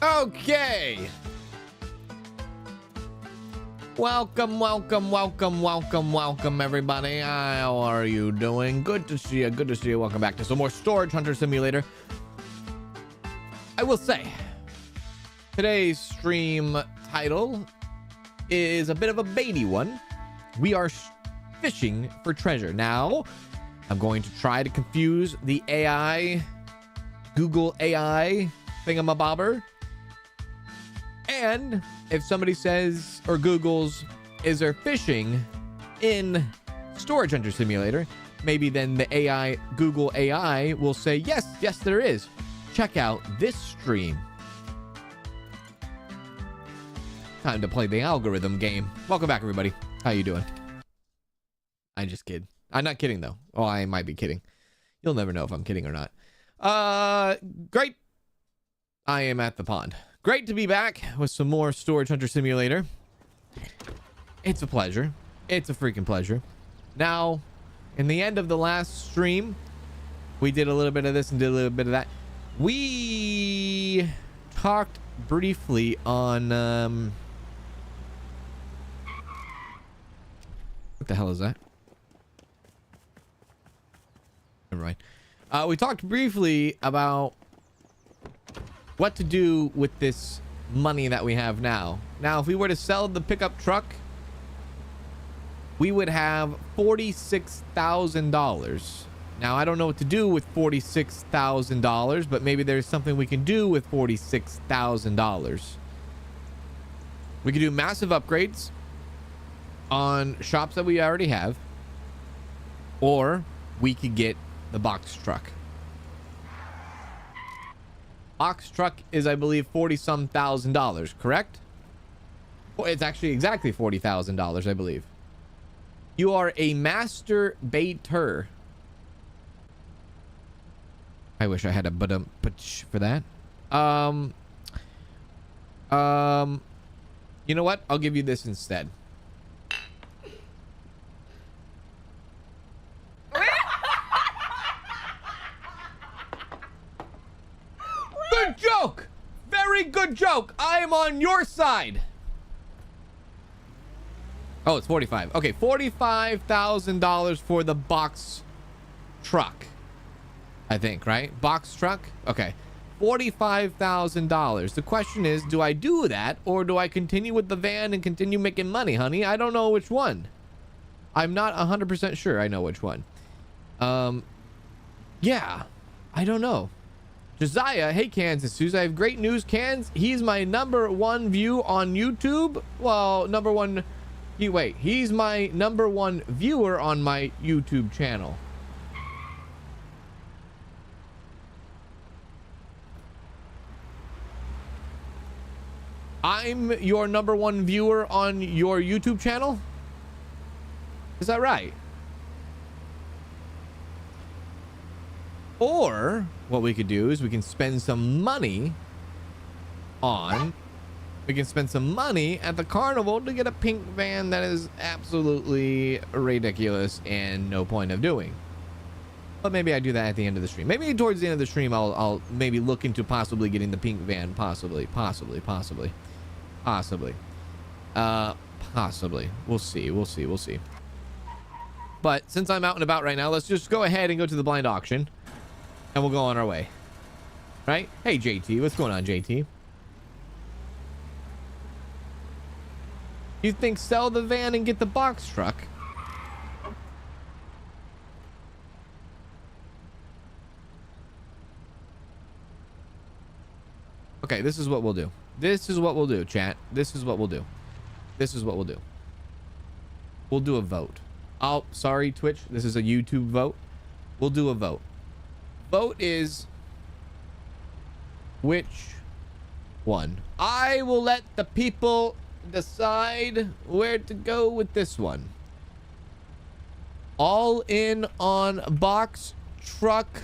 Okay. Welcome, everybody. How are you doing? Good to see you. Good to see you. Welcome back to some more Storage Hunter Simulator. I will say, today's stream title is a bit of a baity one. We are fishing for treasure. Now, I'm going to try to confuse the AI, Google AI thingamabobber. And if somebody says or Googles, is there fishing in Storage Hunter Simulator? Maybe then the AI, Google AI, will say, yes, there is. Check out this stream. Time to play the algorithm game. Welcome back, everybody. How you doing? I just kid. I'm not kidding, though. Oh, I might be kidding. You'll never know if I'm kidding or not. Great. I am at the pond. Great to be back with some more Storage Hunter Simulator. It's a pleasure. It's a freaking pleasure. Now, in the end of the last stream, we did a little bit of this and did a little bit of that. We talked briefly on... what the hell is that? Never mind. We talked briefly about what to do with this money that we have now. Now, if we were to sell the pickup truck, we would have $46,000. Now, I don't know what to do with $46,000, but maybe there's something we can do with $46,000. We could do massive upgrades on shops that we already have, or we could get the box truck. Box truck is, I believe, $40-some thousand, correct? Well, it's actually exactly $40,000, I believe. You are a master baiter. I wish I had a but for that. You know what? I'll give you this instead. Good joke! Very good joke. I am on your side. Oh, it's 45. Okay, $45,000 for the box truck. I think, right? Box truck? Okay. $45,000. The question is, do I do that or do I continue with the van and continue making money, honey? I don't know which one. I'm not 100% sure I know which one. Yeah. I don't know. Josiah, hey Kansas Suze, I have great news, Kans. He's my #1 view on YouTube. Well, he's my #1 viewer on my YouTube channel. I'm your #1 viewer on your YouTube channel? Is that right? Or what we could do is we can spend some money at the carnival to get a pink van that is absolutely ridiculous and no point of doing. But maybe I do that at the end of the stream. Maybe towards the end of the stream I'll maybe look into possibly getting the pink van. Possibly. We'll see. But since I'm out and about right now, let's just go ahead and go to the blind auction. And we'll go on our way. Right? Hey, JT. What's going on, JT? You think sell the van and get the box truck? Okay, this is what we'll do. This is what we'll do, chat. This is what we'll do. We'll do a vote. Oh, sorry, Twitch. This is a YouTube vote. We'll do a vote. Vote is which one? I will let the people decide where to go with this one. All in on box truck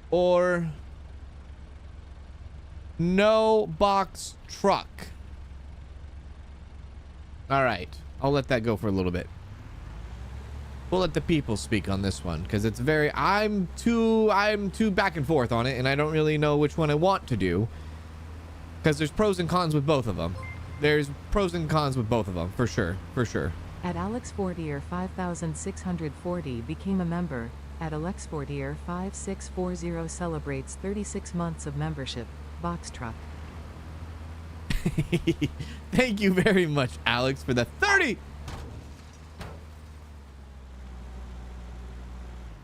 or no box truck. All right, I'll let that go for a little bit. We'll let the people speak on this one because it's very, I'm too back and forth on it and I don't really know which one I want to do. Because there's pros and cons with both of them. There's pros and cons with both of them, for sure, for sure. At Alex40 5640 became a member. At Alex40 5640 celebrates 36 months of membership. Box truck. Thank you very much, Alex, for the 30.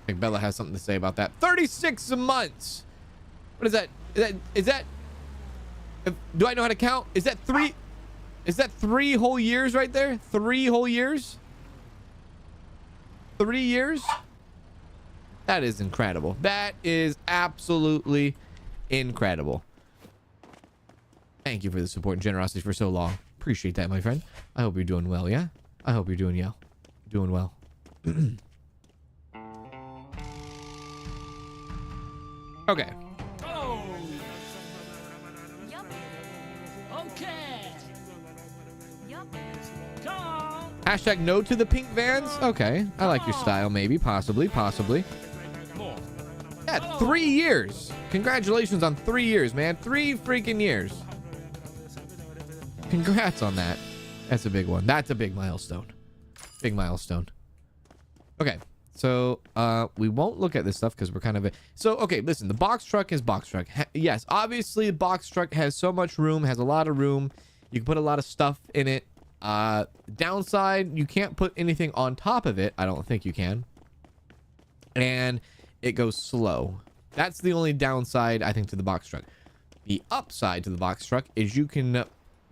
I think Bella has something to say about that. 36 months. What is that? Is that do I know how to count? Is that 3? Is that 3 whole years right there? 3 whole years? 3 years? That is incredible. That is absolutely incredible. Thank you for the support and generosity for so long. Appreciate that, my friend. I hope you're doing well, yeah? I hope you're doing well. Okay. Oh. Yup. Okay. Yup. Hashtag no to the pink vans. Okay. I like your style, maybe. Possibly. Yeah, 3 years. Congratulations on 3 years, man. 3 freaking years. Congrats on that. That's a big one. That's a big milestone. Big milestone. Okay. So, we won't look at this stuff because we're kind of... So, okay, listen. The box truck is box truck. Yes, obviously, the box truck has so much room, has a lot of room. You can put a lot of stuff in it. Downside, you can't put anything on top of it. I don't think you can. And it goes slow. That's the only downside, I think, to the box truck. The upside to the box truck is you can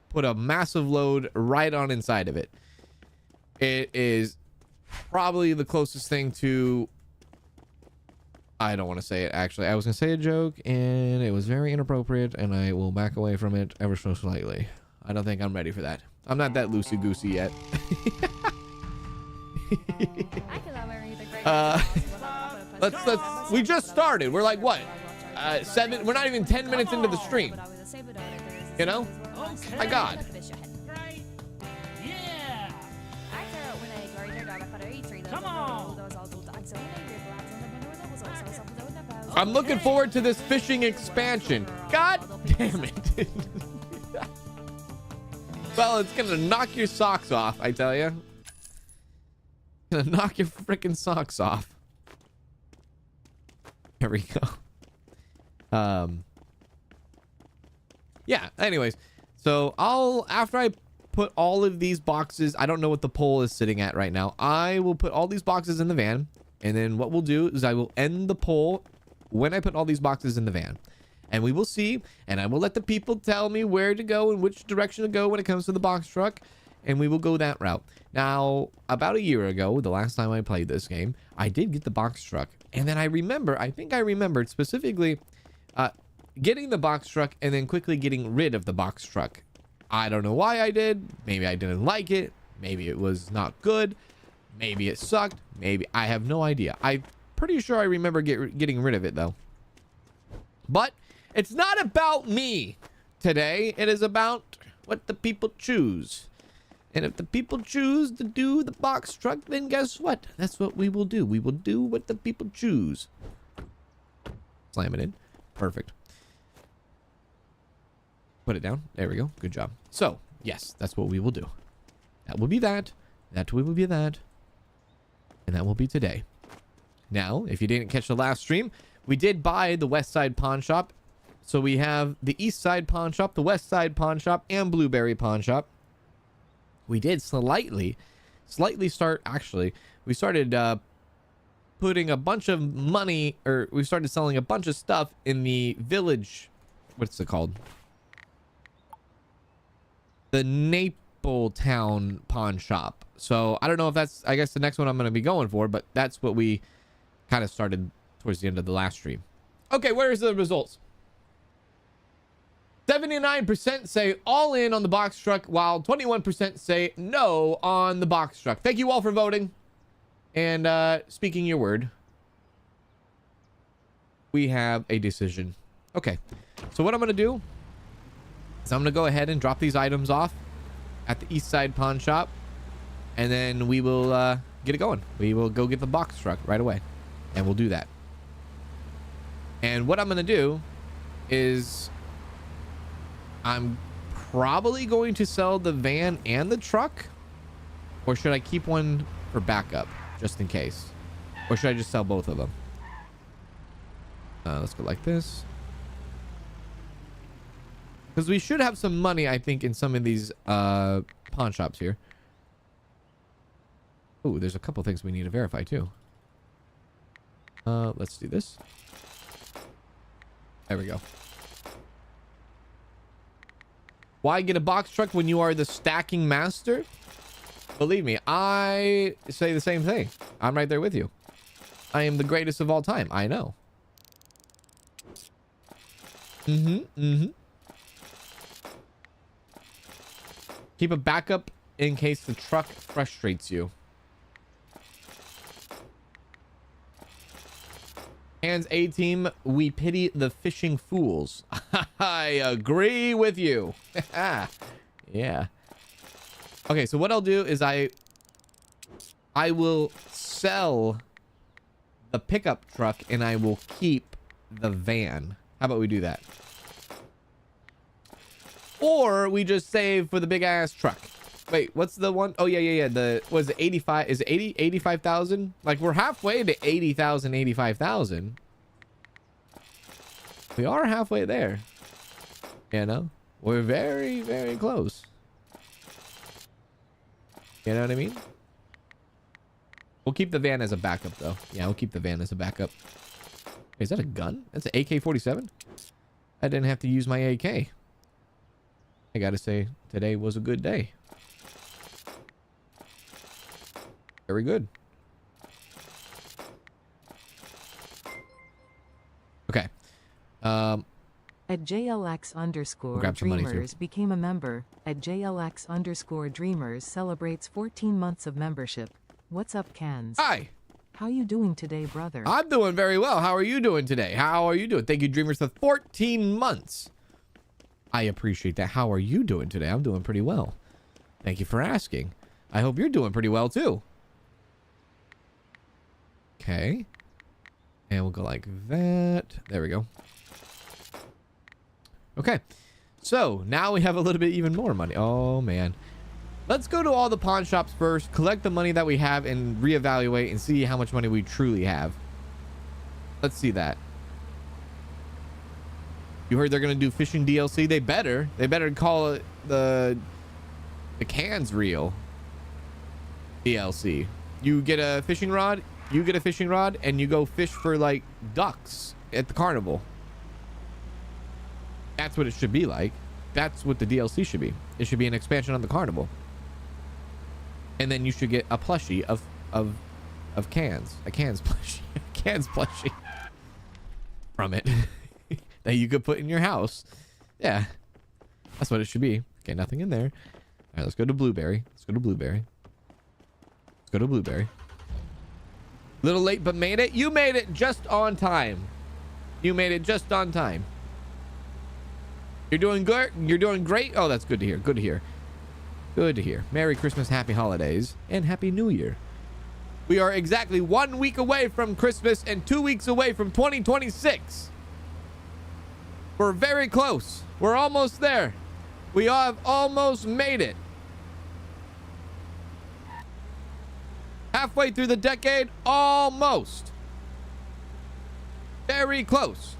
put a massive load right on inside of it. It is probably the closest thing to... I don't want to say it, actually. I was going to say a joke, and it was very inappropriate, and I will back away from it ever so slightly. I don't think I'm ready for that. I'm not that loosey-goosey yet. We just started. We're like, what? 7? We're not even 10 minutes into the stream. You know? My God. Yeah. Come on. I'm looking forward to this fishing expansion. God damn it. Well, it's gonna knock your socks off, I tell you. Gonna knock your freaking socks off. There we go. Yeah, anyways. So after I put all of these boxes, I don't know what the poll is sitting at right now. I will put all these boxes in the van. And then what we'll do is I will end the poll when I put all these boxes in the van. And we will see, and I will let the people tell me where to go and which direction to go when it comes to the box truck. And we will go that route. Now, about a year ago, the last time I played this game, I did get the box truck. And then I think I remembered specifically getting the box truck and then quickly getting rid of the box truck. I don't know why I did. Maybe I didn't like it. Maybe it was not good. Maybe it sucked. Maybe. I have no idea. I'm pretty sure I remember getting rid of it, though. But it's not about me today. It is about what the people choose. And if the people choose to do the box truck, then guess what? That's what we will do. We will do what the people choose. Slam it in. Perfect. Put it down. There we go. Good job. So, yes, that's what we will do. That will be that. That will be that. And that will be today. Now, if you didn't catch the last stream, we did buy the West Side Pawn Shop. So we have the East Side Pawn Shop, the West Side Pawn Shop, and Blueberry Pawn Shop. We did slightly start, actually, we started putting a bunch of money, or we started selling a bunch of stuff in the village. What's it called? The Napletown Pawn Shop. So I don't know if that's, I guess, the next one I'm going to be going for, but that's what we kind of started towards the end of the last stream. Okay, where's the results? 79% say all in on the box truck, while 21% say no on the box truck. Thank you all for voting and speaking your word. We have a decision. Okay, so what I'm going to do is I'm going to go ahead and drop these items off at the East Side Pawn Shop, and then we will get it going. We will go get the box truck right away, and we'll do that. And what I'm going to do is I'm probably going to sell the van and the truck. Or should I keep one for backup, just in case? Or should I just sell both of them? Let's go like this. Because we should have some money, I think, in some of these pawn shops here. Oh, there's a couple things we need to verify, too. Let's do this. There we go. Why get a box truck when you are the stacking master? Believe me, I say the same thing. I'm right there with you. I am the greatest of all time. I know. Keep a backup in case the truck frustrates you. Hands A team, we pity the fishing fools. I agree with you. Yeah. Okay, so what I'll do is I will sell the pickup truck and I will keep the van. How about we do that? Or we just save for the big ass truck. Wait, what's the one? Oh, yeah. The, was it 85? Is it 80? 85,000? Like, we're halfway to 80,000, 85,000. We are halfway there. You know? We're very, very close. You know what I mean? We'll keep the van as a backup, though. Yeah, we'll keep the van as a backup. Is that a gun? That's an AK-47? I didn't have to use my AK. I gotta say, today was a good day. Very good. Okay. At JLX _ Dreamers became a member. At JLX _ Dreamers celebrates 14 months of membership. What's up, Cans? Hi. How you doing today, brother? I'm doing very well. How are you doing today? How are you doing? Thank you, Dreamers, for 14 months. I appreciate that. How are you doing today? I'm doing pretty well. Thank you for asking. I hope you're doing pretty well, too. Okay. And we'll go like that. There we go. Okay. So, now we have a little bit even more money. Oh, man. Let's go to all the pawn shops first, collect the money that we have, and reevaluate and see how much money we truly have. Let's see that. You heard they're going to do fishing DLC? They better. They better call it the cans reel DLC. You get a fishing rod, and you go fish for, like, ducks at the carnival. That's what it should be like. That's what the DLC should be. It should be an expansion on the carnival. And then you should get a plushie of cans. A cans plushie. A cans plushie. From it. That you could put in your house. Yeah. That's what it should be. Okay, nothing in there. All right, let's go to Blueberry. Let's go to Blueberry. Let's go to Blueberry. Little late, but made it. You made it just on time. You made it just on time. You're doing good. You're doing great. Oh, that's good to hear. Good to hear. Good to hear. Merry Christmas, Happy Holidays, and Happy New Year. We are exactly 1 week away from Christmas and 2 weeks away from 2026. We're very close. We're almost there. We have almost made it. Halfway through the decade, almost. Very close.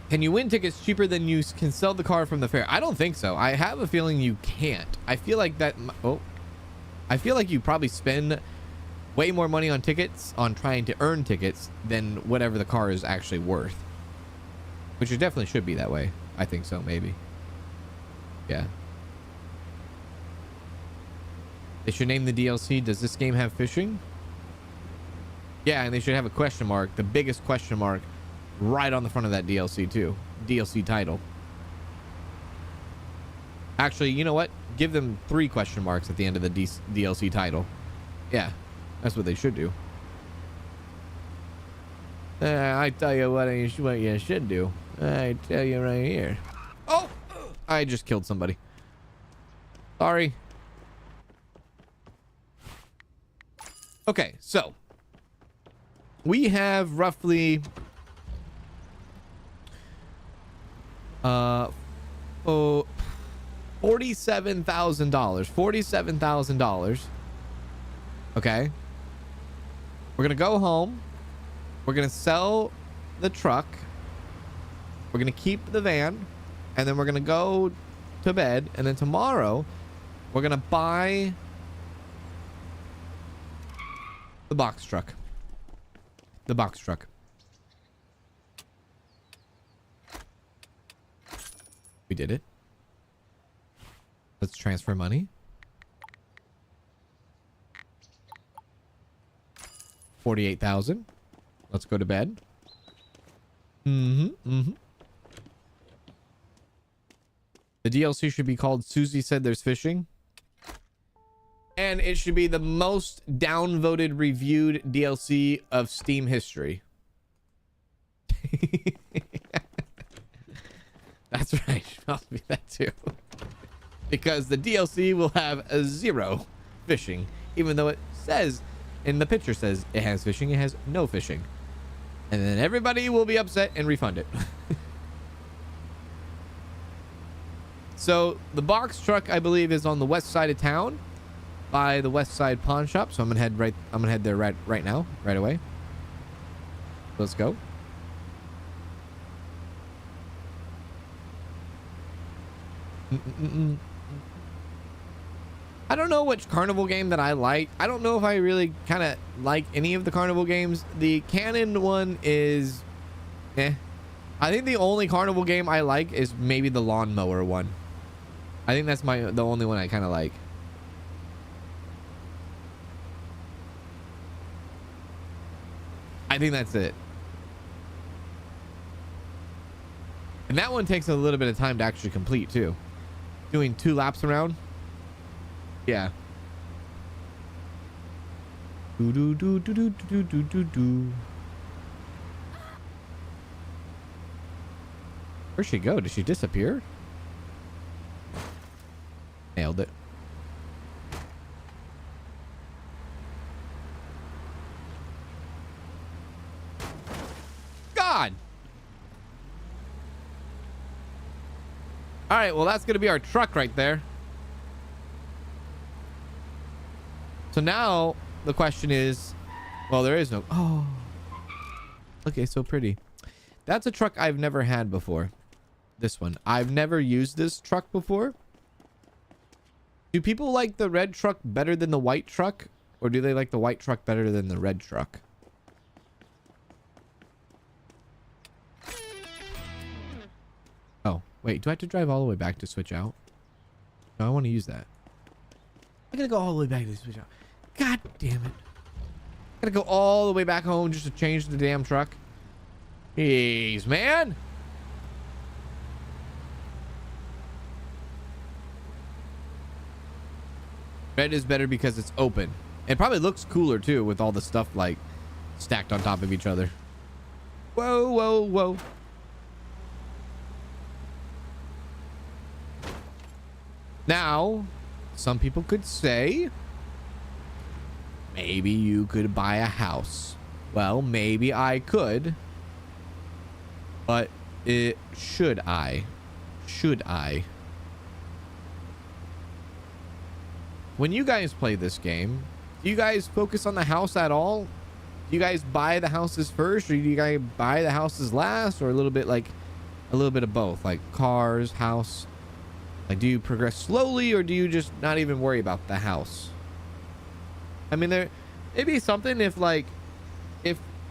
Can you win tickets cheaper than you can sell the car from the fair? I don't think so. I have a feeling you can't. I feel like that. Oh, I feel like you probably spend way more money on tickets, on trying to earn tickets, than whatever the car is actually worth. Which it definitely should be that way. I think so, maybe. Yeah. They should name the DLC, does this game have fishing? Yeah, and they should have a question mark, the biggest question mark, right on the front of that DLC too. DLC title. Actually, you know what? Give them 3 question marks at the end of the DLC title. Yeah, that's what they should do. I tell you what you should do. I tell you right here. Oh! I just killed somebody. Sorry. Okay, so we have roughly Oh, $47,000. $47,000. Okay. We're gonna go home. We're gonna sell the truck. We're gonna keep the van, and then we're gonna go to bed. And then tomorrow, we're gonna buy the box truck. The box truck. We did it. Let's transfer money. 48,000. Let's go to bed. The DLC should be called Susie Said There's Fishing. And it should be the most downvoted reviewed DLC of Steam history. That's right. I'll be that too. Because the DLC will have a 0 fishing. Even though it says, in the picture says it has fishing, it has no fishing. And then everybody will be upset and refund it. So the box truck, I believe, is on the west side of town by the West Side Pawn Shop. So I'm gonna head there right now, right away. Let's go. I don't know which carnival game that I like. I don't know if I really kind of like any of the carnival games. The Canon one is I think the only carnival game I like is maybe the lawnmower one. I think that's the only one I kind of like. I think that's it. And that one takes a little bit of time to actually complete too. Doing 2 laps around. Yeah. Do do do do do do do do do. Where'd she go? Did she disappear? Nailed it. God. All right, well, that's gonna be our truck right there. So now the question is, well, there is no. Oh, okay, so pretty. That's a truck I've never had before. This one, I've never used this truck before. Do people like the red truck better than the white truck, or do they like the white truck better than the red truck? Oh, wait, do I have to drive all the way back to switch out? No, I want to use that. I gotta go all the way back to switch out. God damn it. I gotta go all the way back home just to change the damn truck. Jeez, man. Red is better because it's open. It probably looks cooler too with all the stuff like stacked on top of each other. Whoa, whoa, whoa. Now, some people could say, maybe you could buy a house. Well, maybe I could. But should I? Should I? When you guys play this game, do you guys focus on the house at all? Do you guys buy the houses first, or do you guys buy the houses last, or a little bit of both, like cars, house? Like, do you progress slowly, or do you just not even worry about the house? I mean, it'd be something if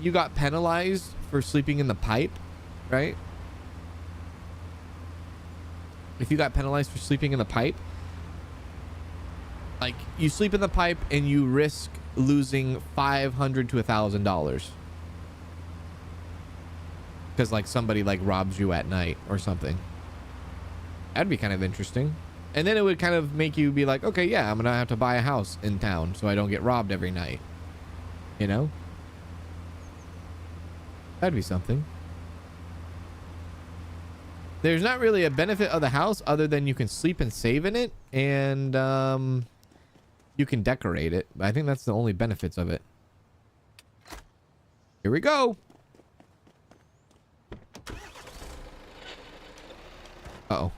you got penalized for sleeping in the pipe, right? If you got penalized for sleeping in the pipe, like you sleep in the pipe and you risk losing $500 to $1,000 because like somebody like robs you at night or something. That'd be kind of interesting. And then it would kind of make you be like, okay, yeah, I'm gonna have to buy a house in town so I don't get robbed every night, you know? That'd be something. There's not really a benefit of the house other than you can sleep and save in it, and you can decorate it. But I think that's the only benefits of it. Here we go. Uh-oh.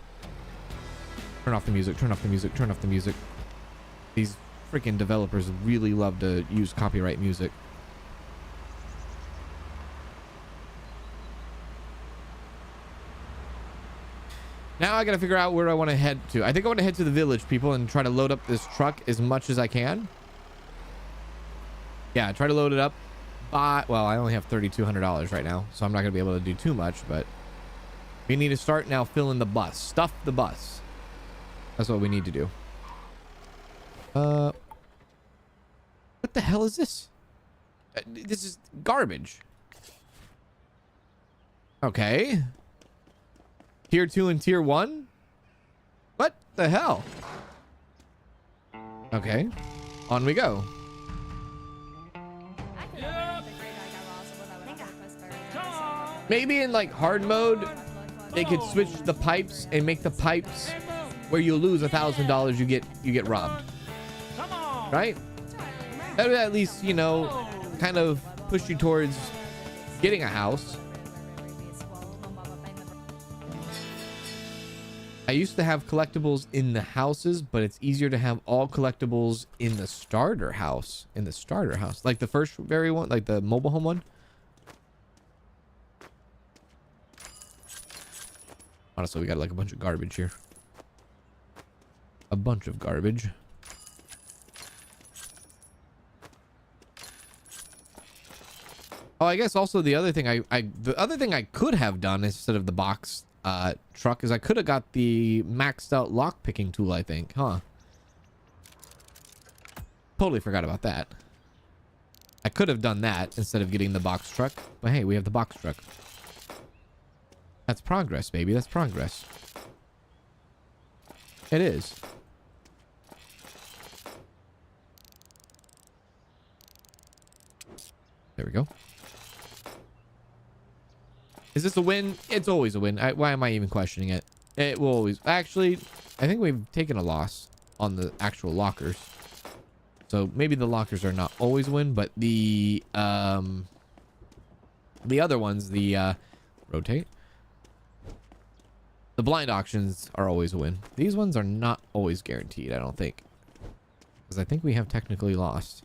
Turn off the music. Turn off the music. Turn off the music. These freaking developers really love to use copyright music. Now I gotta figure out where I want to head to. I think I want to head to the village, people, and try to load up this truck as much as I can. Yeah, try to load it up. Well, I only have $3,200 right now, so I'm not gonna be able to do too much, but we need to start now filling the bus. Stuff the bus. That's what we need to do. What the hell is this? This is garbage. Okay. Tier 2 and Tier 1? What the hell? Okay. On we go. Maybe in like hard mode, they could switch the pipes and make the pipes where you lose $1,000, you get robbed. Right? That would at least, you know, kind of push you towards getting a house. I used to have collectibles in the houses, but it's easier to have all collectibles in the starter house. Like the first very one, like the mobile home one. Honestly, we got like a bunch of garbage here. A bunch of garbage. Oh, I guess also the other thing I could have done instead of the box truck is I could have got the maxed out lock picking tool, I think, huh? Totally forgot about that. I could have done that instead of getting the box truck, but hey, we have the box truck. That's progress, baby. That's progress. It is. There we go. Is this a win? It's always a win. Why am I even questioning it? It will always... Actually, I think we've taken a loss on the actual lockers. So maybe the lockers are not always a win, but the other ones, the rotate. The blind auctions are always a win. These ones are not always guaranteed, I don't think. Because I think we have technically lost.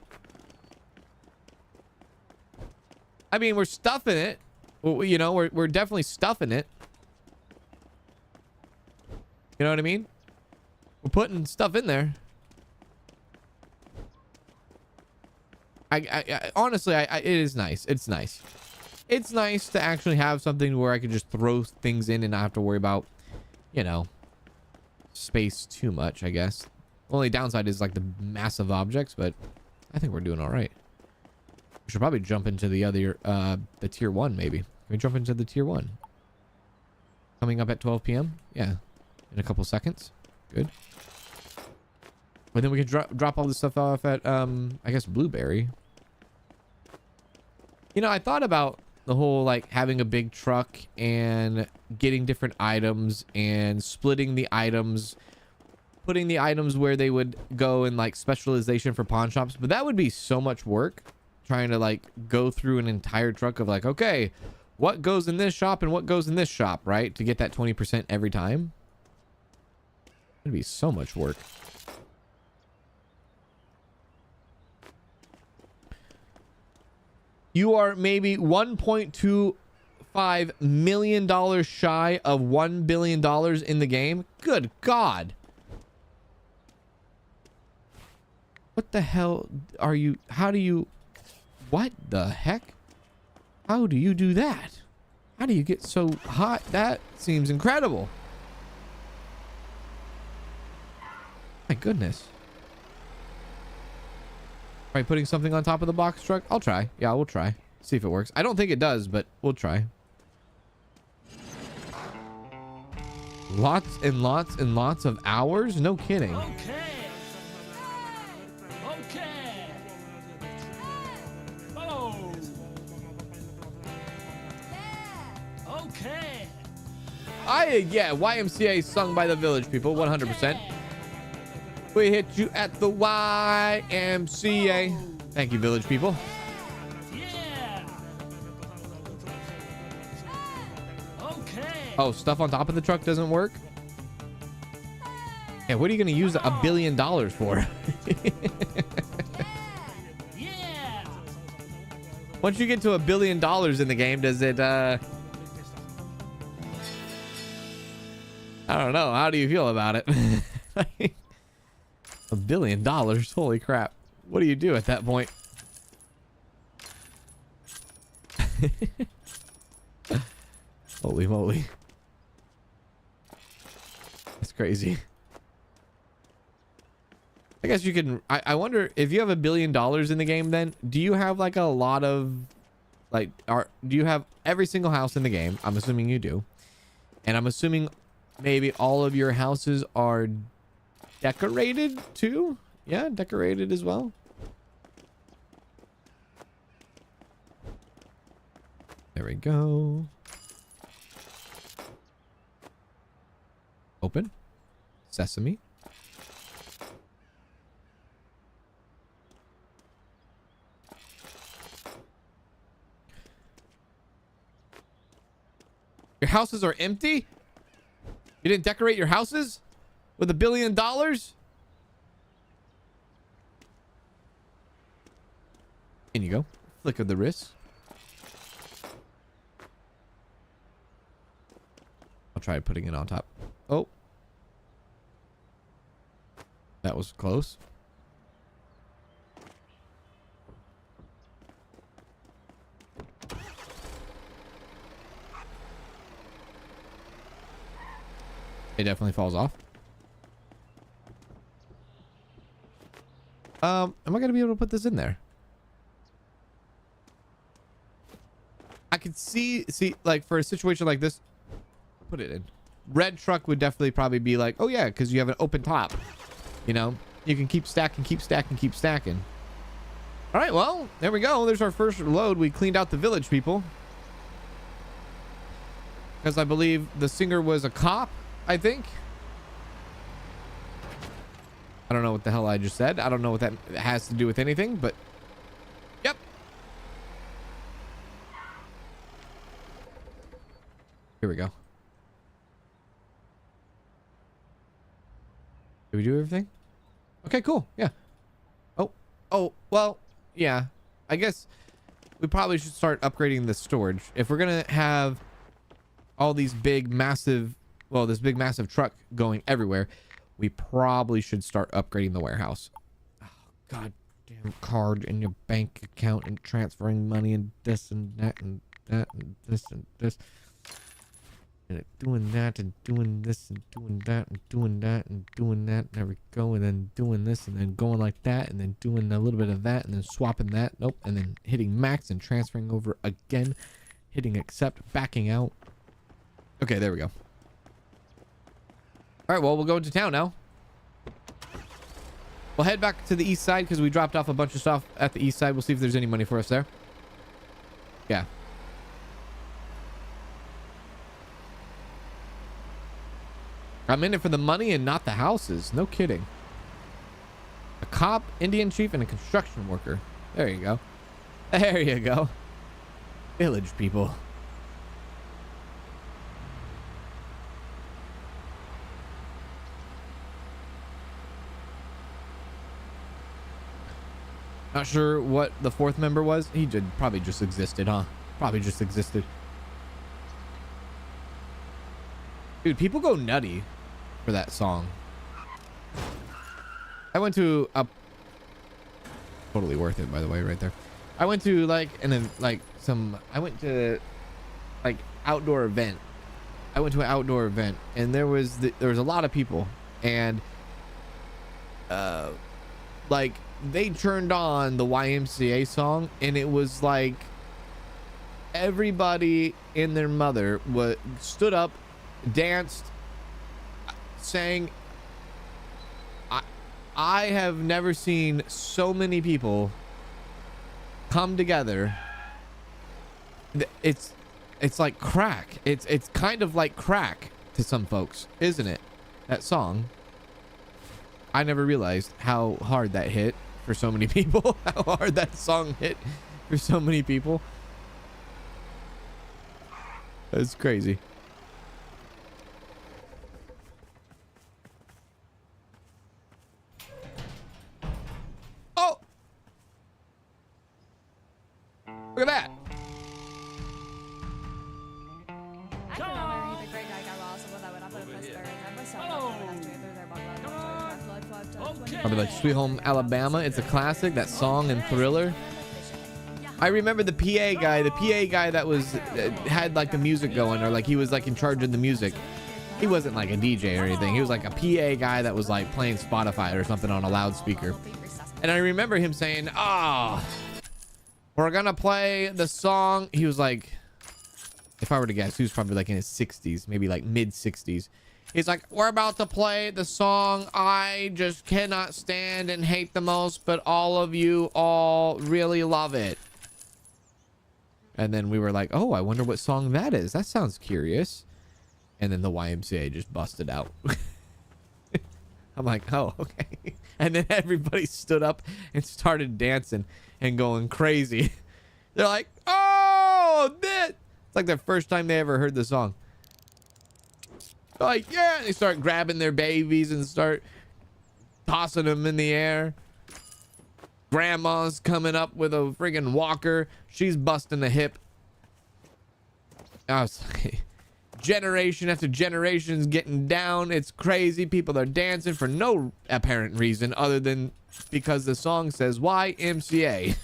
I mean, we're stuffing it. You know, we're definitely stuffing it. You know what I mean? We're putting stuff in there. Honestly, it is nice. It's nice. It's nice to actually have something where I can just throw things in and not have to worry about, you know, space too much, I guess. Only downside is like the massive objects, but I think we're doing all right. We should probably jump into the other, the tier 1 maybe. Can we jump into the tier 1? Coming up at 12 p.m. Yeah, in a couple seconds. Good. But then we can drop all this stuff off at, I guess, Blueberry. You know, I thought about the whole, like, having a big truck and getting different items and splitting the items, putting the items where they would go in, like, specialization for pawn shops. But that would be so much work, trying to, like, go through an entire truck of, like, okay, what goes in this shop and what goes in this shop, right? To get that 20% every time. It'd be so much work. You are maybe $1.25 million shy of $1 billion in the game. Good God. What the hell are you? How do you? What the heck? How do you do that? How do you get so hot? That seems incredible. My goodness. Try putting something on top of the box truck? I'll try. Yeah, we'll try. See if it works. I don't think it does, but we'll try. Lots and lots and lots of hours? No kidding. Okay. Okay. Oh. Okay. Yeah, YMCA sung by the village people, 100%. We hit you at the YMCA. Thank you, village people. Yeah. Okay. Oh, stuff on top of the truck doesn't work? Yeah, what are you going to use $1 billion for? Yeah. Once you get to $1 billion in the game, does it, I don't know. How do you feel about it? $1 billion? Holy crap. What do you do at that point? Holy moly. That's crazy. I guess you can, I wonder if you have $1 billion in the game, then do you have like a lot of like, do you have every single house in the game? I'm assuming you do. And I'm assuming maybe all of your houses are decorated too. Yeah, decorated as well. There we go. Open. Sesame. Your houses are empty? You didn't decorate your houses with $1 billion? In you go. Flick of the wrist. I'll try putting it on top. Oh. That was close. It definitely falls off. Am I gonna be able to put this in there? I could see like for a situation like this, put it in. Red truck would definitely probably be like, oh yeah, because you have an open top. You know, you can keep stacking, keep stacking, keep stacking. All right, well, there we go. There's our first load. We cleaned out the village, people. Because I believe the singer was a cop, I think. I don't know what the hell I just said. I don't know what that has to do with anything, but yep. Here we go. Did we do everything? Okay, cool. Yeah. Oh, well, yeah. I guess we probably should start upgrading the storage. If we're going to have all these big, massive, well, this big, massive truck going everywhere, we probably should start upgrading the warehouse. Oh, God damn card in your bank account and transferring money and this and that and that and this and this. And doing that and doing this and doing that and doing that and doing that. There we go. And then doing this and then going like that and then doing a little bit of that and then swapping that. Nope. And then hitting max and transferring over again. Hitting accept, backing out. Okay, there we go. All right, well, we'll go into town now. We'll head back to the east side because we dropped off a bunch of stuff at the east side. We'll see if there's any money for us there. Yeah. I'm in it for the money and not the houses. No kidding. A cop, Indian chief, and a construction worker. There you go. There you go. Village people. Not sure what the fourth member was. He did probably just existed, huh? Probably just existed. Dude, people go nutty for that song. I went to a totally worth it, by the way, right there. I went to like I went to like outdoor event. I went to an outdoor event and there was a lot of people and like they turned on the YMCA song and it was like everybody and their mother stood up, danced, sang. I have never seen so many people come together. It's like crack. It's kind of like crack to some folks, isn't it? That song. I never realized how hard that hit for so many people. How hard that song hit for so many people. That's crazy. Probably like Sweet Home Alabama. It's a classic. That song and Thriller. I remember the PA guy that was had like the music going, or like he was like in charge of the music. He wasn't like a DJ or anything. He was like a PA guy that was like playing Spotify or something on a loudspeaker. And I remember him saying, we're gonna play the song. He was like, if I were to guess, he was probably like in his 60s, maybe like mid 60s. He's like, we're about to play the song I just cannot stand and hate the most, but all of you all really love it. And then we were like, oh, I wonder what song that is. That sounds curious. And then the YMCA just busted out. I'm like, oh, okay. And then everybody stood up and started dancing and going crazy. They're like, oh, this. It's like their first time they ever heard the song. They're like, yeah. And they start grabbing their babies and start tossing them in the air. Grandma's coming up with a friggin' walker. She's busting the hip. I was like, generation after generation's getting down. It's crazy. People are dancing for no apparent reason other than because the song says YMCA.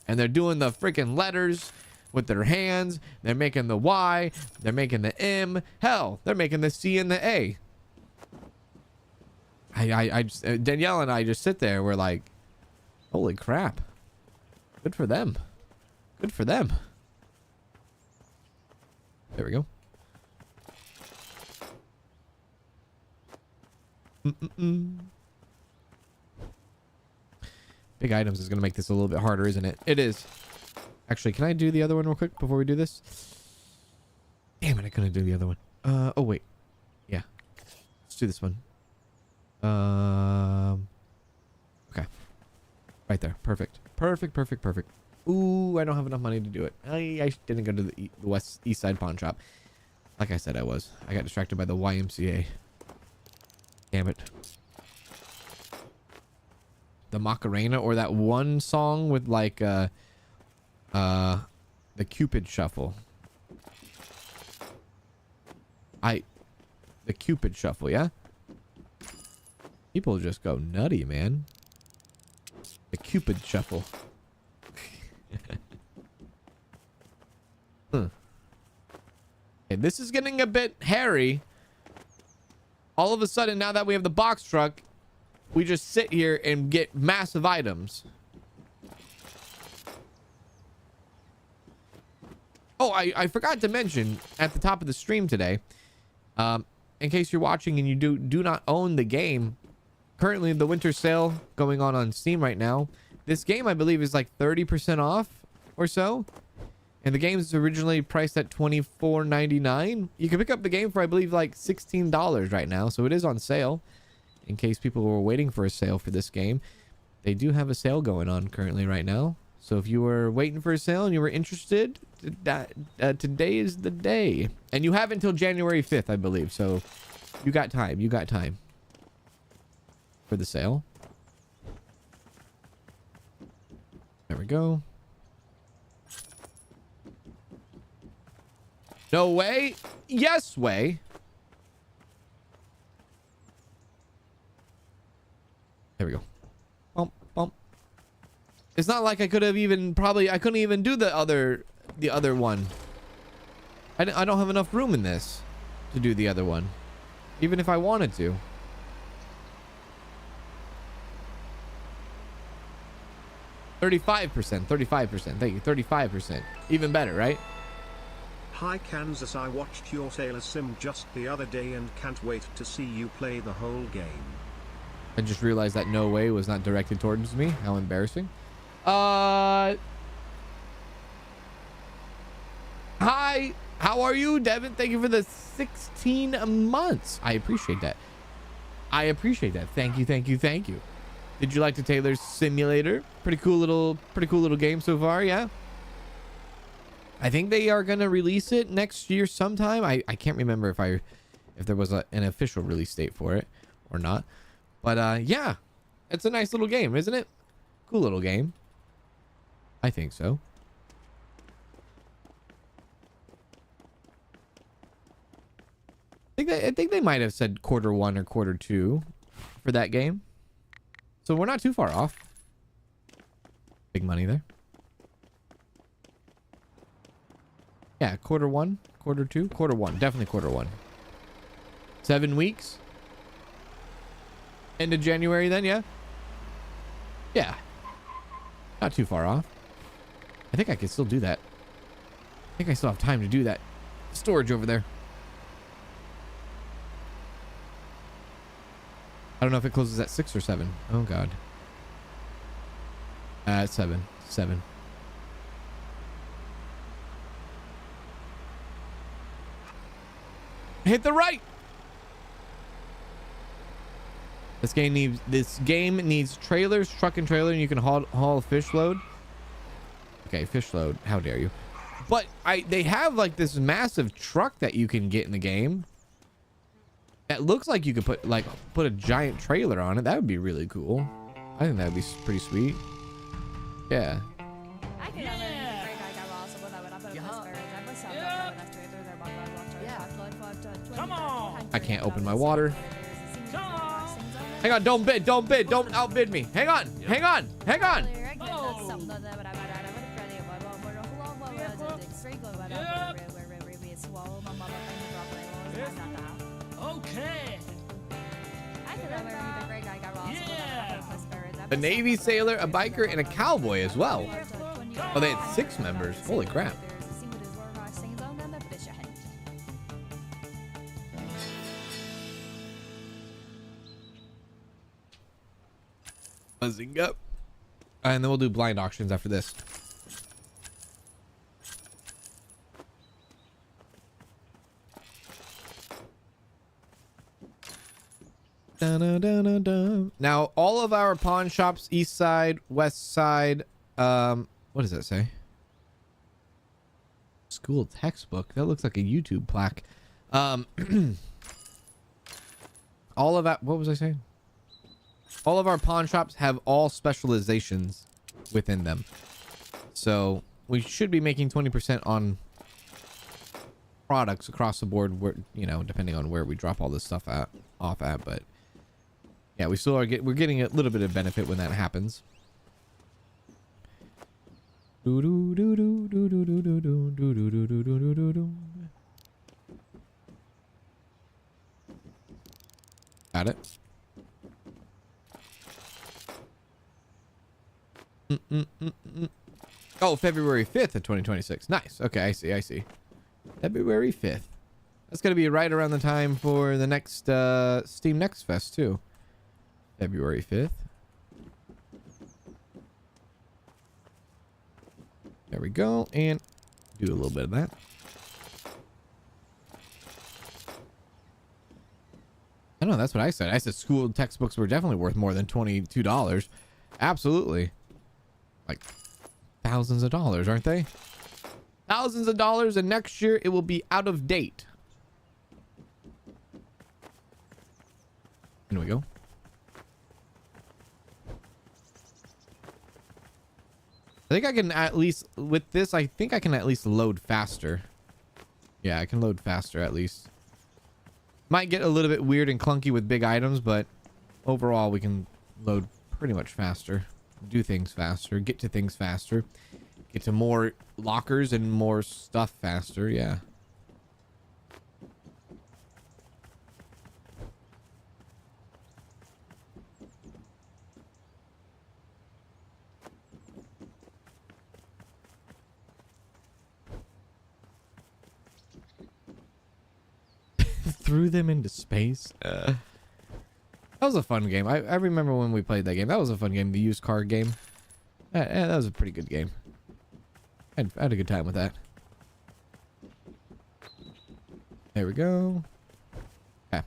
And they're doing the freaking letters with their hands. They're making the Y. They're making the M. Hell, they're making the C and the A. Danielle and I just sit there. We're like, holy crap. Good for them. Good for them. There we go. Big items is going to make this a little bit harder, isn't it? It is. Actually, can I do the other one real quick before we do this? Damn it, I couldn't do the other one. Oh, wait. Yeah. Let's do this one. Okay. Right there. Perfect. Perfect. Ooh, I don't have enough money to do it. I didn't go to the east side pawn shop. Like I said, I was. I got distracted by the YMCA. Damn it. The Macarena, or that one song with like the Cupid Shuffle. The Cupid Shuffle, yeah? People just go nutty, man. The Cupid Shuffle. Okay, this is getting a bit hairy. All of a sudden, now that we have the box truck, we just sit here and get massive items. Oh, I forgot to mention at the top of the stream today, in case you're watching and you do not own the game, currently the winter sale going on Steam right now. This game, I believe, is like 30% off or so. And the game is originally priced at $24.99. You can pick up the game for, I believe, like $16 right now. So it is on sale. In case people were waiting for a sale for this game, they do have a sale going on currently right now. So if you were waiting for a sale and you were interested, today is the day. And you have until January 5th, I believe. So you got time. You got time for the sale. There we go. No way. Yes way. There we go. Bump, bump. It's not like I could have even I couldn't even do the other one. I don't have enough room in this to do the other one, even if I wanted to. $35%. Thank you. 35%. Even better, right? Hi Kansas, I watched your Sailor Sim just the other day and can't wait to see you play the whole game. I just realized that no way was not directed towards me. How embarrassing. Hi. How are you, Devin? Thank you for the 16 months. I appreciate that. Thank you. Did you like the Taylor's Simulator? Pretty cool little game so far, yeah? I think they are going to release it next year sometime. I can't remember if there was an official release date for it or not. But yeah, it's a nice little game, isn't it? Cool little game. I think so. I think they might have said Q1 or Q2 for that game. So we're not too far off. Big money there. Yeah, Q1, Q2, Q1, definitely Q1. 7 weeks. End of January then, yeah. Yeah. Not too far off. I think I can still do that. I think I still have time to do that. Storage over there. I don't know if it closes at 6 or 7. Oh god. 7. 7. Hit the right. This game needs trailers, truck and trailer, and you can haul a fish load. Okay, fish load. How dare you? But they have like this massive truck that you can get in the game. That looks like you could put a giant trailer on it. That would be really cool. I think that would be pretty sweet. Yeah. Come on. I can't open my water. Hang on, don't bid, don't outbid me. Hang on. Okay. A Navy sailor, a biker, and a cowboy as well. Oh, they had 6 members. Holy crap. Buzzing up. And then we'll do blind auctions after this. Now, all of our pawn shops, east side, west side, what does that say? School textbook. That looks like a YouTube plaque. All of that, what was I saying? All of our pawn shops have all specializations within them. So we should be making 20% on products across the board, where, you know, depending on where we drop all this stuff off at, but yeah, we still are we're getting a little bit of benefit when that happens. Got it. Oh, February 5th of 2026. Nice. Okay, I see. February 5th. That's going to be right around the time for the next Steam Next Fest too. February 5th. There we go. And do a little bit of that. I know, that's what I said. I said school textbooks were definitely worth more than $22. Absolutely. Like thousands of dollars, aren't they? Thousands of dollars, and next year it will be out of date. Here we go. I think I can at least, with this, I think I can at least load faster. Yeah, I can load faster at least. Might get a little bit weird and clunky with big items, but overall we can load pretty much faster. Do things faster, get to things faster, get to more lockers and more stuff faster. Yeah. Threw them into space. That was a fun game. I remember when we played that game. That was a fun game. The used car game. That was a pretty good game. I had a good time with that. There we go. Okay.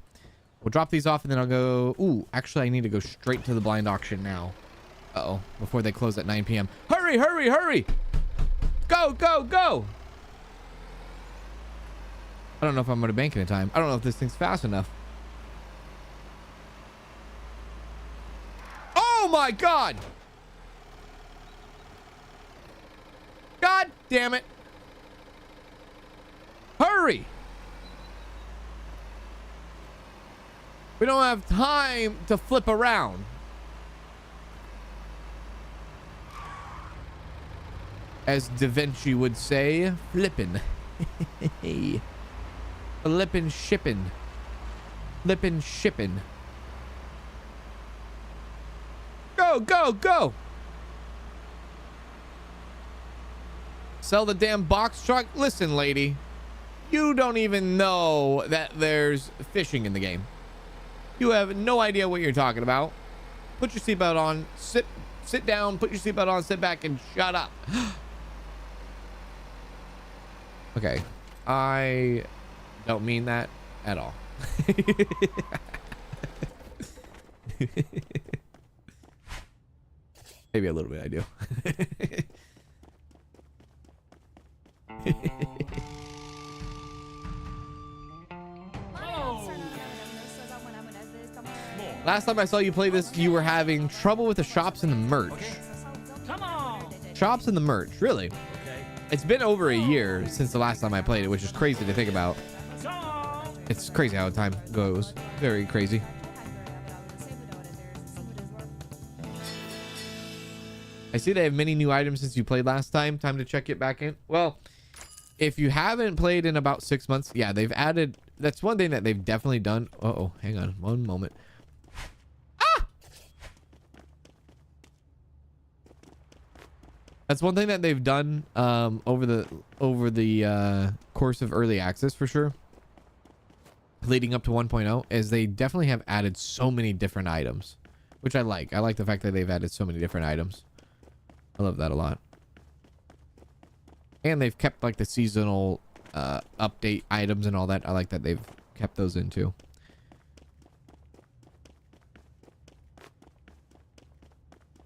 We'll drop these off and then I'll go. Ooh, actually I need to go straight to the blind auction now. Uh-oh. Before they close at 9 p.m. Hurry, hurry, hurry! Go, go, go! I don't know if I'm going to bank in time. I don't know if this thing's fast enough. Oh my god! God damn it! Hurry! We don't have time to flip around. As Da Vinci would say, flippin'. Flippin' shippin'. Flippin' shippin'. Go, go, go. Sell the damn box truck. Listen, lady, you don't even know that there's fishing in the game. You have no idea what you're talking about. Put your seatbelt on. Sit down. Put your seatbelt on. Sit back and shut up. Okay, I don't mean that at all. Maybe a little bit I do. Last time I saw you play this, you were having trouble with the shops and the merch. Come on. Shops and the merch, really? It's been over a year since the last time I played it, which is crazy to think about. It's crazy how time goes. Very crazy. I see they have many new items since you played last time. Time to check it back in. Well, if you haven't played in about 6 months, yeah, they've added. That's one thing that they've definitely done. Uh-oh, hang on one moment. That's one thing that they've done over the course of early access, for sure, leading up to 1.0, is they definitely have added so many different items, which I like. I like the fact that they've added so many different items. I love that a lot. And they've kept like the seasonal update items and all that. I like that they've kept those in too.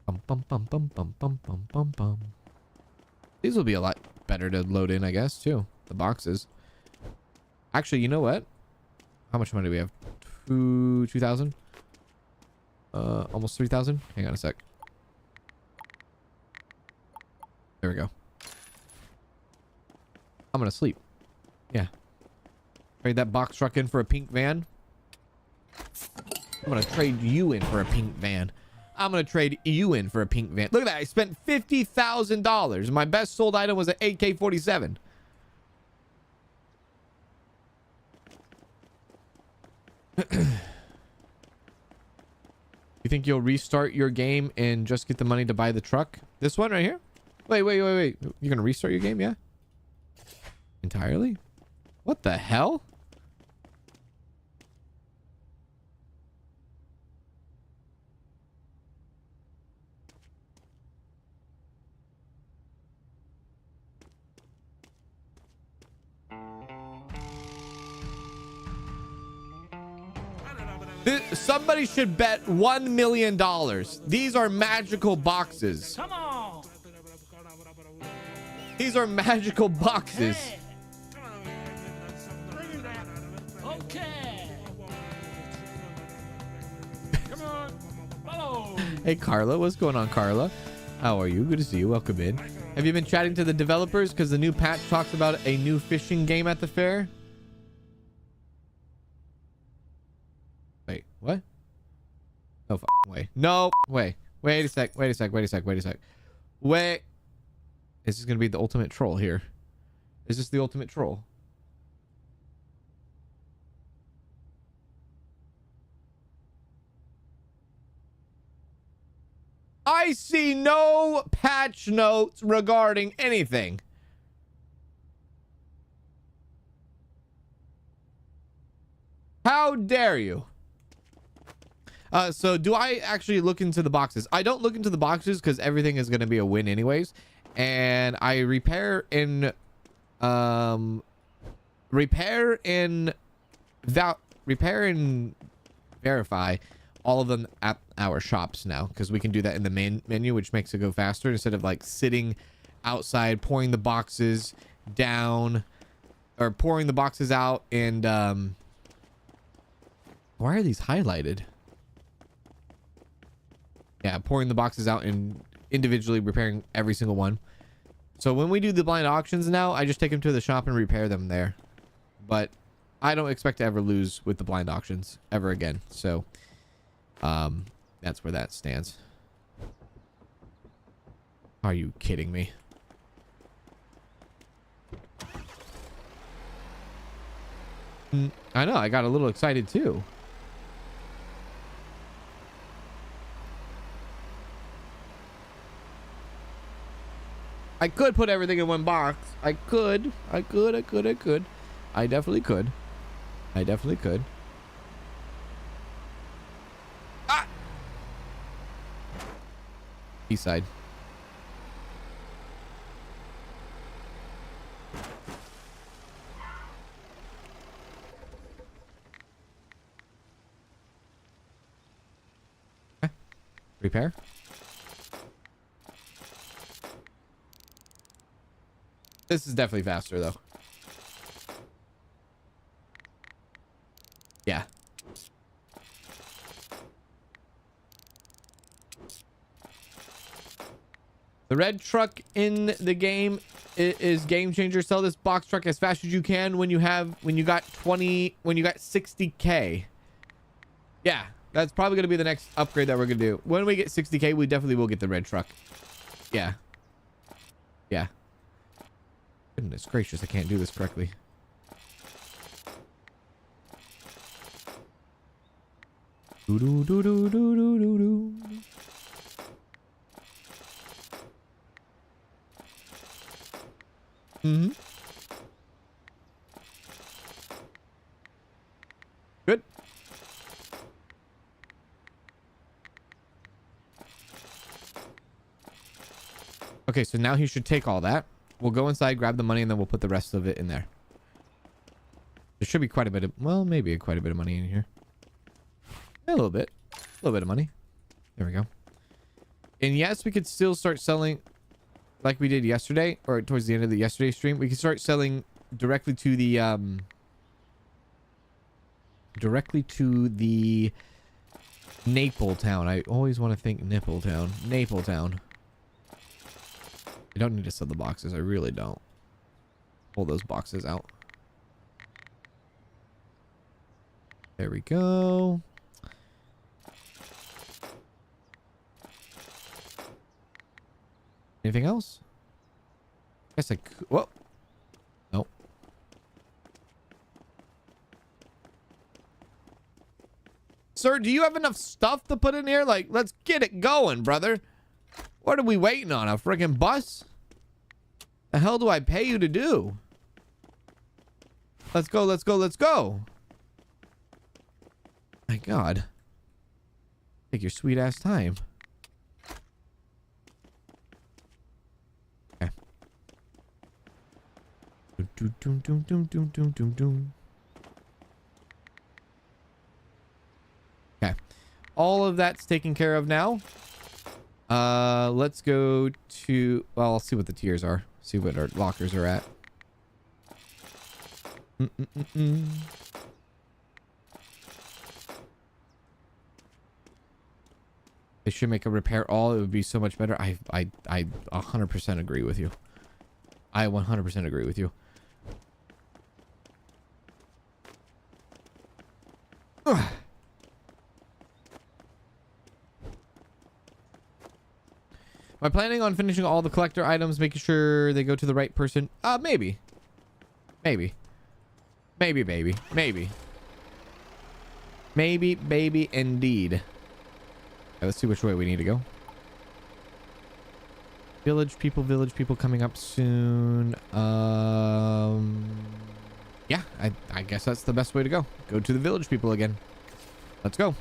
Bum, bum, bum, bum, bum, bum, bum, bum. These will be a lot better to load in, I guess, too. The boxes. Actually, you know what? How much money do we have? 2,000? Almost 3,000? Hang on a sec. There we go. I'm gonna sleep. Yeah. Trade that box truck in for a pink van. I'm gonna trade you in for a pink van. I'm gonna trade you in for a pink van. Look at that. I spent $50,000. My best sold item was an AK-47. You think you'll restart your game and just get the money to buy the truck? This one right here? Wait. You're gonna restart your game, yeah? Entirely? What the hell? Somebody should bet $1 million. These are magical boxes. Come on. These are magical boxes. Hey. Okay. Come on. Follow. Hey, Carla. What's going on, Carla? How are you? Good to see you. Welcome in. Have you been chatting to the developers? Because the new patch talks about a new fishing game at the fair. Wait, what? No way. No way. Wait a sec. Wait. Is this going to be the ultimate troll here? Is this the ultimate troll? I see no patch notes regarding anything. How dare you? So do I actually look into the boxes? I don't look into the boxes because everything is going to be a win anyways. And I repair and verify all of them at our shops now, because we can do that in the main menu, which makes it go faster instead of like sitting outside pouring the boxes down, or pouring the boxes out. And why are these highlighted? Yeah, pouring the boxes out and individually repairing every single one. So when we do the blind auctions now, I just take them to the shop and repair them there. But I don't expect to ever lose with the blind auctions ever again. So, that's where that stands. Are you kidding me? I know. I got a little excited too. I could put everything in one box. I could. I definitely could. I definitely could. Ah! East side. Okay. Repair. This is definitely faster though. Yeah. The red truck in the game is game changer. Sell this box truck as fast as you can when you got 60K. Yeah, that's probably going to be the next upgrade that we're going to do. When we get 60K, we definitely will get the red truck. Yeah. Yeah. Goodness gracious, I can't do this correctly. Do do do do do do do do. Mm-hmm. Good. Okay, so now he should take all that. We'll go inside, grab the money, and then we'll put the rest of it in there. There should be quite a bit of, well, maybe quite a bit of money in here. A little bit. A little bit of money. There we go. And yes, we could still start selling like we did yesterday, or towards the end of the yesterday stream. We could start selling directly to the Napletown. I always want to think Nippletown. Napletown. I don't need to sell the boxes. I really don't. Pull those boxes out. There we go. Anything else? Guess I could. Whoa. Nope. Sir, do you have enough stuff to put in here? Like, let's get it going, brother. What are we waiting on? A freaking bus? The hell do I pay you to do? Let's go, let's go, let's go. My God. Take your sweet ass time. Okay. Okay. All of that's taken care of now. Let's go to, well, I'll see what the tiers are. See what our lockers are at. They should make a repair all. It would be so much better. I 100% agree with you. I 100% agree with you. Ugh. Am I planning on finishing all the collector items, making sure they go to the right person? Maybe. Maybe. Maybe, baby. Maybe. Maybe, baby, indeed. Okay, let's see which way we need to go. Village people coming up soon. Yeah, I guess that's the best way to go. Go to the village people again. Let's go.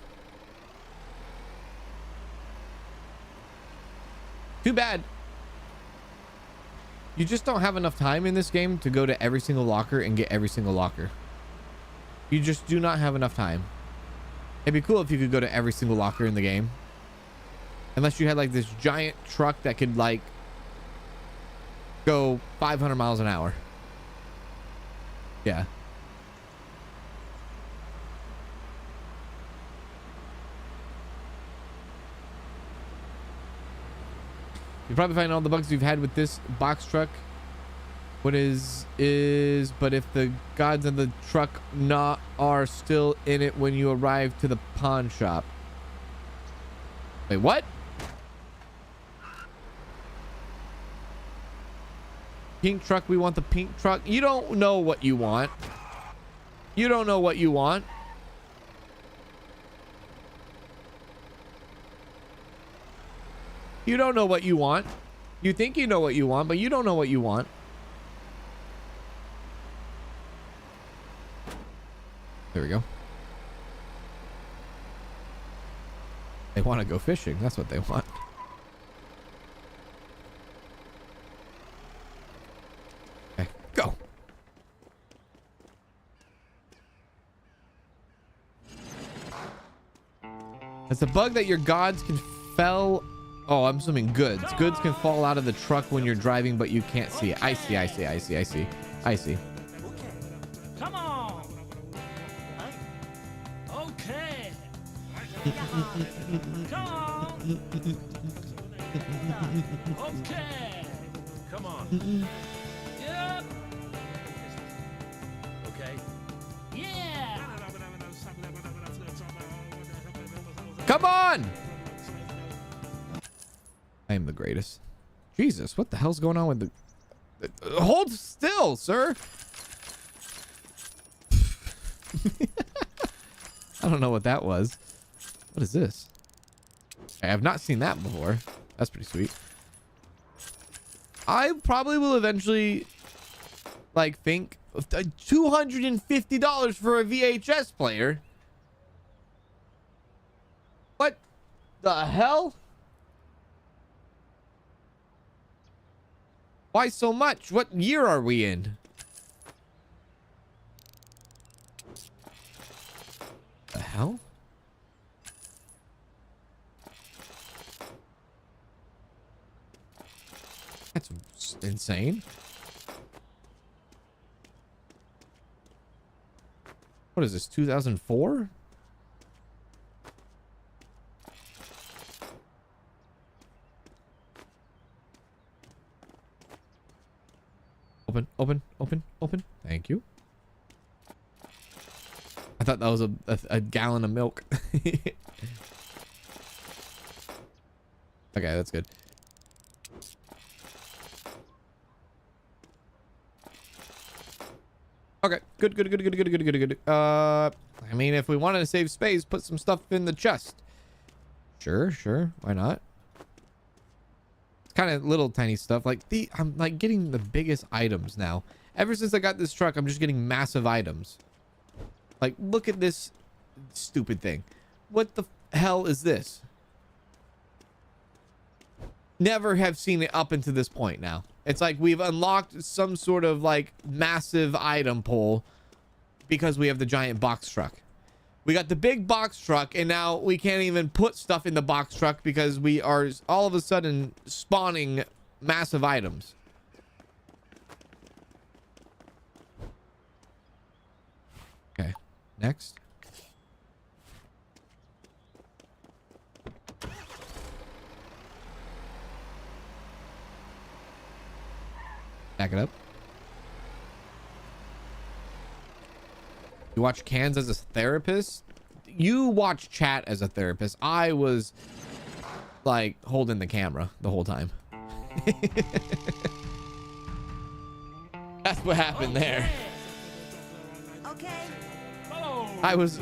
Too bad. You just don't have enough time in this game to go to every single locker and get every single locker. You just do not have enough time. It'd be cool if you could go to every single locker in the game. Unless you had like this giant truck that could like go 500 miles an hour. Yeah. You probably find all the bugs we've had with this box truck What is but if the gods of the truck are still in it when you arrive to the pawn shop. Wait, what? Pink truck, we want the pink truck. You don't know what you want. You don't know what you want. You don't know what you want. You think you know what you want, but you don't know what you want. There we go. They want to go fishing. That's what they want. Okay, go. It's a bug that your gods can fell. Oh, I'm assuming goods. Goods can fall out of the truck when you're driving, but you can't see it. I see. Come on. Okay. Come on. Okay. Come on. Yep. Okay. Yeah. Come on. I am the greatest. Jesus, what the hell's going on with the... Hold still, sir. I don't know what that was. What is this? I have not seen that before. That's pretty sweet. I probably will eventually like think $250 for a VHS player. What the hell? Why so much? What year are we in? The hell? That's insane. What is this, 2004? Open. Thank you. I thought that was a gallon of milk. Okay, that's good. Okay, good. I mean, if we wanted to save space, put some stuff in the chest. Sure. Why not? It's kind of little tiny stuff. Like I'm like getting the biggest items now. Ever since I got this truck, I'm just getting massive items. Like, look at this stupid thing. What the hell is this? Never have seen it up until this point now. It's like we've unlocked some sort of like massive item pool because we have the giant box truck. We got the big box truck, and now we can't even put stuff in the box truck because we are all of a sudden spawning massive items. Okay, next. Back it up. You watch Cans as a therapist? You watch chat as a therapist. I was like holding the camera the whole time. That's what happened there. Okay. I was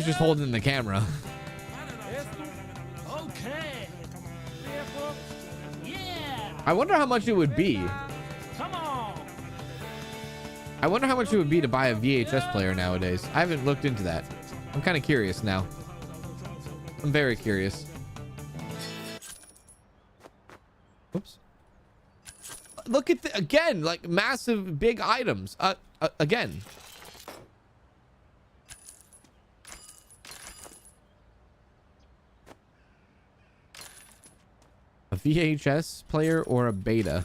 just holding the camera. Okay. Yeah. I wonder how much it would be. Come on. I wonder how much it would be to buy a VHS player nowadays. I haven't looked into that. I'm kind of curious now. I'm very curious. Oops. Look at the, again, like massive big items. Again. A VHS player or a beta?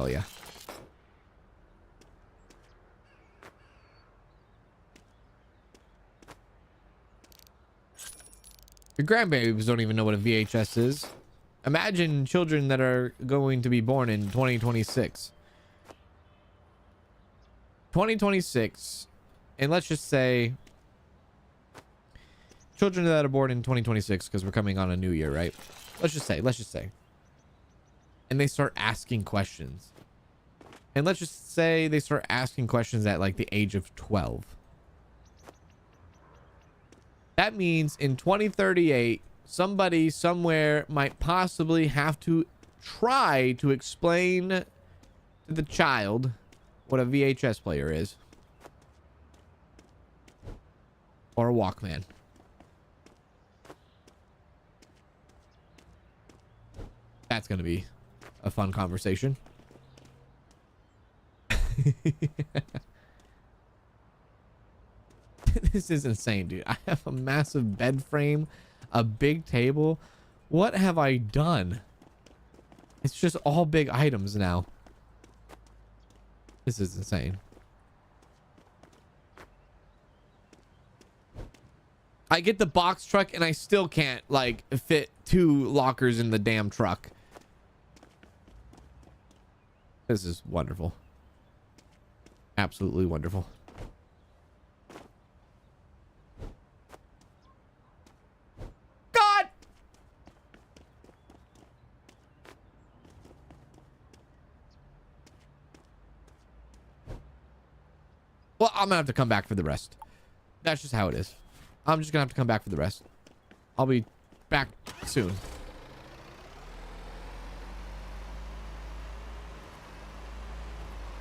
Hell yeah. Your grandbabies don't even know what a VHS is. Imagine children that are going to be born in 2026. 2026, and let's just say children that are born in 2026, because we're coming on a new year, right? Let's just say. And they start asking questions. And let's just say they start asking questions at like the age of 12. That means in 2038, somebody somewhere might possibly have to try to explain to the child what a VHS player is. Or a Walkman. That's going to be a fun conversation. This is insane, dude. I have a massive bed frame, a big table. What have I done? It's just all big items now. This is insane. I get the box truck and I still can't like fit 2 lockers in the damn truck. This is wonderful. Absolutely wonderful. God! Well, I'm gonna have to come back for the rest. That's just how it is. I'm just gonna have to come back for the rest. I'll be back soon.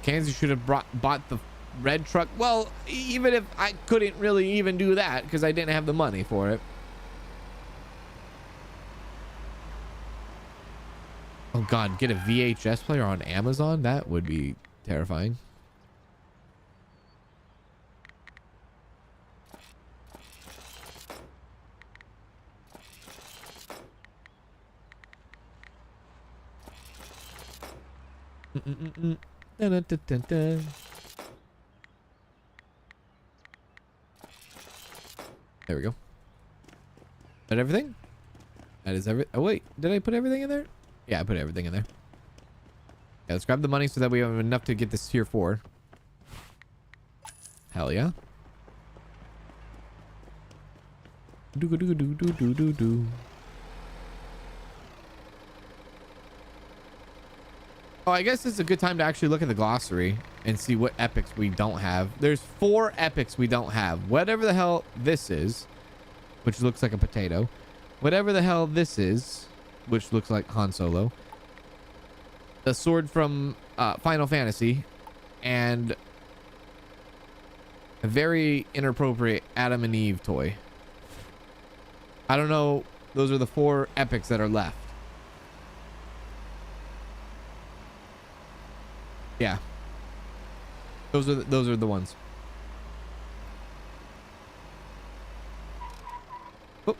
Kansas should have bought the red truck. Well, even if I couldn't really even do that because I didn't have the money for it. Oh God, get a VHS player on Amazon? That would be terrifying. Dun, dun, dun, dun, dun. There we go. That everything? That is every. Oh wait, did I put everything in there? Yeah, I put everything in there. Yeah, let's grab the money so that we have enough to get this tier 4. Hell yeah. Do do do do do do do. Oh, I guess it's a good time to actually look at the glossary and see what epics we don't have. There's 4 epics we don't have. Whatever the hell this is, which looks like a potato. Whatever the hell this is, which looks like Han Solo. The sword from Final Fantasy. And a very inappropriate Adam and Eve toy. I don't know. Those are the 4 epics that are left. Yeah. Those are the ones. Oh.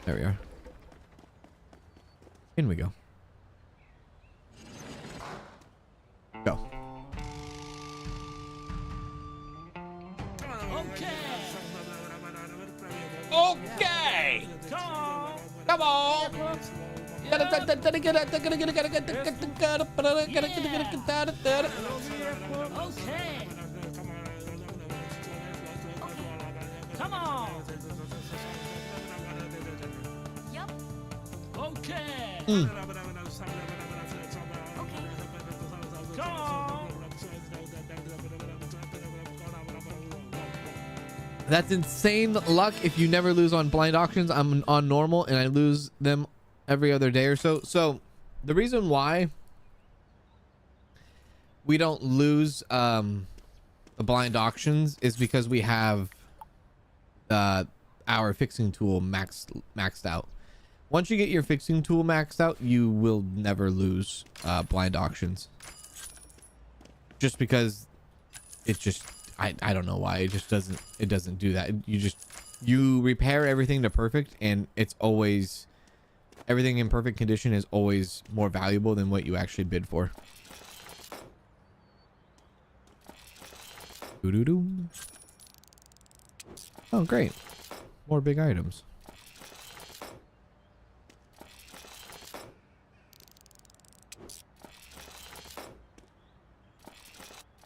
There we are. In we go. Go. Okay. Come on. Okay. Come on. Yep. Okay. Okay. Come on. That's insane luck if you never lose on blind auctions. I'm on normal and I lose them every other day or so. So the reason why we don't lose the blind auctions is because we have our fixing tool maxed out. Once you get your fixing tool maxed out, you will never lose blind auctions. Just because it just I don't know why it doesn't do that. You just You repair everything to perfect, and it's always, everything in perfect condition is always more valuable than what you actually bid for. Doo-doo-doo. Oh, great. More big items.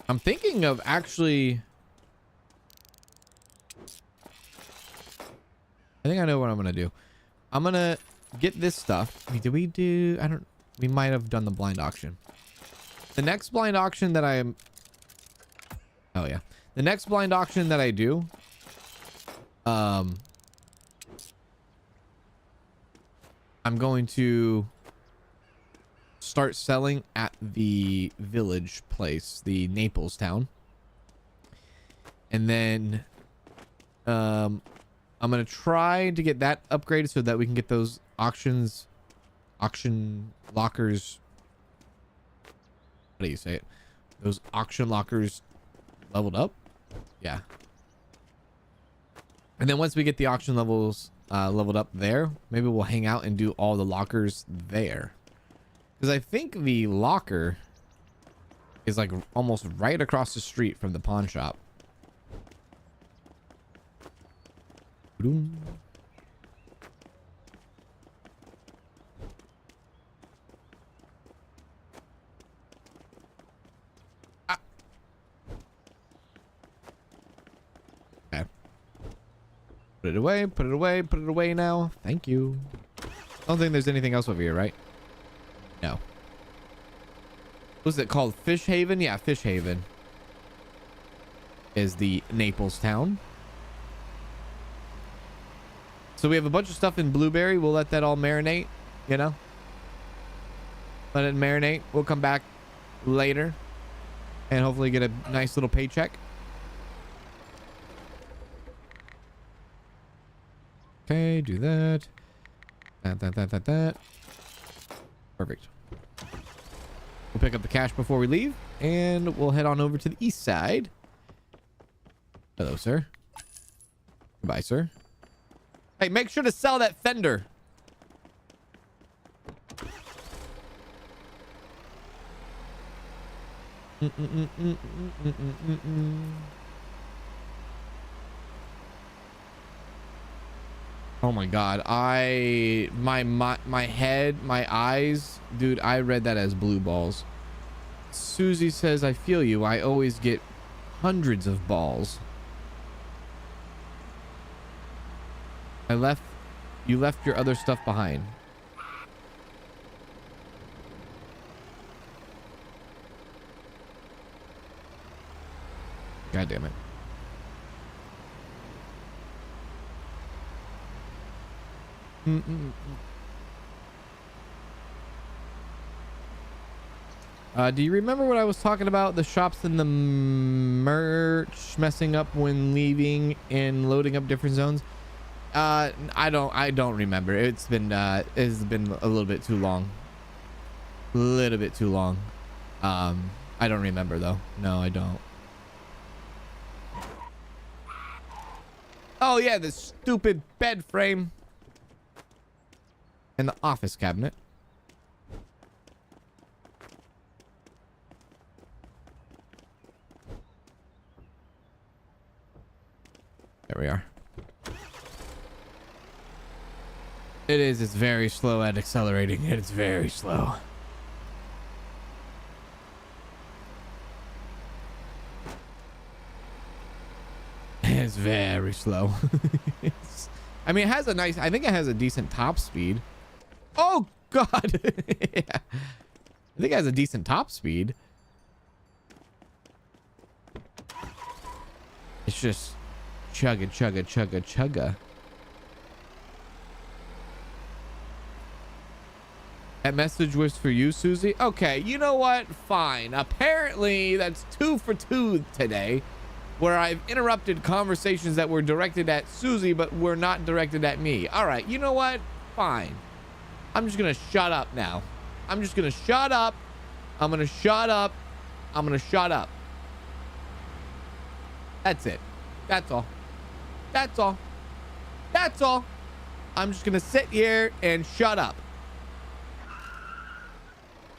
I'm thinking of actually... I think I know what I'm going to do. I'm going to get this stuff. Did we do... I don't... We might have done the blind auction. The next blind auction that I am... Oh, yeah. The next blind auction that I do... I'm going to start selling at the village place, the Naples town. And then I'm going to try to get that upgraded so that we can get those auction lockers. How do you say it? Those auction lockers leveled up. Yeah. And then once we get the auction levels leveled up there, maybe we'll hang out and do all the lockers there. Because I think the locker is like almost right across the street from the pawn shop. Ah. Okay. Put it away, put it away, put it away now. Thank you. I don't think there's anything else over here, right? No. What's it called? Fish Haven? Yeah, Fish Haven is the Naples town. So we have a bunch of stuff in Blueberry. We'll let that all marinate, you know? Let it marinate. We'll come back later and hopefully get a nice little paycheck. Okay, do that. That. Perfect. We'll pick up the cash before we leave, and we'll head on over to the east side. Hello, sir. Goodbye, sir. Hey, make sure to sell that fender. Oh my god, my head, my eyes, dude, I read that as blue balls. Susie says, I feel you. I always get hundreds of balls. You left your other stuff behind. God damn it. Do you remember what I was talking about? The shops and the merch messing up when leaving and loading up different zones? I don't remember. It's been a little bit too long. A little bit too long. I don't remember though. No, I don't. Oh yeah, the stupid bed frame. And the office cabinet. There we are. It is. It's very slow at accelerating. It's very slow. It's very slow. I mean, it has a nice... I think it has a decent top speed. Oh, God. Yeah. I think it has a decent top speed. It's just chugga, chugga, chugga, chugga. That message was for you, Susie. Okay, you know what? Fine. Apparently, that's 2 for 2 today, where I've interrupted conversations that were directed at Susie, but were not directed at me. All right, you know what? Fine. I'm just going to shut up now. I'm just going to shut up. I'm going to shut up. I'm going to shut up. That's it. That's all. That's all. That's all. I'm just gonna sit here and shut up.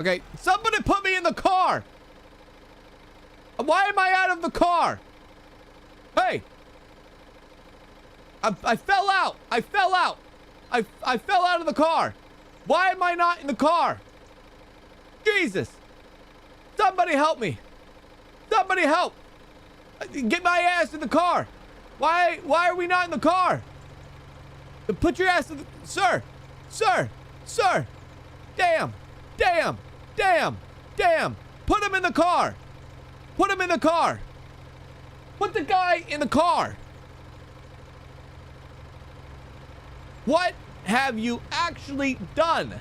Okay, somebody put me in the car. Why am I out of the car? Hey, I fell out. I fell out. I fell out of the car. Why am I not in the car? Jesus. Somebody help me. Somebody help. Get my ass in the car. Why are we not in the car? Put your ass in the... Sir. Damn. Put him in the car. Put him in the car. Put the guy in the car. What have you actually done?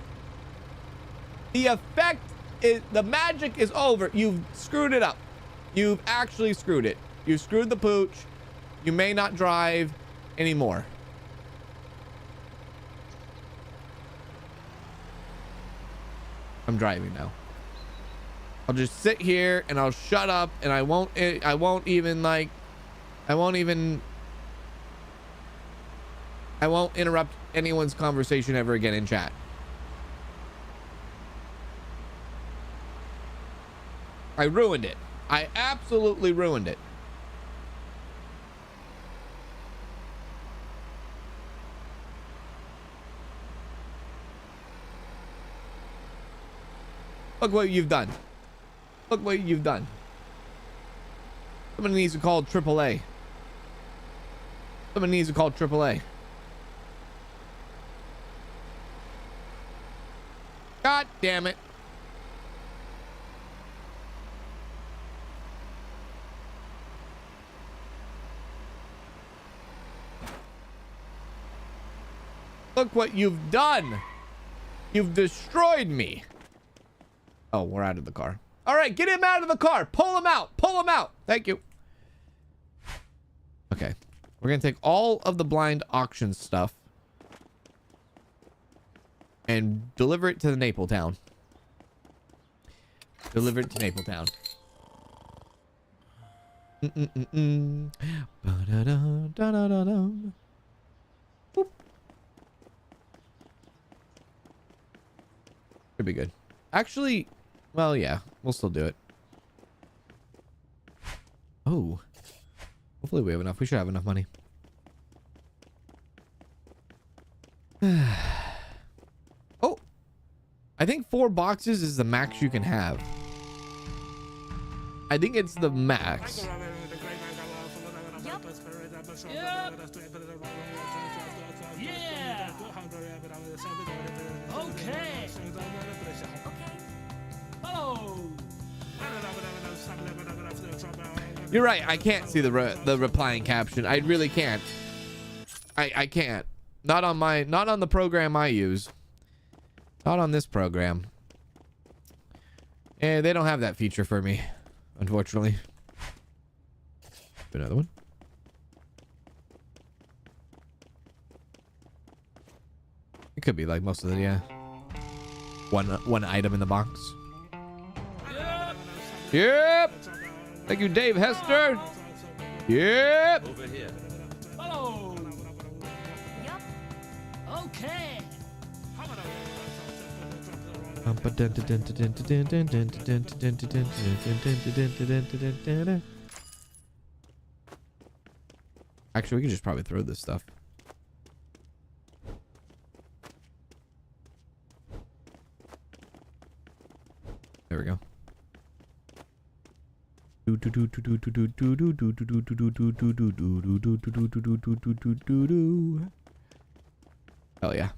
The effect is... The magic is over. You've screwed it up. You've actually screwed it. You screwed the pooch. You may not drive anymore. I'm driving now. I'll just sit here and I'll shut up and I won't interrupt anyone's conversation ever again in chat. I ruined it. I absolutely ruined it. Look what you've done. Look what you've done. Somebody needs to call AAA. Somebody needs to call AAA. God damn it. Look what you've done. You've destroyed me. Oh, we're out of the car. All right, get him out of the car. Pull him out. Pull him out. Thank you. Okay. We're going to take all of the blind auction stuff and deliver it to the Naple Town. Deliver it to Naple Town. Boop. Should be good. Actually, well, yeah, we'll still do it. Oh, hopefully we have enough. We should have enough money. Oh, I think 4 boxes is the max you can have. I think it's the max. Yep. Yeah. Okay. Oh. You're right. I can't see the replying caption. I really can't. I can't. Not on the program I use. Not on this program. And they don't have that feature for me, unfortunately. Another one. It could be like most of the, yeah. One item in the box. Yep. Thank you, Dave Hester. Yep. Over here. Oh. Yep. Okay. Actually, we can just probably throw this stuff. There we go. Hell yeah.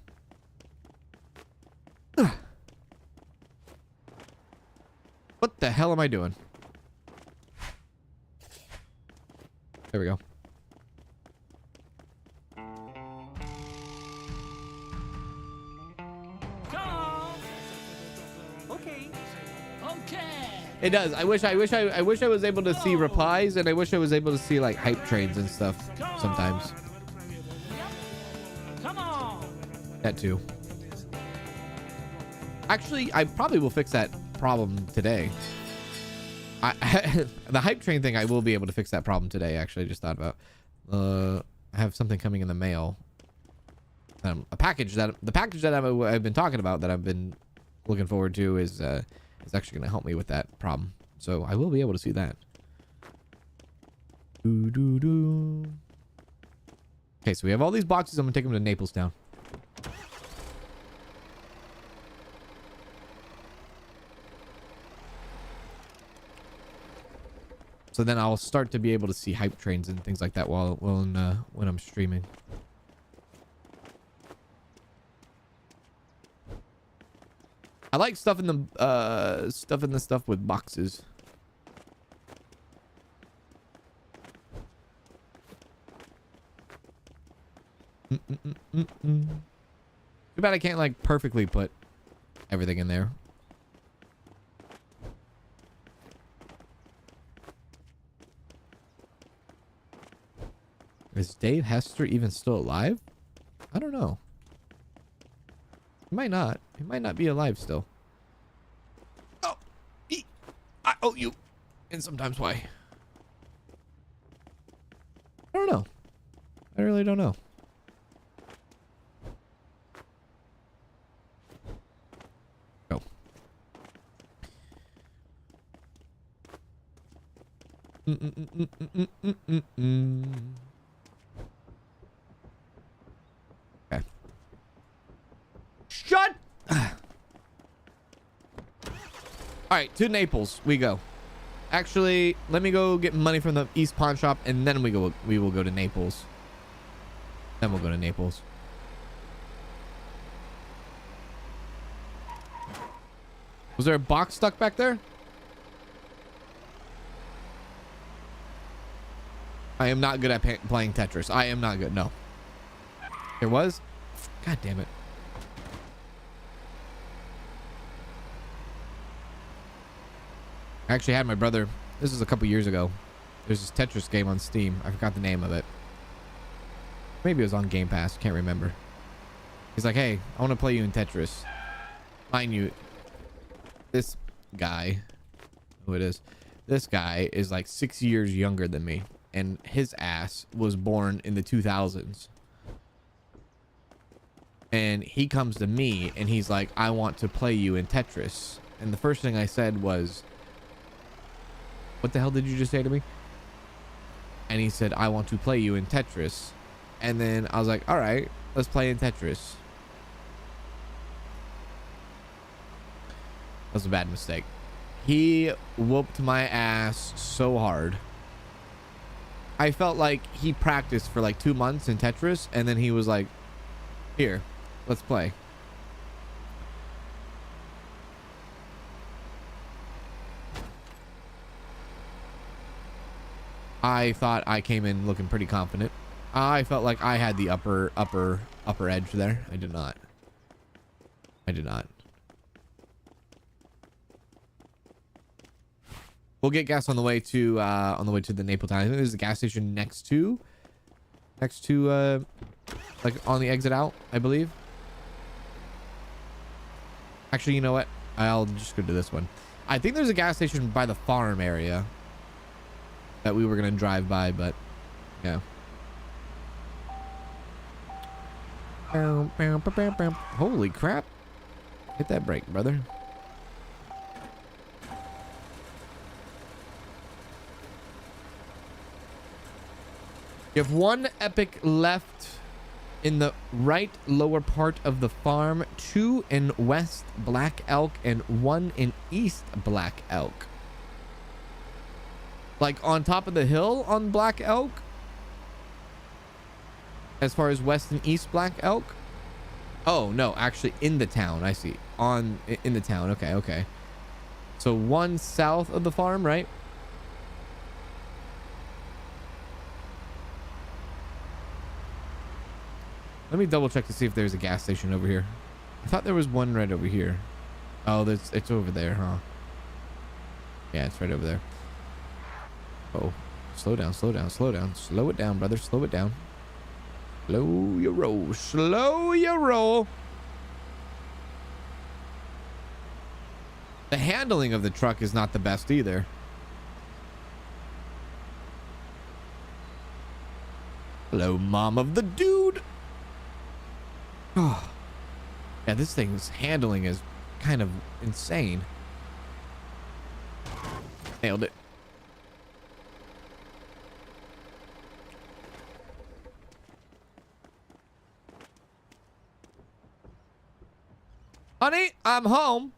What the hell am I doing? There we go. Okay. Okay. It does. I wish I was able to see replies, and I wish I was able to see like hype trains and stuff sometimes. Come on. That too. Actually, I probably will fix that problem today. The hype train thing, I will be able to fix that problem today. Actually, I just thought about. I have something coming in the mail The package that I've been talking about, that I've been looking forward to, is actually going to help me with that problem. So I will be able to see that. Okay, so we have all these boxes. I'm gonna take them to Naples Town. So then I'll start to be able to see hype trains and things like that when I'm streaming. I like stuff in the stuff with boxes. Too bad I can't like perfectly put everything in there. Is Dave Hester even still alive? I don't know. He might not. He might not be alive still. Oh, I owe you. And sometimes why? I don't know. I really don't know. Go. Okay. Shut. All right, to Naples we go. Actually, let me go get money from the East Pawn Shop, and then we will go to Naples. Then we'll go to Naples. Was there a box stuck back there? I am not good at playing Tetris. I am not good. No. There was? God damn it. I actually had my brother. This was a couple years ago. There's this Tetris game on Steam. I forgot the name of it. Maybe it was on Game Pass. Can't remember. He's like, hey, I want to play you in Tetris. Mind you, this guy, who it is, this guy is like 6 years younger than me. And his ass was born in the 2000s. And he comes to me and he's like, I want to play you in Tetris. And the first thing I said was, what the hell did you just say to me? And he said, I want to play you in Tetris. And then I was like, all right, let's play in Tetris. That was a bad mistake. He whooped my ass so hard. I felt like he practiced for like 2 months in Tetris, and then he was like, here, let's play. I thought I came in looking pretty confident. I felt like I had the upper edge there. I did not. I did not. We'll get gas on the way to the Naples Town. I think there's a gas station next to like on the exit out, I believe. Actually, you know what? I'll just go to this one. I think there's a gas station by the farm area that we were gonna drive by, but yeah. Holy crap. Hit that brake, brother. You have one epic left in the right lower part of the farm, 2 in West Black Elk, and 1 in East Black Elk. Like on top of the hill on Black Elk? As far as West and East Black Elk? Oh, no, actually in the town. I see. In the town. Okay, okay. So 1 south of the farm, right? Let me double check to see if there's a gas station over here. I thought there was one right over here. Oh, it's over there, huh? Yeah, it's right over there. Oh, slow down, slow down, slow down. Slow it down, brother. Slow it down. Slow your roll. Slow your roll. The handling of the truck is not the best either. Hello, mom of the dude. Oh, yeah, this thing's handling is kind of insane. Nailed it. Honey, I'm home.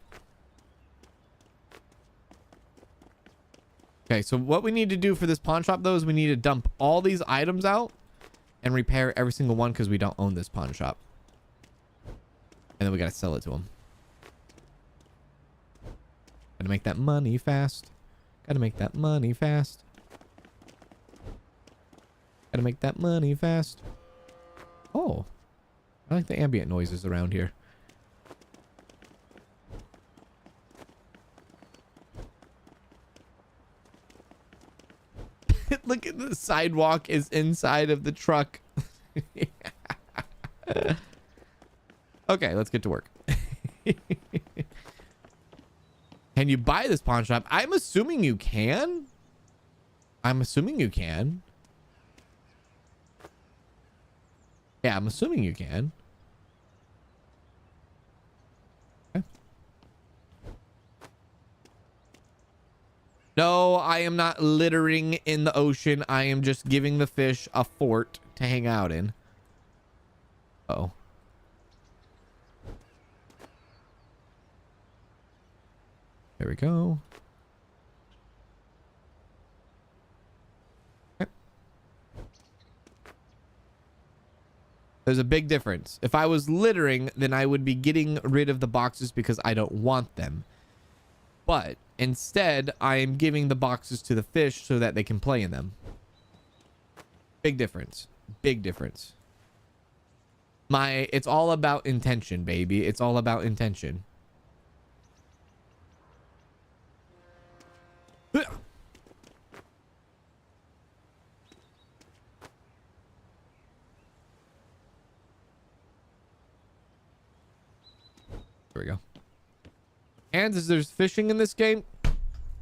Okay, so what we need to do for this pawn shop, though, is we need to dump all these items out and repair every single one because we don't own this pawn shop. And then we got to sell it to them. Got to make that money fast. Got to make that money fast. Got to make that money fast. Oh, I like the ambient noises around here. Look at the sidewalk is inside of the truck. Okay, let's get to work. Can you buy this pawn shop? I'm assuming you can. I'm assuming you can. Yeah, I'm assuming you can. Okay. No, I am not littering in the ocean. I am just giving the fish a fort to hang out in. Oh. There we go. Okay. There's a big difference. If I was littering, then I would be getting rid of the boxes because I don't want them. But instead, I am giving the boxes to the fish so that they can play in them. Big difference. Big difference. It's all about intention, baby. It's all about intention. There we go. And as there's fishing in this game,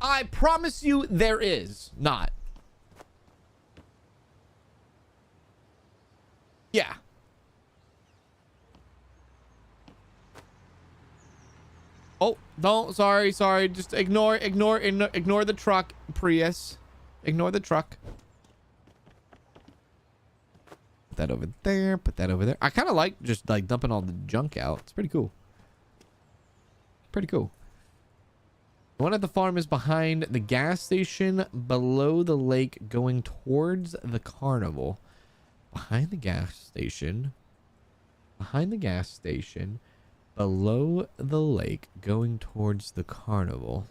I promise you there is not. Yeah. Oh, don't. Sorry. Just ignore the truck, Prius. Ignore the truck. Put that over there. Put that over there. I kind of like just like dumping all the junk out. It's pretty cool. Pretty cool. The one at the farm is behind the gas station below the lake going towards the carnival. Behind the gas station. Behind the gas station. Below the lake going towards the carnival.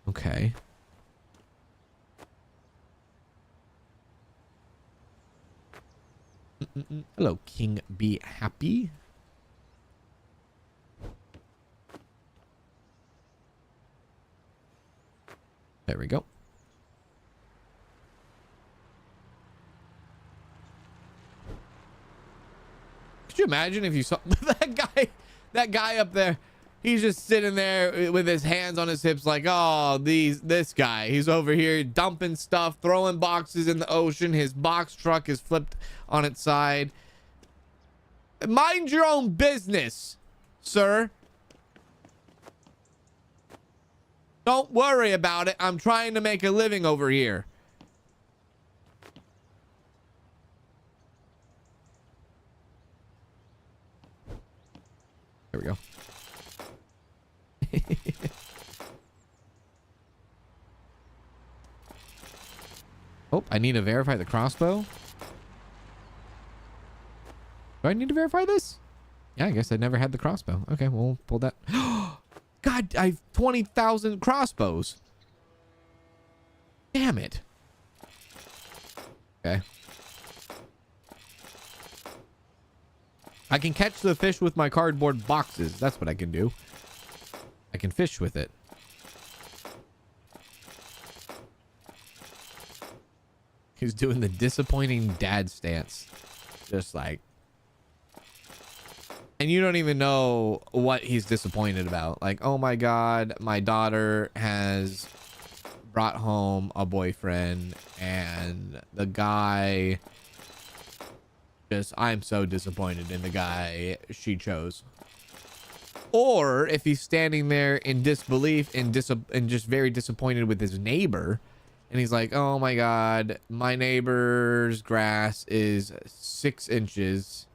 Okay. Hello, King Be Happy. There we go. Could you imagine if you saw that guy up there? He's just sitting there with his hands on his hips like, oh, this guy. He's over here dumping stuff, throwing boxes in the ocean. His box truck is flipped on its side. Mind your own business, sir. Don't worry about it. I'm trying to make a living over here. There we go. Oh, I need to verify the crossbow. Do I need to verify this? Yeah, I guess I never had the crossbow. Okay, we'll pull that. God, I have 20,000 crossbows. Damn it. Okay. I can catch the fish with my cardboard boxes. That's what I can do. I can fish with it. He's doing the disappointing dad stance. Just like... And you don't even know what he's disappointed about. Like, oh my God, my daughter has brought home a boyfriend and the guy Just, I'm so disappointed in the guy she chose. Or if he's standing there in disbelief and just very disappointed with his neighbor, and he's like, oh my God, my neighbor's grass is 6 inches.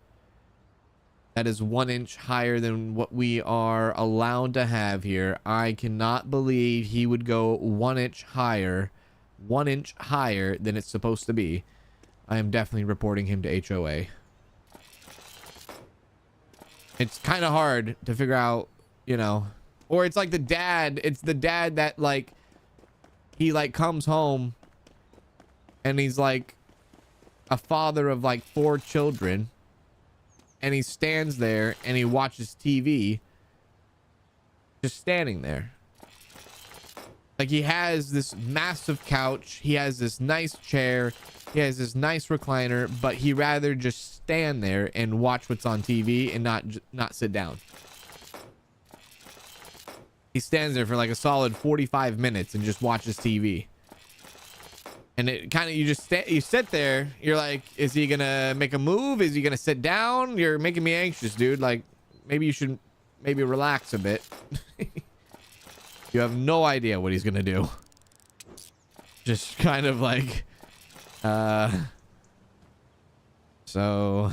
That is 1 inch higher than what we are allowed to have here. I cannot believe he would go 1 inch higher, 1 inch higher than it's supposed to be. I am definitely reporting him to HOA. It's kind of hard to figure out, you know, or it's like the dad. It's the dad that like, he like comes home and he's like a father of like 4 children. And he stands there and he watches TV, just standing there. Like he has this massive couch. He has this nice chair. He has this nice recliner, but he rather just stand there and watch what's on TV and not sit down. He stands there for like a solid 45 minutes and just watches TV. And it kind of, you sit there, you're like, is he gonna make a move? Is he gonna sit down? You're making me anxious, dude. Like, maybe you should maybe relax a bit. You have no idea what he's gonna do. Just kind of like, so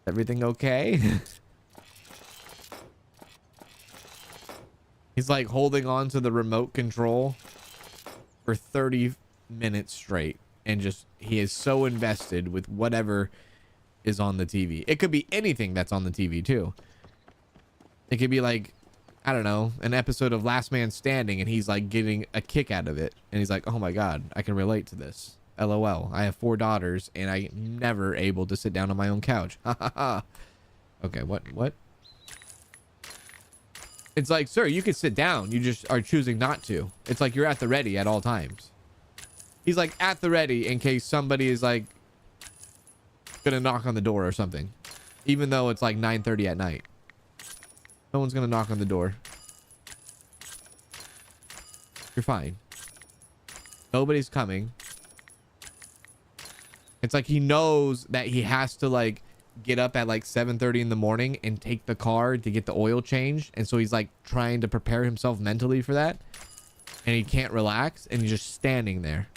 everything okay? He's like holding on to the remote control for 30 minutes straight. And just, he is so invested with whatever is on the TV. It could be anything that's on the TV too. It could be like, I don't know, an episode of Last Man Standing and he's like getting a kick out of it. And he's like, oh my God, I can relate to this. LOL. I have 4 daughters and I'm never able to sit down on my own couch. Ha ha ha. Okay, what? It's like, sir, you can sit down. You just are choosing not to. It's like you're at the ready at all times. He's like at the ready in case somebody is like gonna knock on the door or something. Even though it's like 9:30 at night. No one's gonna knock on the door. You're fine. Nobody's coming. It's like he knows that he has to like get up at like 7:30 in the morning and take the car to get the oil changed, and so he's like trying to prepare himself mentally for that, and he can't relax, and he's just standing there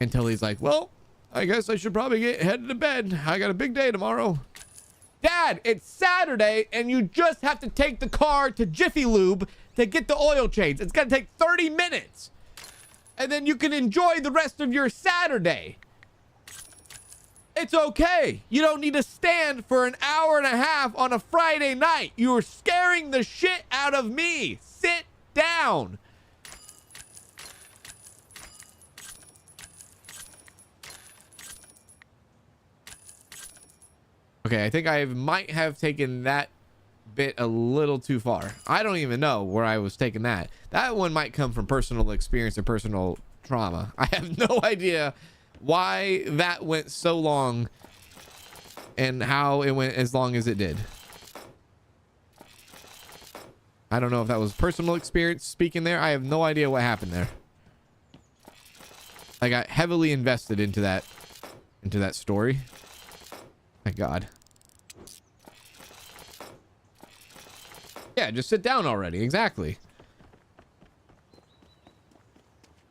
until he's like, well, I guess I should probably get headed to bed. I got a big day tomorrow. Dad, it's Saturday and you just have to take the car to Jiffy Lube to get the oil changed. It's gonna take 30 minutes and then you can enjoy the rest of your Saturday. It's okay. You don't need to stand for an hour and a half on a Friday night. You are scaring the shit out of me. Sit down. Okay, I think I might have taken that bit a little too far. I don't even know where I was taking that. That one might come from personal experience or personal trauma. I have no idea why that went so long and how it went as long as it did. I don't know if that was personal experience speaking there. I have no idea what happened there. I got heavily invested into that story. My God. Yeah, just sit down already. Exactly.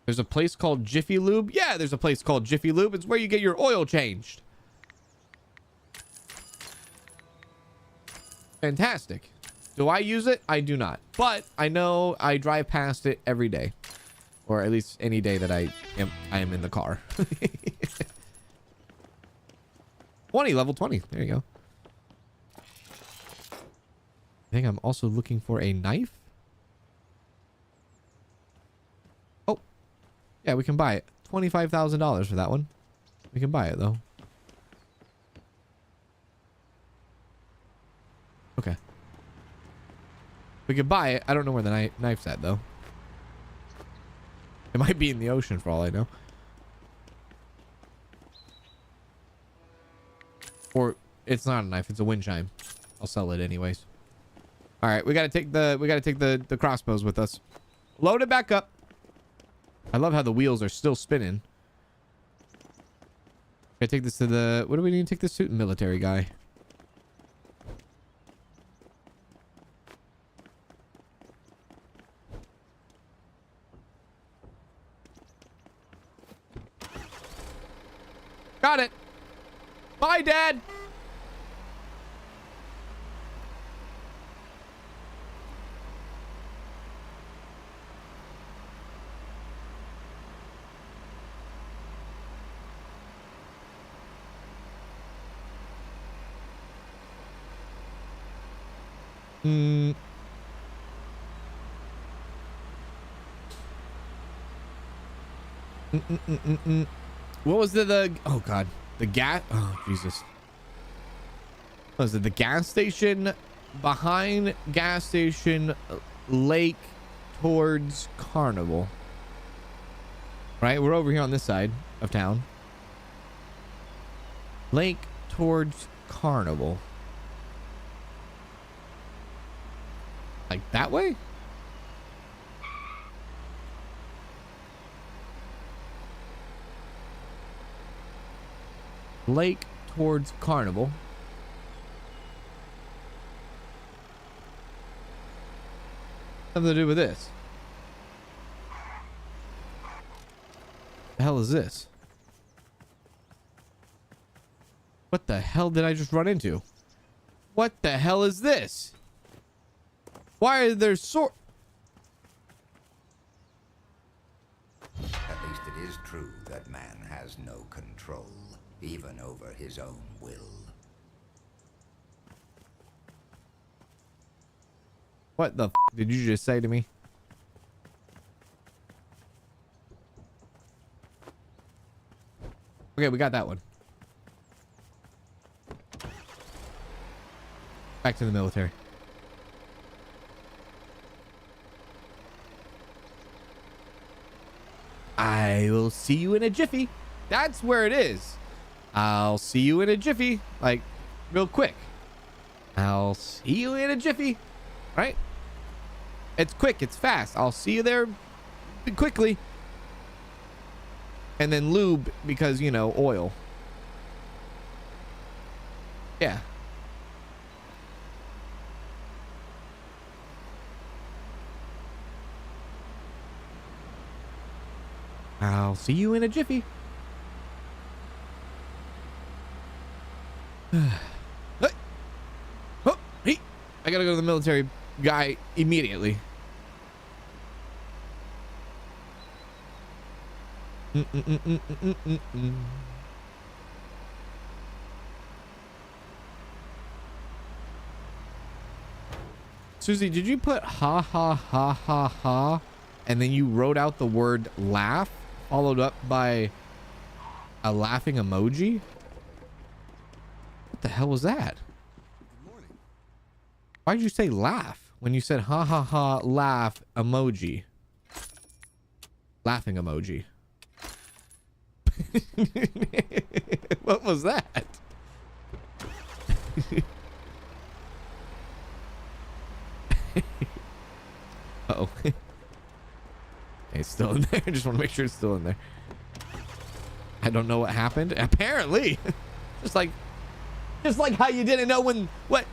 There's a place called Jiffy Lube. Yeah, there's a place called Jiffy Lube. It's where you get your oil changed. Fantastic. Do I use it? I do not. But I know I drive past it every day. Or at least any day that I am in the car. 20, level 20. There you go. I think I'm also looking for a knife. Oh. Yeah, we can buy it. $25,000 for that one. We can buy it, though. Okay. We could buy it. I don't know where the knife's at, though. It might be in the ocean, for all I know. Or it's not a knife, it's a wind chime. I'll sell it anyways. All right, we gotta take the crossbows with us. Load it back up. I love how the wheels are still spinning. I take this to the... What do we need to take this to? Military guy. Got it. Bye, Dad. What was the oh god, the gas, oh Jesus, what was it, the gas station behind gas station lake towards Carnival, right? We're over here on this side of town. Lake towards Carnival, like that way. Lake towards Carnival. Something to do with this. The hell is this? What the hell did I just run into? What the hell is this? Why are there At least it is true that man has no control, even over his own will. What the f did you just say to me? Okay, we got that one. Back to the military. I will see you in a jiffy. That's where it is. I'll see you in a jiffy. Like, real quick. I'll see you in a jiffy. Right? It's quick. It's fast. I'll see you there quickly. And then lube because, you know, oil. Yeah. I'll see you in a jiffy. Oh, hey, I gotta go to the military guy immediately. Susie, did you put ha ha ha ha ha and then you wrote out the word laugh followed up by a laughing emoji? What the hell was that? Good morning. Why'd you say laugh when you said ha ha ha laugh emoji? Laughing emoji. What was that? Uh-oh. It's still in there. I just want to make sure it's still in there. I don't know what happened. Apparently. just like how you didn't know when what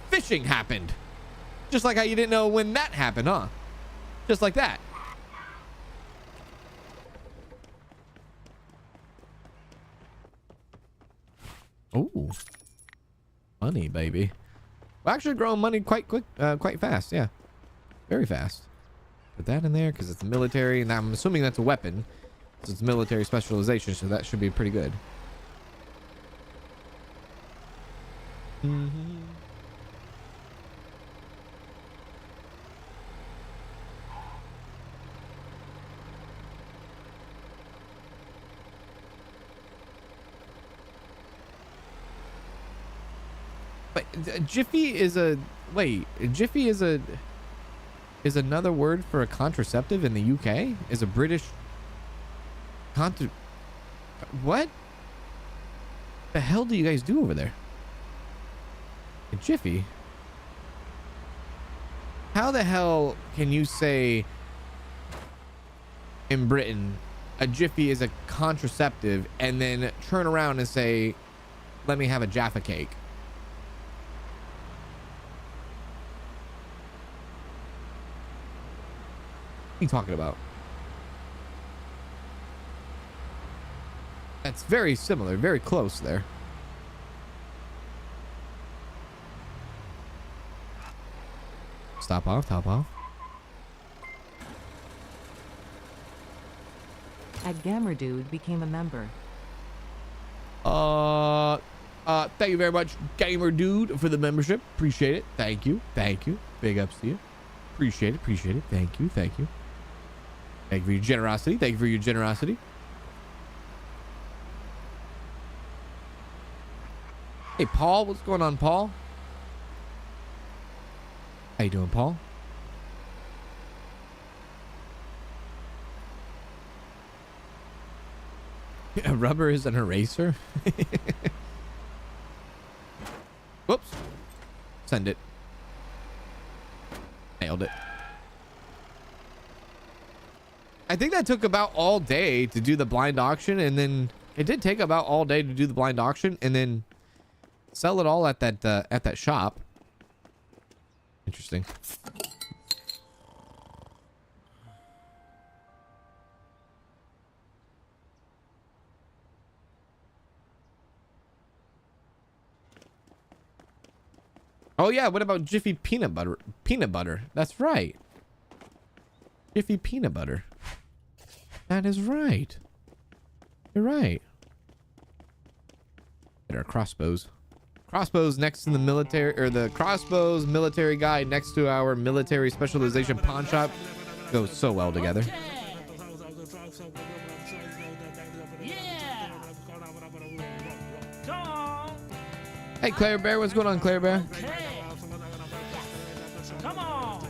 fishing happened. Just like how you didn't know when that happened, huh? Just like that. Oh. Money, baby. We're actually growing money quite quick, quite fast, yeah. Very fast. Put that in there because it's the military, and I'm assuming that's a weapon. So it's military specialization, so that should be pretty good. But Jiffy is a Jiffy is another word for a contraceptive in the UK? Is a British what the hell do you guys do over there? A Jiffy? How the hell can you say in Britain, a Jiffy is a contraceptive, and then turn around and say, let me have a Jaffa cake. What are you talking about? That's very similar, very close there. Stop off, top off. At Gamer Dude became a member. Thank you very much, Gamer Dude, for the membership. Appreciate it. Thank you. Thank you. Big ups to you. Appreciate it. Appreciate it. Thank you. Thank you. Thank you for your generosity. Thank you for your generosity. Hey, Paul. What's going on, Paul? How you doing, Paul? Rubber is an eraser. Whoops. Send it. Nailed it. I think that took about all day to do the blind auction, and then it did take about all day to do the blind auction, and then sell it all at that shop. Interesting. Oh yeah, what about Jiffy peanut butter? Peanut butter. That's right. Jiffy peanut butter. That is right. You're right. Get our crossbows. Crossbows next to the military, or the crossbows military guide next to our military specialization pawn shop goes so well together. Yeah. Come on. Hey, Claire Bear, what's going on, Claire Bear? Okay. Come on.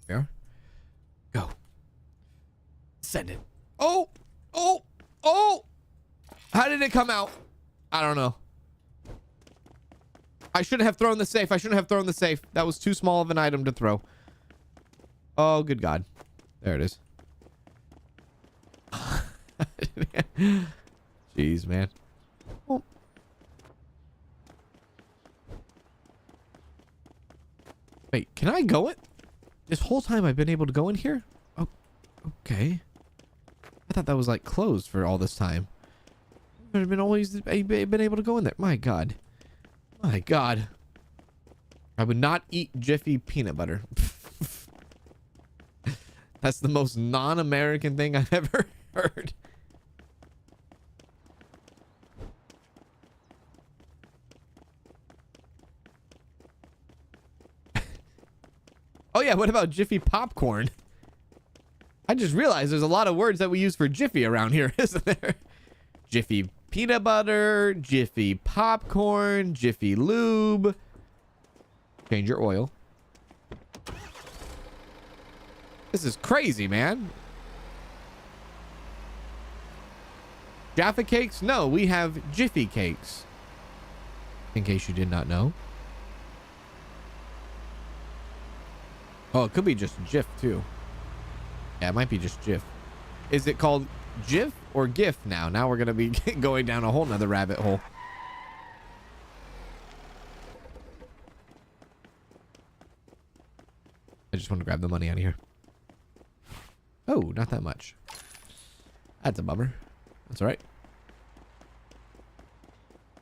Here. Go. Send it. Oh! Oh! Oh! How did it come out? I don't know. I shouldn't have thrown the safe. I shouldn't have thrown the safe. That was too small of an item to throw. Oh, good God. There it is. Jeez, man. Oh. Wait, can I go it? This whole time I've been able to go in here? Oh, okay. I thought that was like closed for all this time. I've been always been able to go in there. My God. My God. I would not eat Jiffy peanut butter. That's the most non-American thing I've ever heard. Oh yeah, what about Jiffy popcorn? I just realized there's a lot of words that we use for Jiffy around here, isn't there? Jiffy peanut butter, Jiffy popcorn, Jiffy lube. Change your oil. This is crazy, man. Jaffa cakes? No, we have Jiffy cakes. In case you did not know. Oh, it could be just Jif too. Yeah, it might be just Jif. Is it called Jif or GIF now? Now we're going to be going down a whole nother rabbit hole. I just want to grab the money out of here. Oh, not that much. That's a bummer. That's all right.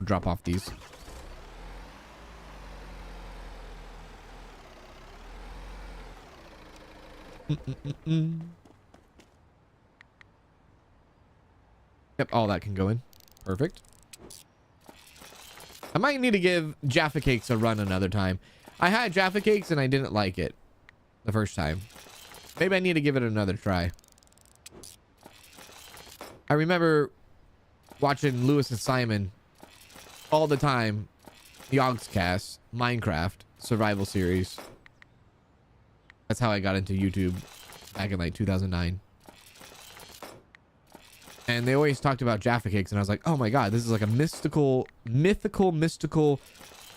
Drop off these. Yep, all that can go in. Perfect. I might need to give Jaffa Cakes a run another time. I had Jaffa Cakes and I didn't like it the first time. Maybe I need to give it another try. I remember watching Lewis and Simon all the time. Yogscast, Minecraft, survival series. That's how I got into YouTube back in like 2009. And they always talked about Jaffa cakes, and I was like, oh my god, this is like a mystical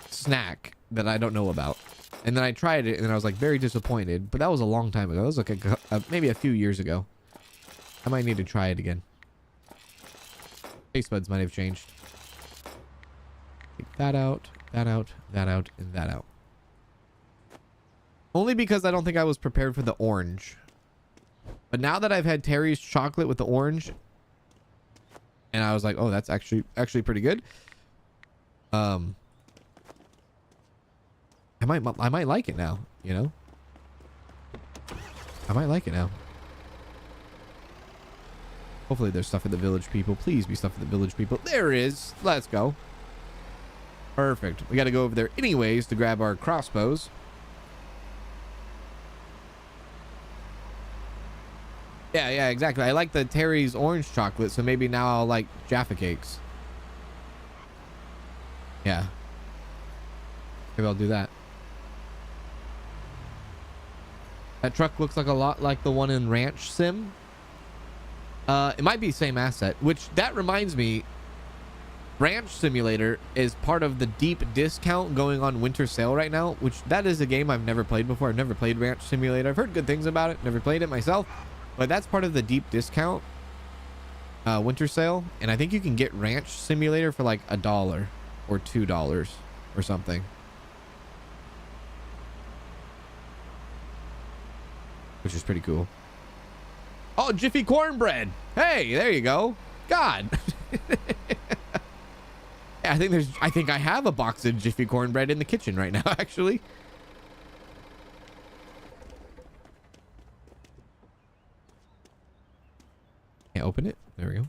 snack that I don't know about. And then I tried it, and I was like very disappointed. But that was a long time ago. That was like maybe a few years ago. I might need to try it again. Taste buds might have changed. Take that out, that out, that out, and that out. Only because I don't think I was prepared for the orange. But now that I've had Terry's chocolate with the orange, and I was like, oh, that's actually pretty good. I might like it now, you know? I might like it now. Hopefully there's stuff at the village, people. Please be stuff at the village, people. There is. Let's go. Perfect. We got to go over there anyways to grab our crossbows. Yeah, exactly. I like the Terry's orange chocolate, so maybe now I'll like Jaffa cakes. Yeah. Maybe I'll do that. That truck looks like a lot like the one in Ranch Sim. It might be same asset, which that reminds me, Ranch Simulator is part of the deep discount going on winter sale right now, which that is a game I've never played before. I've never played Ranch Simulator. I've heard good things about it. Never played it myself, but that's part of the deep discount winter sale. And I think you can get Ranch Simulator for like $1 or $2 or something. Which is pretty cool. Oh, Jiffy cornbread. Hey, there you go. God. I think I have a box of Jiffy cornbread in the kitchen right now, actually. Can't open it. There we go.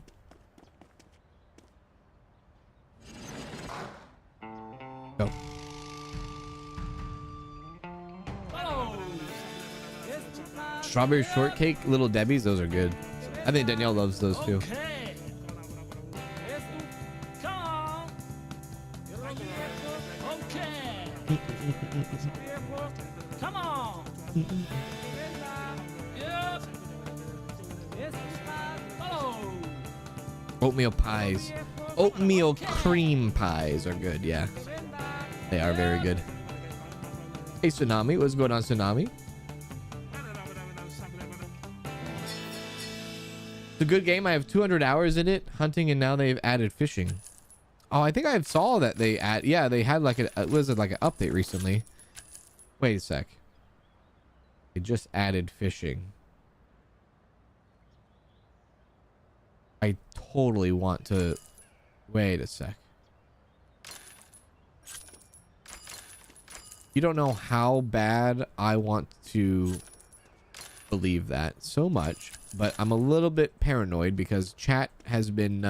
Go. Strawberry shortcake, Little Debbie's, those are good. I think Danielle loves those too. Okay. Come on. Okay. Come on. Yep. Oh. Oatmeal pies. Oatmeal cream pies are good, yeah. They are very good. Hey, Tsunami. What's going on, Tsunami? It's a good game. I have 200 hours in it hunting, and now they've added fishing. Oh, I think I saw that they add. Yeah, they had like was it like an update recently? Wait a sec. They just added fishing. I totally want to. Wait a sec. You don't know how bad I want to believe that so much, but I'm a little bit paranoid because chat has been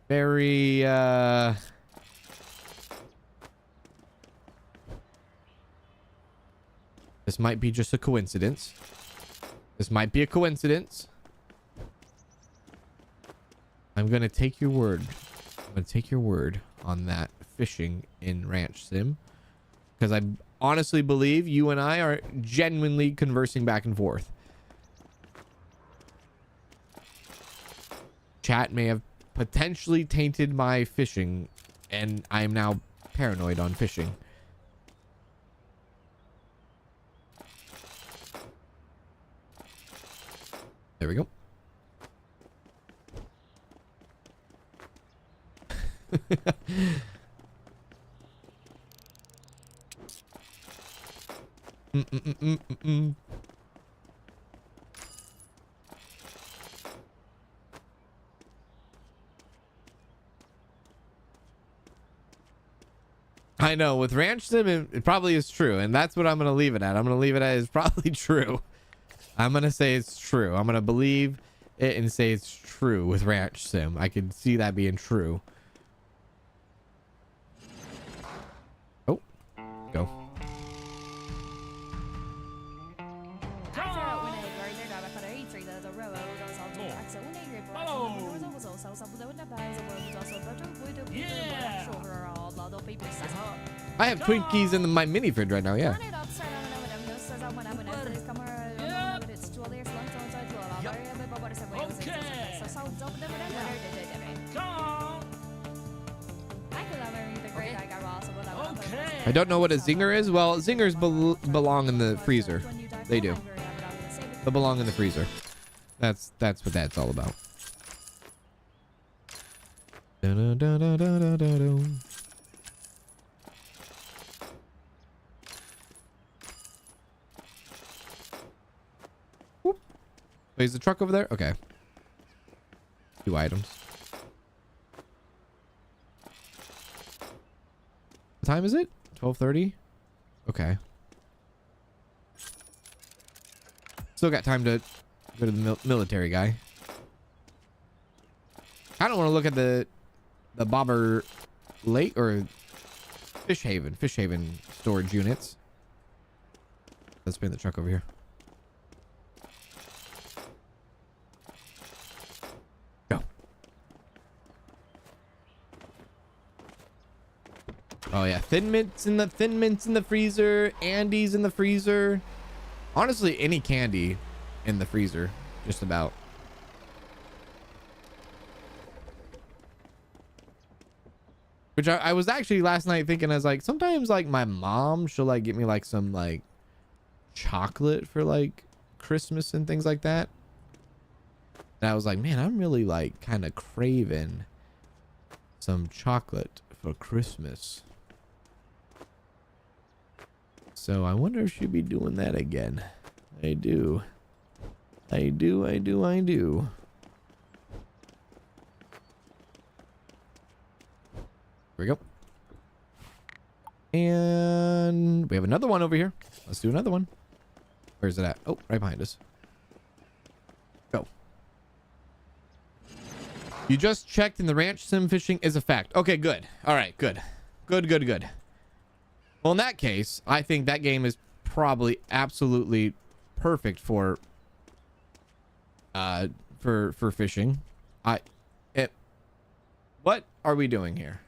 very this might be just a coincidence. This might be a coincidence. I'm gonna take your word. I'm gonna take your word on that fishing in Ranch Sim, because I honestly believe you and I are genuinely conversing back and forth. Chat may have potentially tainted my fishing, and I am now paranoid on fishing. There we go. I know with Ranch Sim it probably is true, and that's what I'm gonna leave it at. I'm gonna leave it as probably true. I'm gonna say it's true. I'm gonna believe it and say it's true with Ranch Sim. I can see that being true. Oh, go. Yeah. I have Twinkies in my mini fridge right now, yeah. Okay. I don't know what a zinger is. Well, zingers belong in the freezer. They do. They belong in the freezer. That's what that's all about. Whoop. Wait, is the truck over there? Okay. 2 items. What time is it? 12:30? Okay. Still got time to go to the military guy. I don't want to look at the Bobber Lake or Fish Haven storage units. Let's bring the truck over here. Go. Oh yeah, thin mints in the freezer, Andes in the freezer. Honestly, any candy in the freezer, just about. Which I was actually last night thinking, I was like, sometimes like my mom, she'll like get me like some like chocolate for like Christmas and things like that. And I was like, man, I'm really like kind of craving some chocolate for Christmas. So I wonder if she'll be doing that again. I do. Here we go. And we have another one over here. Let's do another one. Where's it at? Oh, right behind us. Go. You just checked and the ranch sim fishing is a fact. Okay, good. All right, good. Good. Well, in that case, I think that game is probably absolutely perfect for fishing. What are we doing here?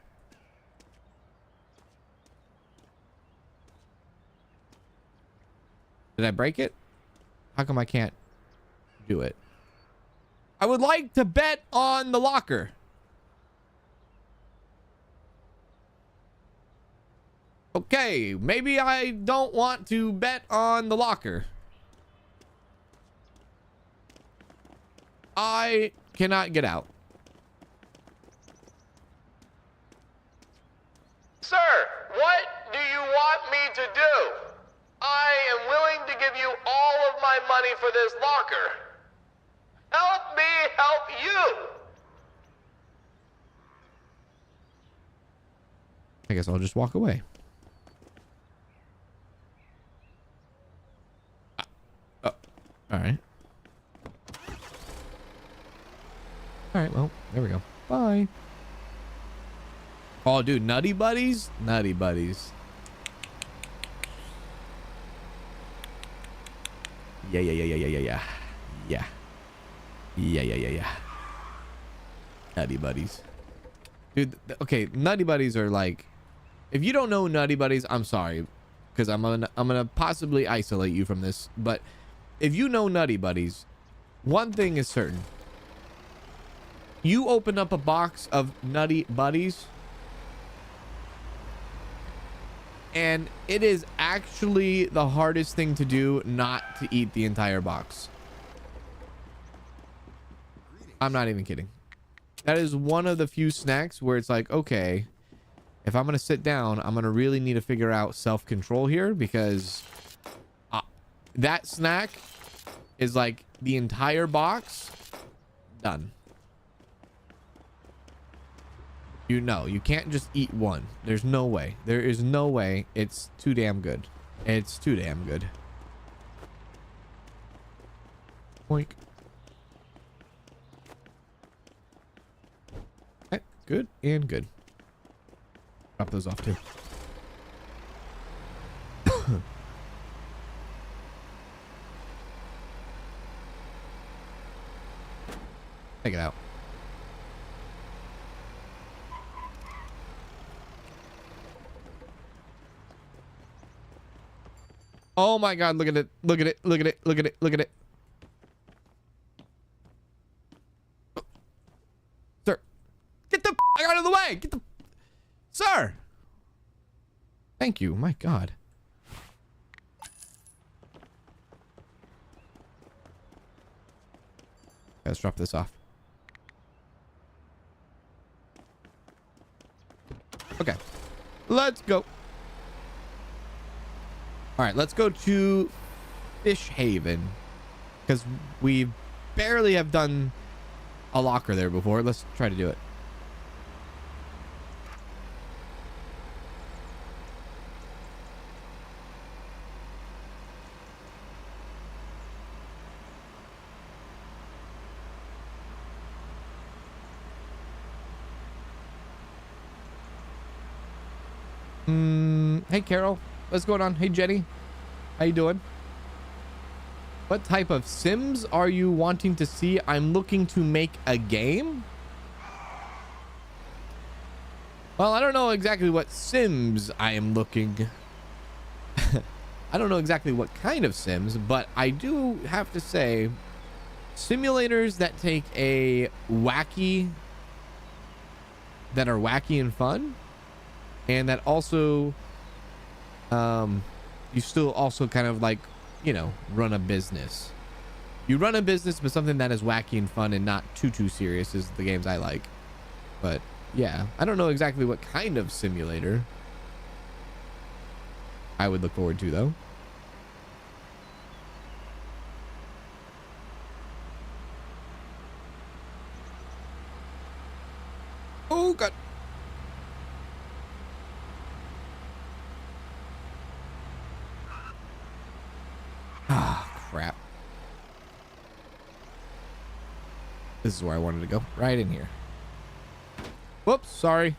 Did I break it? How come I can't do it? I would like to bet on the locker. Okay, maybe I don't want to bet on the locker. I cannot get out. Sir, what do you want me to do? I am willing to give you all of my money for this locker. Help me help you. I guess I'll just walk away. Oh, all right. All right, well, there we go. Bye. Oh, dude, Nutty Buddies? Nutty Buddies. Yeah. Nutty Buddies. Dude, okay, Nutty Buddies are like, if you don't know Nutty Buddies, I'm sorry, because I'm gonna possibly isolate you from this, but if you know Nutty Buddies, one thing is certain. You open up a box of Nutty Buddies, and it is actually the hardest thing to do not to eat the entire box. I'm not even kidding. That is one of the few snacks where it's like, okay, if I'm going to sit down, I'm going to really need to figure out self-control here, because that snack is like the entire box done. You know, you can't just eat one. There's no way. There is no way. It's too damn good. It's too damn good. Boink. Okay, good and good. Drop those off too. Take it out. Oh my God, look at it. Look at it. Look at it. Look at it. Look at it. Sir, get the out of the way. Get the... Sir. Thank you. My God. Let's drop this off. Okay. Let's go. All right, let's go to Fish Haven, because we barely have done a locker there before. Let's try to do it. Hey Carol, what's going on? Hey Jenny, how you doing? What type of Sims are you wanting to see? I'm looking to make a game. Well, I don't know exactly what Sims I am looking. I don't know exactly what kind of Sims, but I do have to say simulators that take a wacky, that are wacky and fun, and that also you still also kind of like, you know, run a business. You run a business, but something that is wacky and fun and not too serious is the games I like. But yeah, I don't know exactly what kind of simulator I would look forward to though. Oh God. Ah, crap. This is where I wanted to go. Right in here. Whoops, sorry.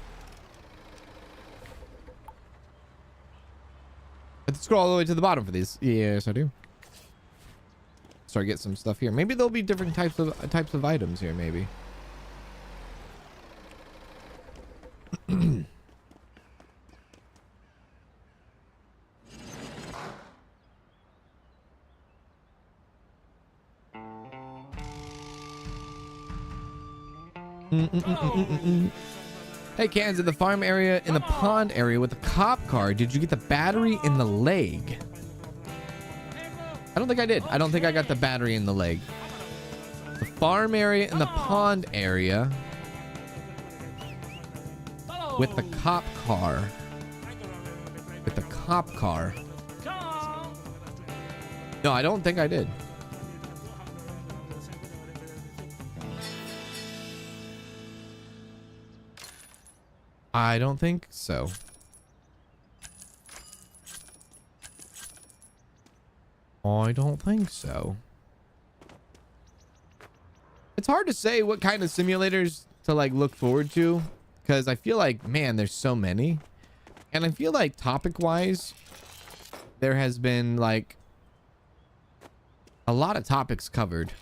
I have to scroll all the way to the bottom for these. Yes, I do. Start get some stuff here. Maybe there'll be different types of items here, maybe. Hey, Cans, in the farm area, in the pond area with the cop car, did you get the battery in the leg? I don't think I did. I don't think I got the battery in the leg. The farm area in the pond area with the cop car. With the cop car. No, I don't think I did. I don't think so. I don't think so. It's hard to say what kind of simulators to like look forward to, because I feel like, man, there's so many. And I feel like topic wise, there has been like a lot of topics covered.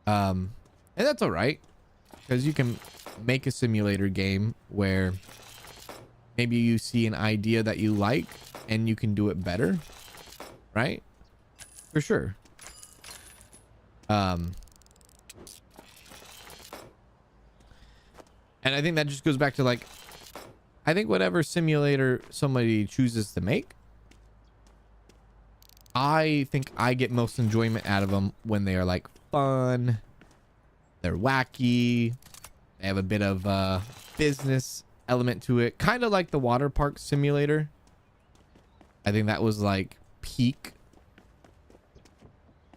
And that's all right, because you can make a simulator game where maybe you see an idea that you like and you can do it better, right? For sure. And I think that just goes back to like, I think whatever simulator somebody chooses to make, I think I get most enjoyment out of them when they are like fun, they're wacky, they have a bit of business element to it, kind of like the water park simulator. I think that was like peak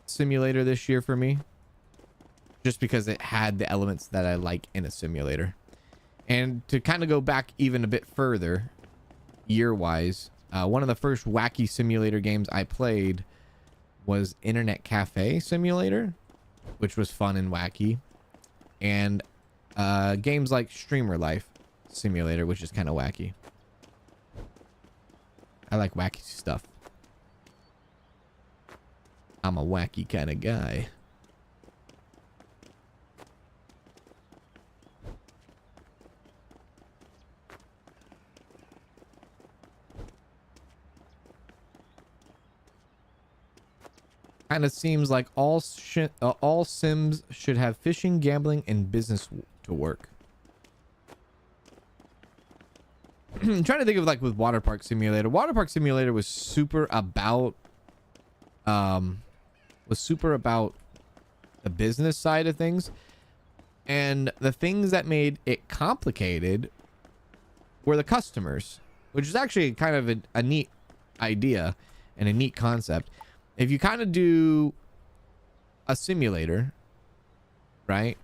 simulator this year for me, just because it had the elements that I like in a simulator. And to kind of go back even a bit further, year-wise, one of the first wacky simulator games I played was Internet Cafe Simulator, which was fun and wacky. And games like Streamer Life Simulator, which is kind of wacky. I like wacky stuff. I'm a wacky kind of guy. Kind of seems like all Sims should have fishing, gambling, and business to work. I'm trying to think of like with Water Park Simulator. Water Park Simulator was super about the business side of things, and the things that made it complicated were the customers, which is actually kind of a neat idea and a neat concept. If you kind of do a simulator, right,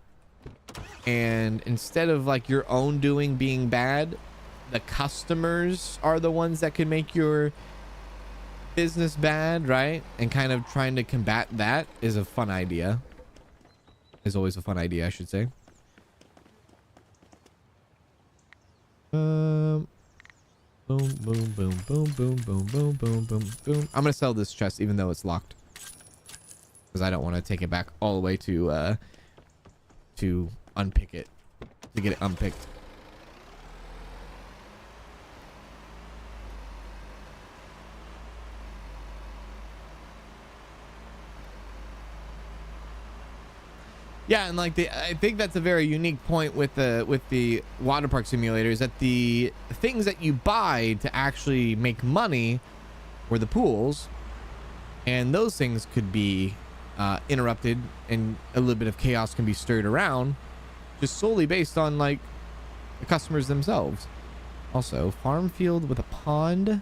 and instead of like your own doing being bad, the customers are the ones that can make your business bad, right? And kind of trying to combat that is a fun idea. Is always a fun idea, I should say. Boom, boom, boom, boom, boom, boom, boom, boom, boom, boom. I'm gonna sell this chest even though it's locked, because I don't want to take it back all the way to unpick it, to get it unpicked. Yeah, and like I think that's a very unique point with the water park simulators, that the things that you buy to actually make money were the pools, and those things could be interrupted, and a little bit of chaos can be stirred around, just solely based on like the customers themselves. Also, farm field with a pond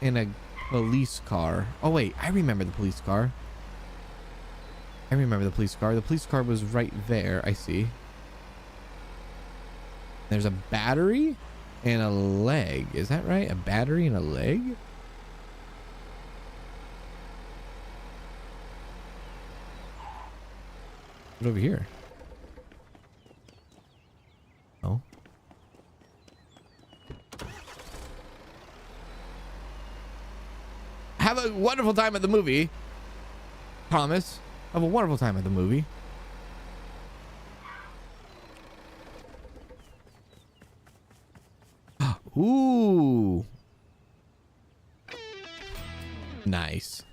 and a police car. Oh wait, I remember the police car. The police car was right there. I see. There's a battery and a leg. Is that right? A battery and a leg? What's over here? Oh. Have a wonderful time at the movie. Promise. Have a wonderful time at the movie. Ooh. Nice.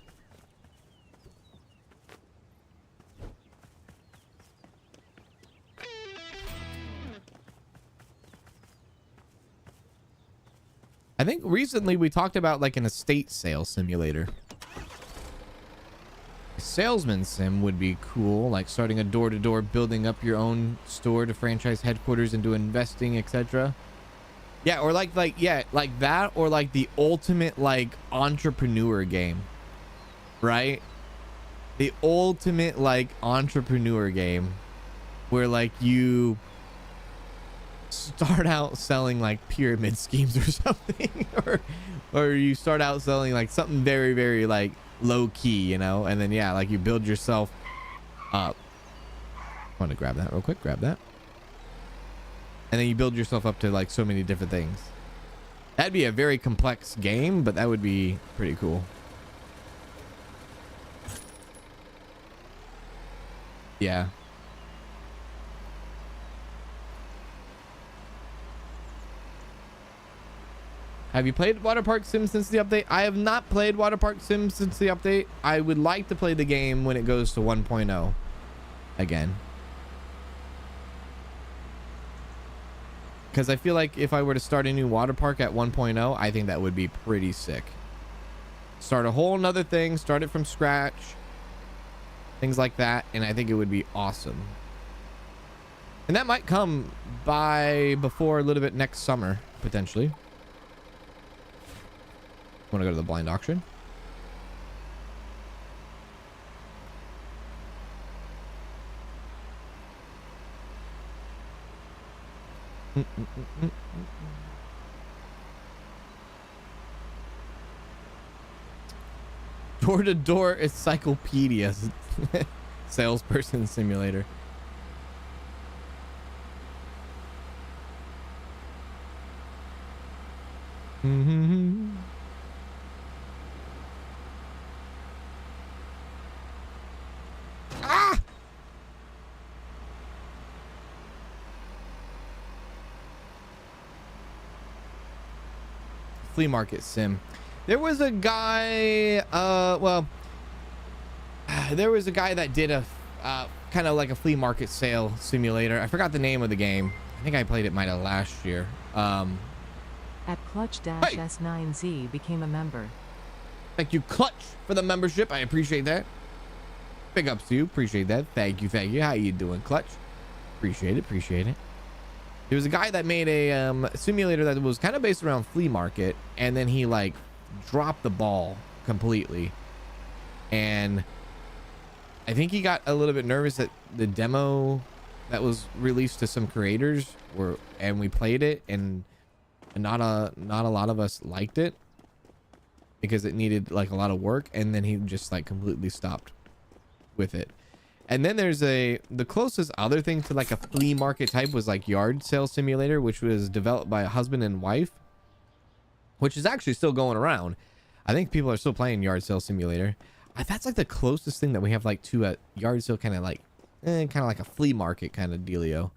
I think recently we talked about like an estate sale simulator. Salesman sim would be cool, like starting a door-to-door, building up your own store to franchise headquarters into investing, etc. Yeah, or like that, or like the ultimate like entrepreneur game, right? The ultimate like entrepreneur game where like you start out selling like pyramid schemes or something, or you start out selling like something very, very like low key, you know, and then yeah, like you build yourself up. I want to grab that real quick. Grab that, and then you build yourself up to like so many different things. That'd be a very complex game, but that would be pretty cool. Yeah. Have you played Water Park Sim since the update? I have not played Water Park Sim since the update. I would like to play the game when it goes to 1.0 again. Because I feel like if I were to start a new water park at 1.0, I think that would be pretty sick. Start a whole nother thing, start it from scratch, things like that, and I think it would be awesome. And that might come before a little bit next summer, potentially. Want to go to the blind auction? Door-to-door encyclopedia. Salesperson simulator. Ah! Flea market sim. There was a guy, there was a guy that did a kind of like a flea market sale simulator. I forgot the name of the game. I think I played it might have last year. At Clutch-S9Z became a member. Thank you, Clutch, for the membership. I appreciate that. Big ups to you. Appreciate that. Thank you. Thank you. How you doing, Clutch? Appreciate it. Appreciate it. There was a guy that made a simulator that was kind of based around flea market, and then he like dropped the ball completely. And I think he got a little bit nervous that the demo that was released to some creators and we played it, and not a lot of us liked it because it needed like a lot of work, and then he just like completely stopped with it. And then there's the closest other thing to like a flea market type was like Yard Sale Simulator, which was developed by a husband and wife, which is actually still going around. I think people are still playing Yard Sale Simulator. That's like the closest thing that we have like to a yard sale, kind of like a flea market kind of dealio.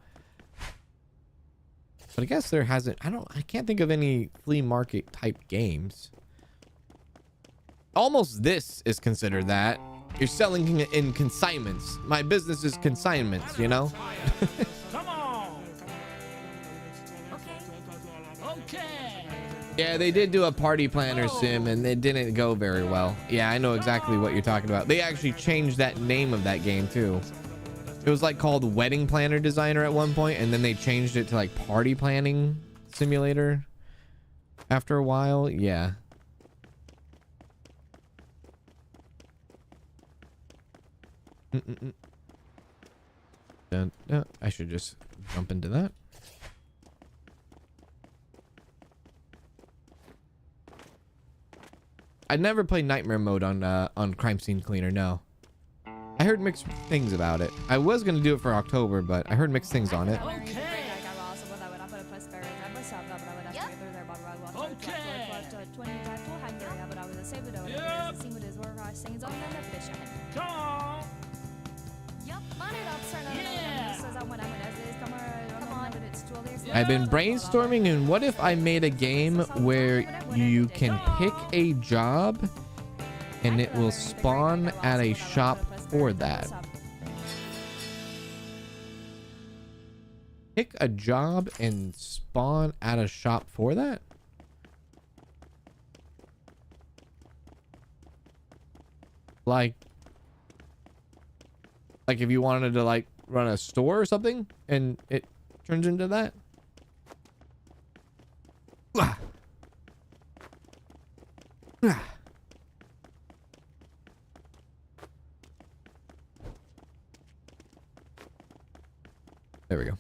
But I guess there hasn't, I can't think of any flea market type games. Almost This is considered that. You're selling in consignments. My business is consignments, you know? Come on. Okay. Yeah, they did do a party planner sim and it didn't go very well. Yeah, I know exactly what you're talking about. They actually changed that name of that game too. It was like called Wedding Planner Designer at one point, and then they changed it to like Party Planning Simulator after a while. Yeah. I should just jump into that. I never played Nightmare Mode on Crime Scene Cleaner. No, I heard mixed things about it. I was gonna do it for October, but I heard mixed things on it. Okay. Come on. I've been brainstorming, and what if I made a game where you can pick a job and it will spawn at a shop for that. Pick a job and spawn at a shop for that? Like if you wanted to like run a store or something and it turns into that? There we go.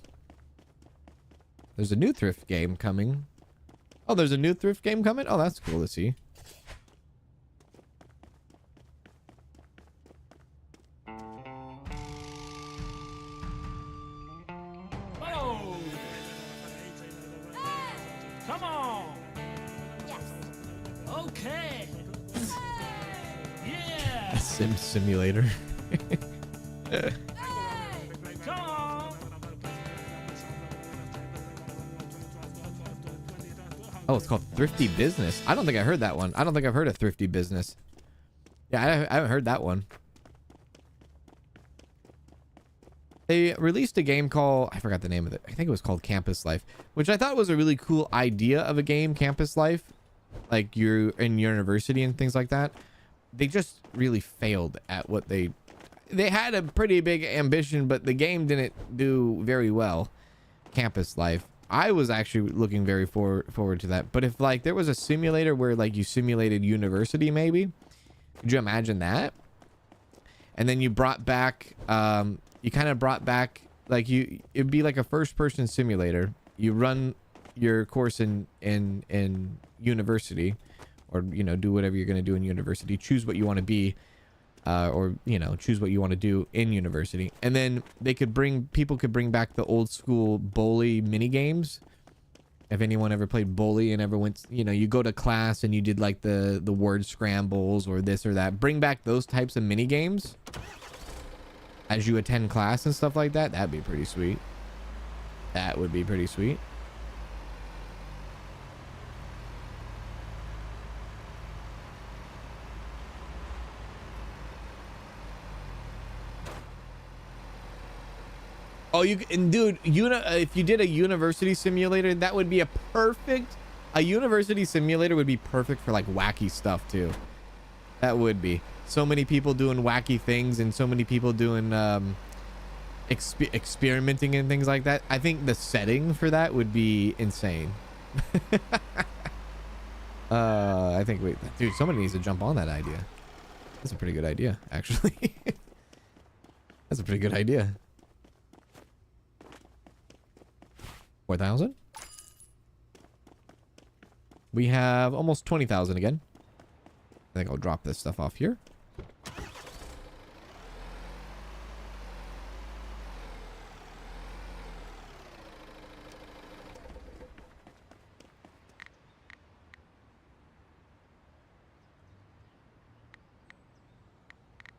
There's a new thrift game coming. Oh, there's a new thrift game coming? Oh, that's cool to see. Oh. Come on. Yes. Okay. Yeah. Sim Simulator. Come on. Oh, it's called Thrifty Business. I don't think I heard that one. I don't think I've heard of Thrifty Business. Yeah, I haven't heard that one. They released a game called, I forgot the name of it. I think it was called Campus Life, which I thought was a really cool idea of a game, Campus Life. Like you're in university and things like that. They just really failed at what they had a pretty big ambition, but the game didn't do very well. Campus Life. I was actually looking very forward to that. But if like there was a simulator where like you simulated university, maybe, could you imagine that? And then you brought back, you kind of brought back like it'd be like a first-person simulator. You run your course in university, or you know, do whatever you're gonna do in university. Choose what you want to be. Or you know, choose what you want to do in university, and then people could bring back the old school Bully mini games. If anyone ever played Bully and ever went, you know, you go to class and you did like the word scrambles or this or that. Bring back those types of mini games as you attend class and stuff like that. That'd be pretty sweet. That would be pretty sweet. Oh, and dude, if you did a university simulator, that would be a university simulator would be perfect for like wacky stuff too. That would be. So many people doing wacky things and so many people doing experimenting and things like that. I think the setting for that would be insane. I think, wait, dude, somebody needs to jump on that idea. That's a pretty good idea, actually. That's a pretty good idea. 4,000. We have almost 20,000 again. I think I'll drop this stuff off here.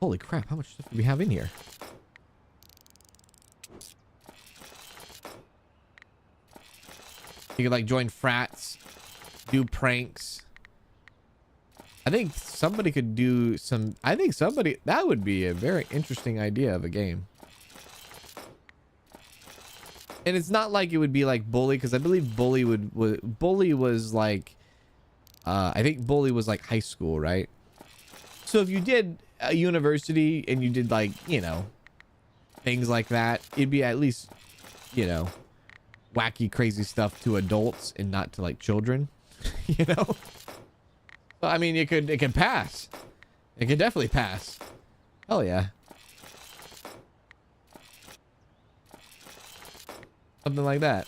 Holy crap, how much stuff do we have in here? You could like join frats, do pranks. I think somebody could do some, that would be a very interesting idea of a game. And it's not like it would be like Bully, because I believe Bully Bully was like, I think Bully was like high school, right? So if you did a university and you did like, you know, things like that, it'd be at least, you know, wacky, crazy stuff to adults and not to like children, you know? Well, I mean, it could pass. It could definitely pass. Hell yeah. Something like that.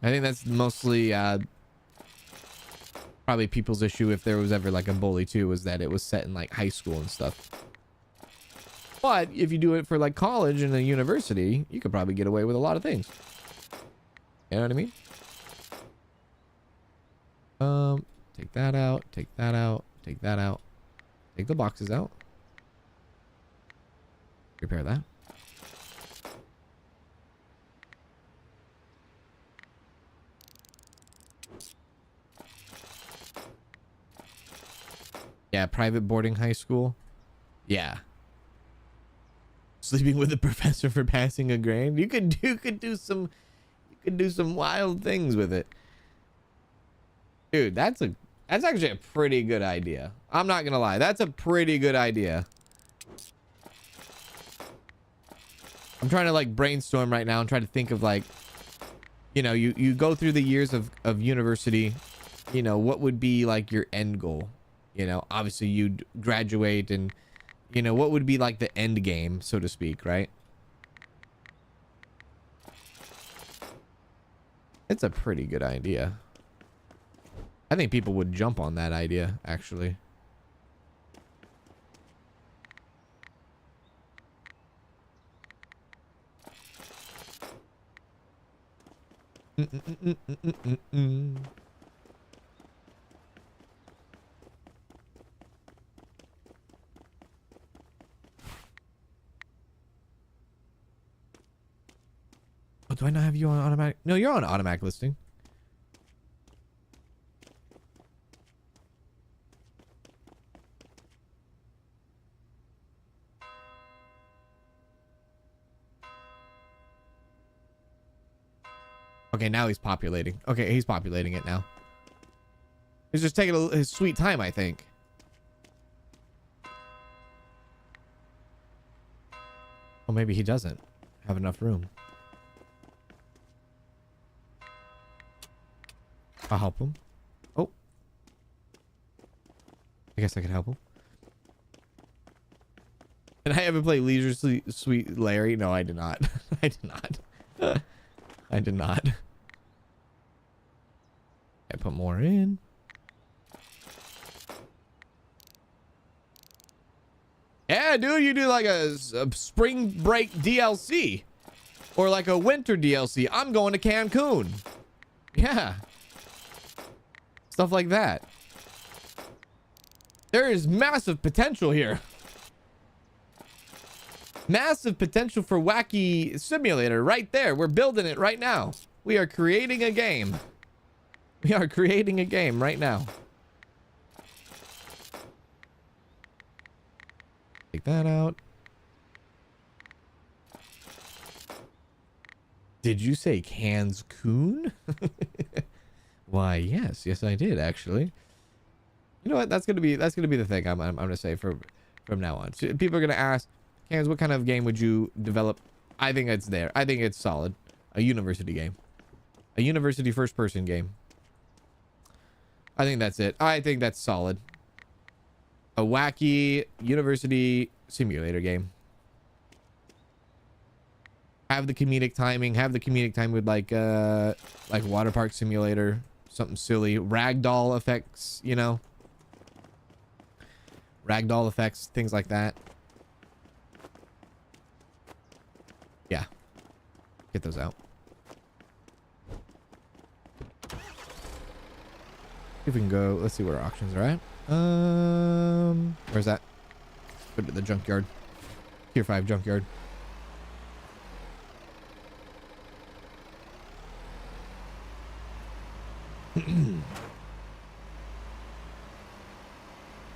I think that's mostly probably people's issue if there was ever like a Bully 2, was that it was set in like high school and stuff. But if you do it for like college and a university, you could probably get away with a lot of things. You know what I mean? Take that out, take that out, take that out. Take the boxes out. Repair that. Yeah, private boarding high school. Yeah. Sleeping with the professor for passing a grade. You could do some wild things with it. Dude, that's actually a pretty good idea. I'm not gonna lie, that's a pretty good idea. I'm trying to like brainstorm right now and try to think of like, you know, you go through the years of university, you know, what would be like your end goal? You know, obviously you'd graduate and, you know, what would be like the end game, so to speak, right? It's a pretty good idea. I think people would jump on that idea, actually. Oh, do I not have you on automatic? No, you're on automatic listing. Okay, now he's populating. Okay, he's populating it now. He's just taking his sweet time, I think. Well, maybe he doesn't have enough room. I'll help him. Oh. I guess I can help him. And I haven't played Leisure Suite Larry. No, I did not. I did not. I did not. I put more in. Yeah, dude, you do like a spring break DLC. Or like a winter DLC. I'm going to Cancun. Yeah. Stuff like that. There is massive potential here. Massive potential for wacky simulator right there. We're building it right now. We are creating a game. We are creating a game right now. Take that out. Did you say Kanzalone? Why, yes, I did actually. You know what? That's gonna be the thing. I'm gonna say from now on. So people are gonna ask, Kans, what kind of game would you develop? I think it's there. I think it's solid. A university game, a university first-person game. I think that's it. I think that's solid. A wacky university simulator game. Have the comedic timing. Have the comedic time with like water park simulator, something silly. Ragdoll effects, you know. Ragdoll effects, things like that. Yeah. Get those out. If we can go, let's see where our auctions are at. Where's that? Put it at the junkyard. Tier 5 junkyard.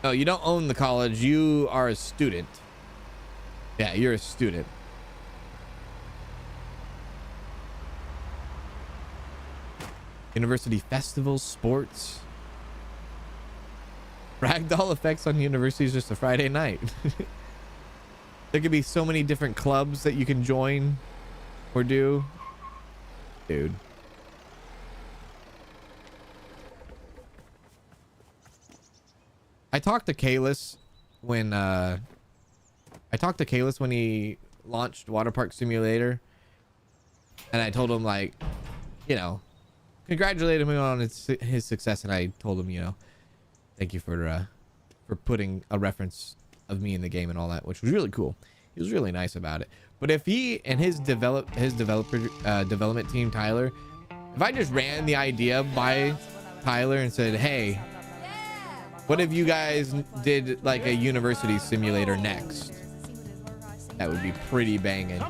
Oh, you don't own the college. You are a student. Yeah, you're a student. University festivals, sports. Ragdoll effects on universities just a Friday night. There could be so many different clubs that you can join or do. Dude. I talked to Kalis when he launched Water Park Simulator, and I told him, like, you know, congratulated him on his success, and I told him, you know, thank you for putting a reference of me in the game and all that, which was really cool. He was really nice about it. But if he and his development team, Tyler, if I just ran the idea by Tyler and said, hey, what if you guys did like a university simulator next? That would be pretty banging.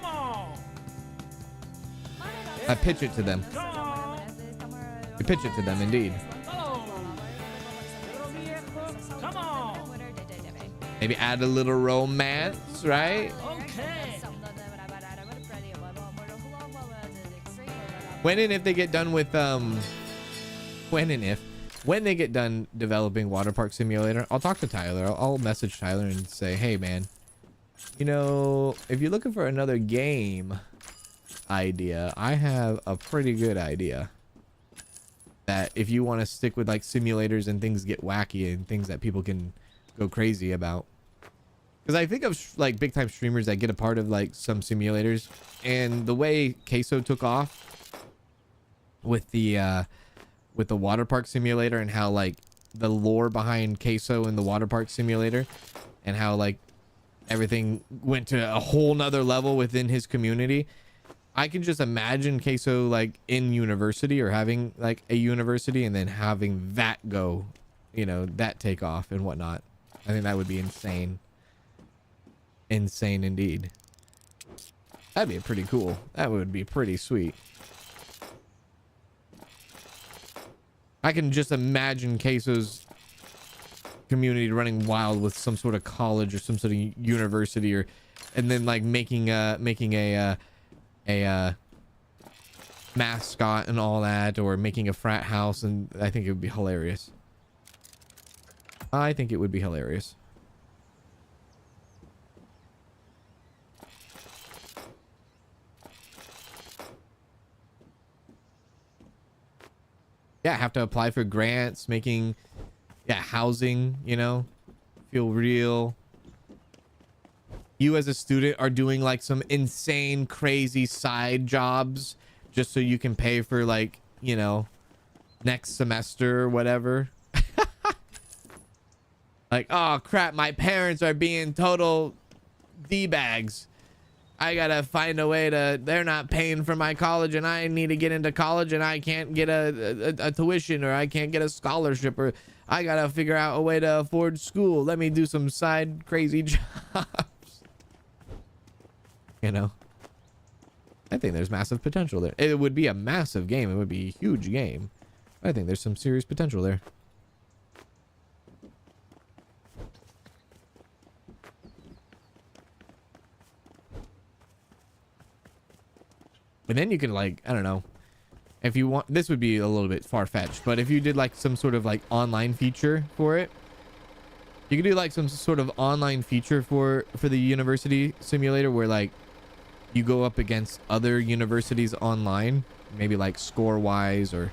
I pitch it to them. I pitch it to them, indeed. Maybe add a little romance, right? When and if they get done with when they get done developing Water Park Simulator, I'll talk to Tyler. I'll message Tyler and say, hey man, you know, if you're looking for another game idea, I have a pretty good idea that if you want to stick with like simulators and things get wacky and things that people can go crazy about. Because I think of like big time streamers that get a part of like some simulators, and the way Queso took off with the Water Park Simulator, and how like the lore behind Queso in the Water Park Simulator, and how like everything went to a whole nother level within his community. I can just imagine Queso like in university, or having like a university, and then having that go, you know, that take off and whatnot. I think that would be insane. Insane indeed. That'd be pretty cool. That would be pretty sweet. I can just imagine Queso's community running wild with some sort of college or some sort of university, or and then like making a mascot and all that, or making a frat house, and I think it would be hilarious. I think it would be hilarious. Yeah, have to apply for grants, making, yeah, housing, you know, feel real. You as a student are doing like some insane, crazy side jobs just so you can pay for like, you know, next semester or whatever. Like, oh crap, my parents are being total D-bags. I gotta find a way to, they're not paying for my college, and I need to get into college, and I can't get a tuition, or I can't get a scholarship, or I gotta figure out a way to afford school. Let me do some side crazy jobs. You know, I think there's massive potential there. It would be a massive game. It would be a huge game. I think there's some serious potential there. And then you can like, I don't know, if you want, this would be a little bit far-fetched, but if you did like some sort of like online feature for it, you could do like some sort of online feature for the university simulator where like you go up against other universities online, maybe like score wise or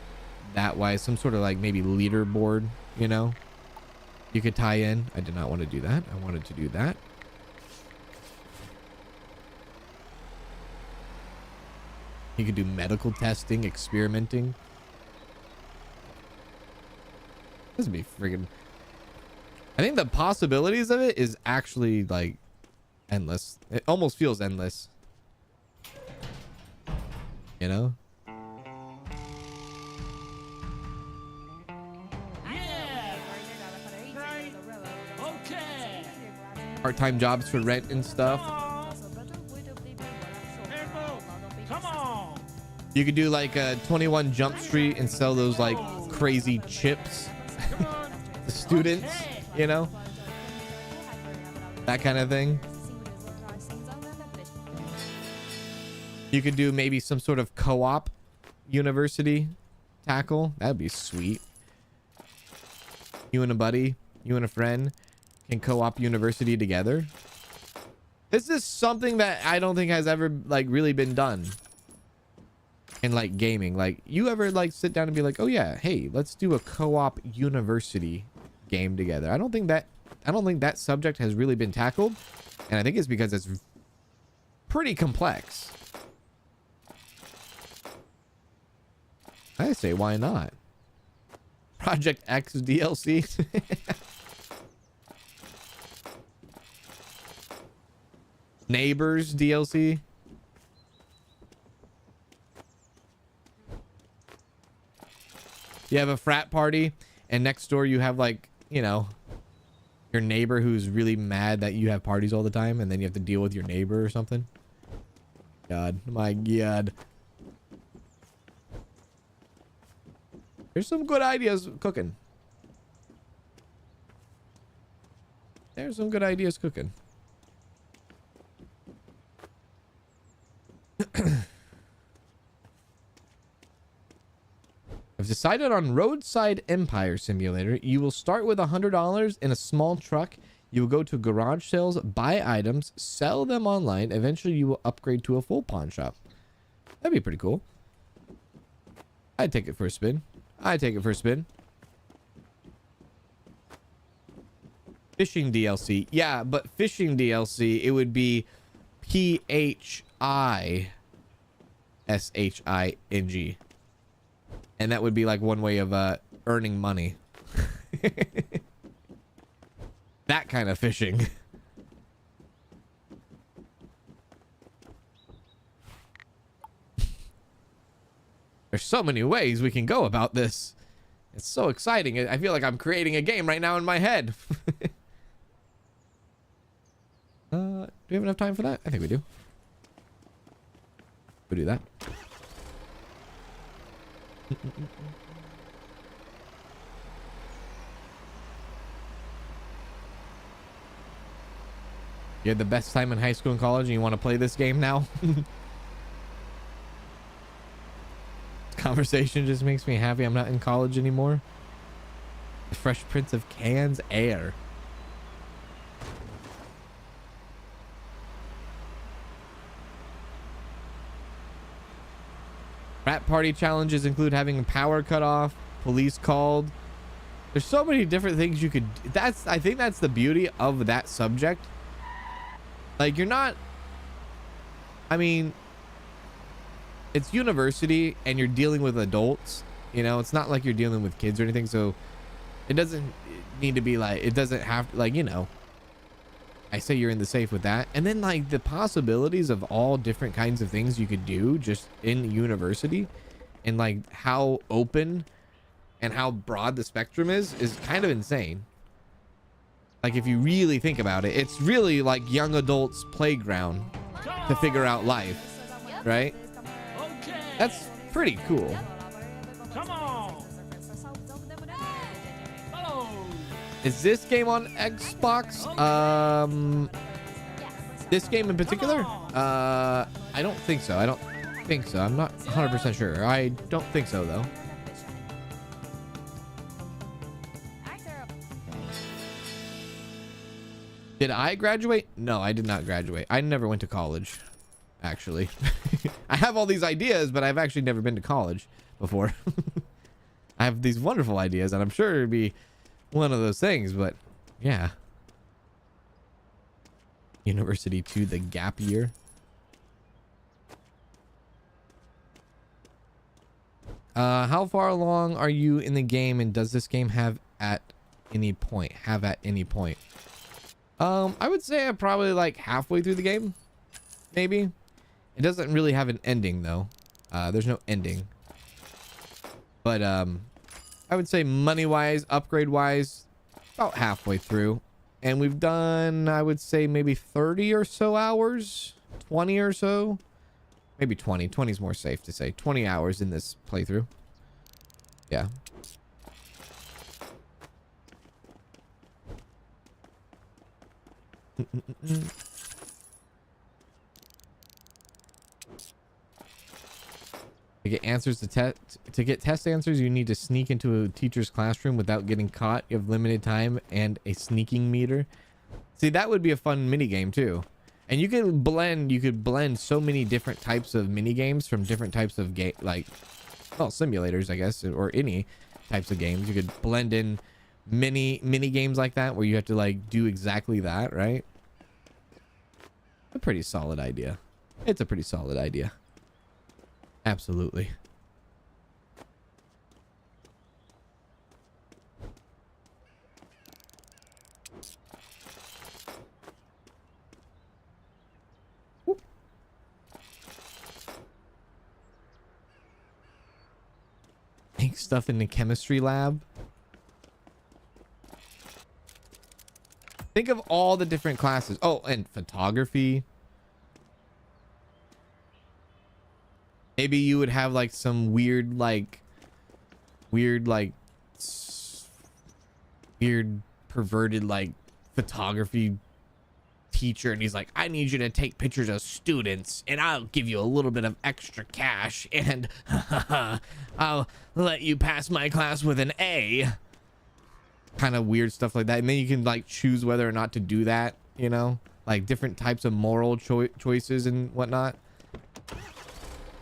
that wise, some sort of like maybe leaderboard, you know, you could tie in. I did not want to do that. I wanted to do that. You could do medical testing, experimenting. This would be friggin'. I think the possibilities of it is actually like endless. It almost feels endless. You know? Yeah. Right. Okay. Part-time jobs for rent and stuff. Come on. You could do like a 21 Jump Street and sell those like crazy chips to students, you know? That kind of thing. You could do maybe some sort of co-op university tackle. That'd be sweet. You and a buddy, you and a friend can co-op university together. This is something that I don't think has ever like really been done in like gaming. Like, you ever like sit down and be like, oh yeah, hey, let's do a co-op university game together? I don't think that subject has really been tackled, and I think it's because it's pretty complex. I say, why not? Project X DLC. Neighbors DLC. You have a frat party and next door you have like, you know, your neighbor who's really mad that you have parties all the time, and then you have to deal with your neighbor or something. God, my God. There's some good ideas cooking. There's some good ideas cooking. I've decided on Roadside Empire Simulator. You will start with $100 in a small truck. You will go to garage sales, buy items, sell them online. Eventually, you will upgrade to a full pawn shop. That'd be pretty cool. I'd take it for a spin. I'd take it for a spin. Fishing DLC. Yeah, but fishing DLC, it would be PHISHING. And that would be like one way of earning money. That kind of fishing. There's so many ways we can go about this. It's so exciting. I feel like I'm creating a game right now in my head. Do we have enough time for that? I think we do. We'll do that. You had the best time in high school and college and you want to play this game now? Conversation just makes me happy I'm not in college anymore. The Fresh Prince of Cans Air. Rat party challenges include having power cut off, police called. There's so many different things you could. I think that's the beauty of that subject. Like, you're not. I mean, it's university and you're dealing with adults. You know, it's not like you're dealing with kids or anything. So it doesn't need to be like. It doesn't have like, you know. I say you're in the safe with that. And then like the possibilities of all different kinds of things you could do just in university, and like how open and how broad the spectrum is kind of insane. Like, if you really think about it, it's really like young adults' playground to figure out life, right? Okay. That's pretty cool. Come on. Oh. Is this game on Xbox? This game in particular? I don't think so. think so. I'm not 100% sure. I don't think so, though. Did I graduate? No, I did not graduate. I never went to college, actually. I have all these ideas, but I've actually never been to college before. I have these wonderful ideas, and I'm sure it'd be one of those things, but yeah. University to the gap year. How far along are you in the game, and does this game have at any point? I would say I'm probably like halfway through the game, maybe. It doesn't really have an ending though. There's no ending. But I would say money-wise, upgrade-wise, about halfway through. And we've done, I would say, maybe 30 or so hours, 20 or so. Maybe 20. 20 is more safe to say. 20 hours in this playthrough. Yeah. To get answers to get test answers, you need to sneak into a teacher's classroom without getting caught. You have limited time and a sneaking meter. See, that would be a fun mini game too. And you could blend so many different types of mini games from different types of game, like, well, simulators, I guess, or any types of games. You could blend in mini games like that where you have to like do exactly that, right? A pretty solid idea. It's a pretty solid idea. Absolutely. Whoop. Make stuff in the chemistry lab. Think of all the different classes. Oh, and photography. Maybe you would have like some weird perverted like photography teacher, and he's like, I need you to take pictures of students and I'll give you a little bit of extra cash and I'll let you pass my class with an A. Kind of weird stuff like that. And then you can like choose whether or not to do that, you know, like different types of moral choices and whatnot.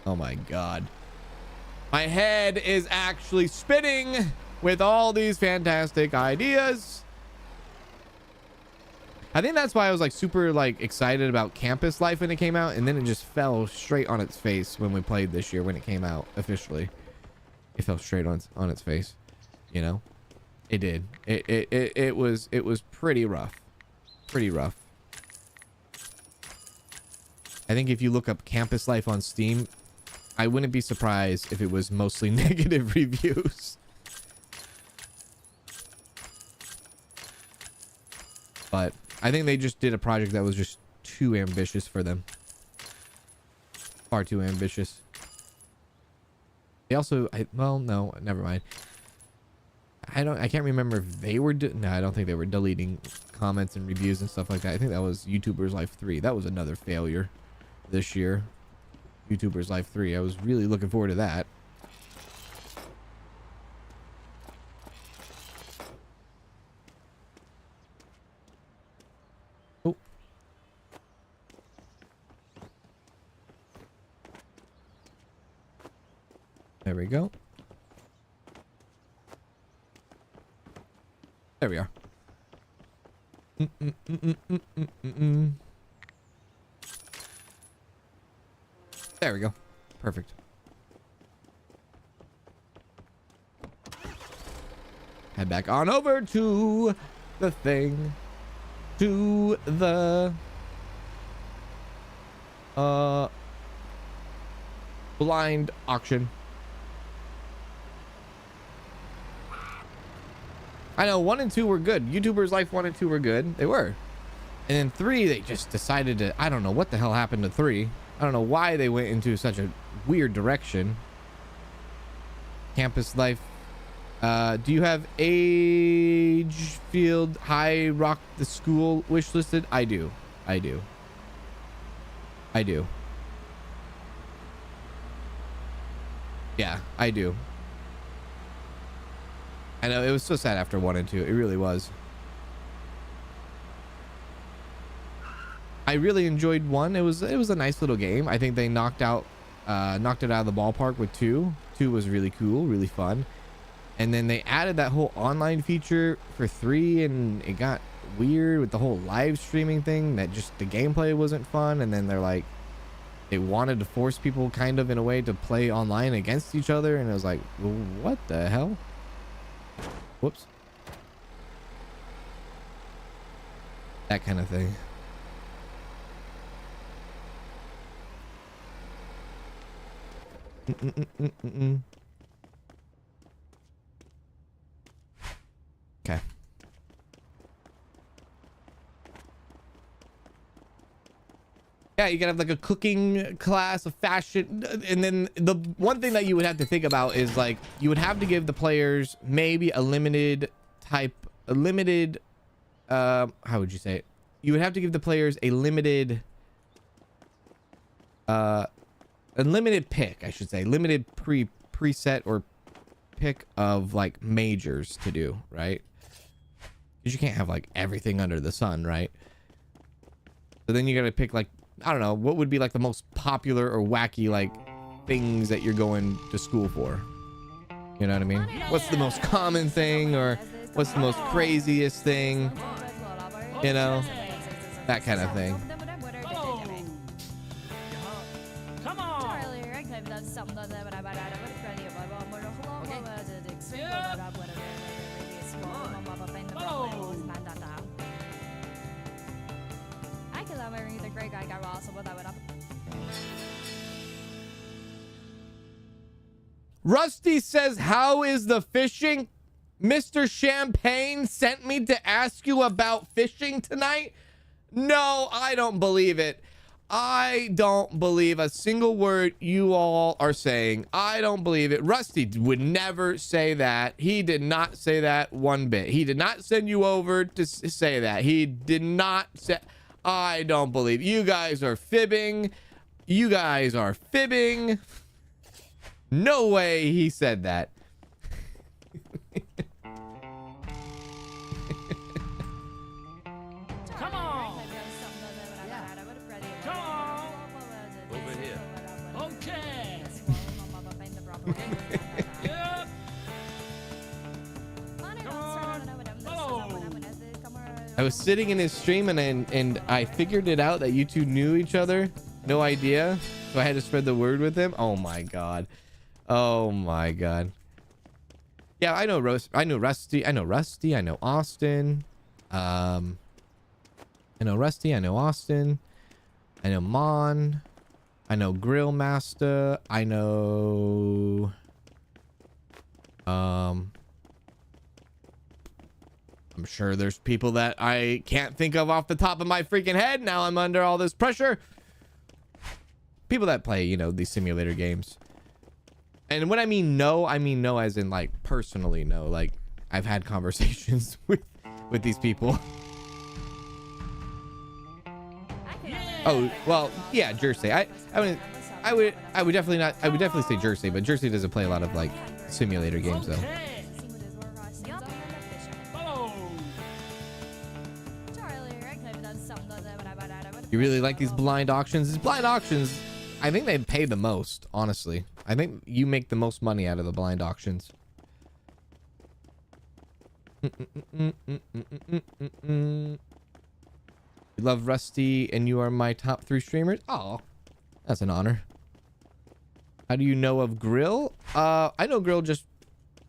Oh my god, my head is actually spinning with all these fantastic ideas. I think that's why I was like super like excited about campus life when it came out, and then it just fell straight on its face when we played this year. When it came out officially, it fell straight on its face, you know. It did. It was pretty rough. I think if you look up campus life on Steam, I wouldn't be surprised if it was mostly negative reviews. But I think they just did a project that was just too ambitious for them. Far too ambitious. They also, well, no, never mind. I can't remember if they were, no, I don't think they were deleting comments and reviews and stuff like that. I think that was YouTubers Life 3. That was another failure this year. YouTubers Life 3. I was really looking forward to that. Oh. There we go. There we are. There we go. Perfect. Head back on over to the thing. To the blind auction. I know 1 and 2 were good. YouTubers Life 1 and 2 were good. They were. And then 3, they just decided to, I don't know what the hell happened to 3. I don't know why they went into such a weird direction. Campus Life. Do you have Agefield High Rock the School wish listed? I do. Yeah, I do. I know, it was so sad after 1 and 2. It really was. I really enjoyed 1. It was a nice little game. I think they knocked it out of the ballpark with 2. 2 was really cool, really fun. And then they added that whole online feature for 3, and it got weird with the whole live streaming thing, that just the gameplay wasn't fun. And then they're like, they wanted to force people kind of in a way to play online against each other, and it was like, well, what the hell? Whoops. That kind of thing. Okay. Yeah, you gotta have like a cooking class, a fashion, and then the one thing that you would have to think about is like you would have to give the players maybe a limited how would you say it? You would have to give the players a limited pick, I should say, limited preset or pick of like majors to do, right? Because you can't have like everything under the sun, right? So then you gotta pick like, I don't know, what would be like the most popular or wacky like things that you're going to school for? You know what I mean? What's the most common thing, or what's the most craziest thing? You know, that kind of thing. Come on. Rusty says, how is the fishing? Mr. Champagne sent me to ask you about fishing tonight. No, I don't believe it. I don't believe a single word you all are saying. I don't believe it. Rusty would never say that. He did not say that one bit. He did not send you over to say that. He did not say. I don't believe. You guys are fibbing. You guys are fibbing. No way he said that. Come on. Come on. Over here. Okay. Yep. I was sitting in his stream and I figured it out that you two knew each other. No idea. So I had to spread the word with him. Oh my god. Oh my god. Yeah, I know Rusty. I know Rusty. I know Austin. I know Rusty. I know Austin. I know Mon. I know Grill Master. I know I'm sure there's people that I can't think of off the top of my freaking head. Now I'm under all this pressure. People that play, you know, these simulator games. And when I mean no as in like personally no. Like I've had conversations with these people. Oh, well, yeah, Jersey. I would definitely say Jersey, but Jersey doesn't play a lot of like simulator games though. Okay. Oh. You really like these blind auctions? These blind auctions, I think they pay the most, honestly. I think you make the most money out of the blind auctions. You love Rusty and you are my top 3 streamers? Oh, that's an honor. How do you know of Grill? I know Grill just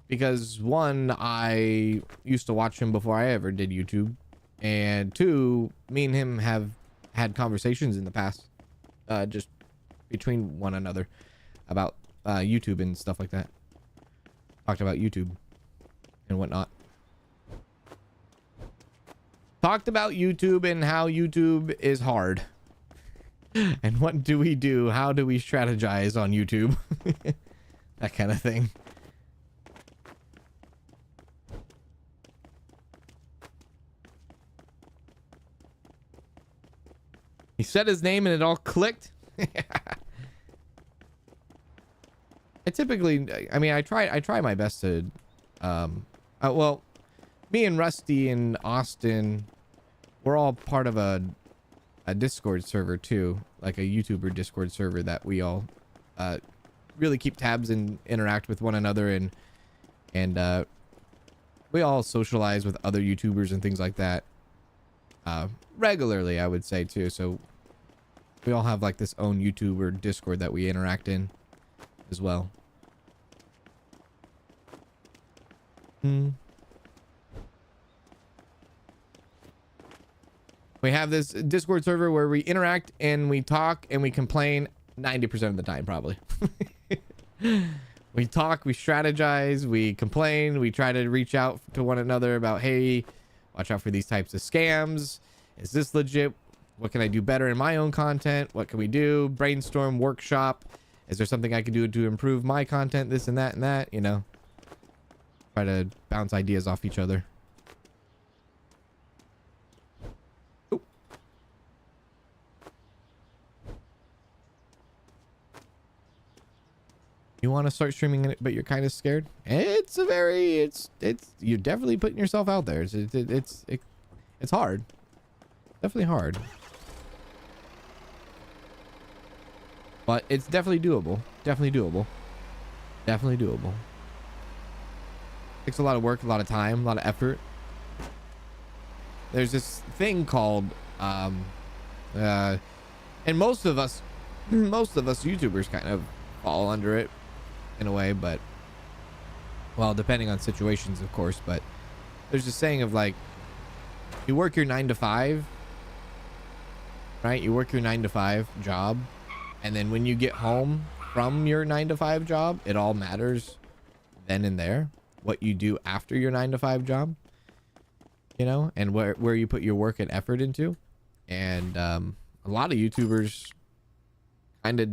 because 1, I used to watch him before I ever did YouTube. And 2, me and him have had conversations in the past, just between one another about YouTube and stuff like that. Talked about YouTube and whatnot. Talked about YouTube and how YouTube is hard. And what do we do? How do we strategize on YouTube? That kind of thing. He said his name and it all clicked. I mean, I try my best to, well, me and Rusty and Austin, we're all part of a Discord server too, like a YouTuber Discord server that we all really keep tabs and interact with one another, and we all socialize with other YouTubers and things like that regularly, I would say too. So we all have like this own YouTuber Discord that we interact in as well. We have this Discord server where we interact and we talk and we complain 90% of the time, probably. We talk, we strategize, we complain, we try to reach out to one another about, hey, watch out for these types of scams. Is this legit? What can I do better in my own content? What can we do? Brainstorm, workshop. Is there something I can do to improve my content? This and that, you know. Try to bounce ideas off each other. Ooh. You want to start streaming it, but you're kind of scared? It's you're definitely putting yourself out there. It's hard. Definitely hard. But it's definitely doable. Definitely doable. Definitely doable. Takes a lot of work, a lot of time, a lot of effort. There's this thing called and most of us YouTubers kind of fall under it in a way, but well, depending on situations, of course. But there's this saying of like, you work your 9 to 5, right? You work your 9 to 5 job, and then when you get home from your 9 to 5 job, it all matters then and there. What you do after your 9 to 5 job, you know, and where you put your work and effort into. And a lot of YouTubers kind of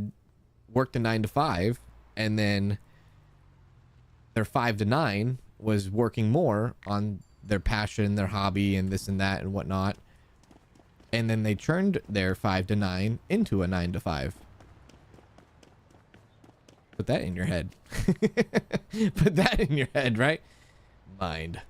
work the 9 to 5, and then their 5 to 9 was working more on their passion, their hobby, and this and that and whatnot. And then they turned their 5 to 9 into a 9 to 5. Put that in your head. Put that in your head, right? Mind.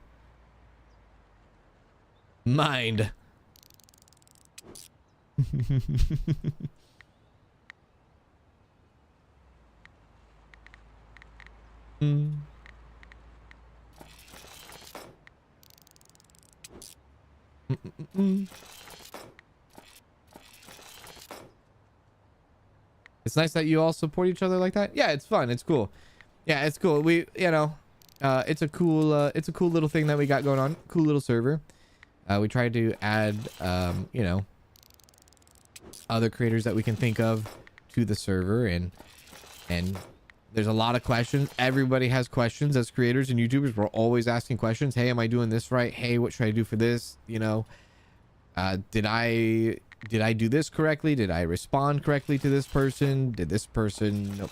It's nice that you all support each other like that. Yeah, it's fun. It's cool. Yeah, it's cool. We, you know, it's a cool little thing that we got going on. Cool little server. We tried to add, you know, other creators that we can think of to the server, and there's a lot of questions. Everybody has questions as creators and YouTubers. We're always asking questions. Hey, am I doing this right? Hey, what should I do for this? You know, did I do this correctly? Did I respond correctly to this person? Did this person, you know,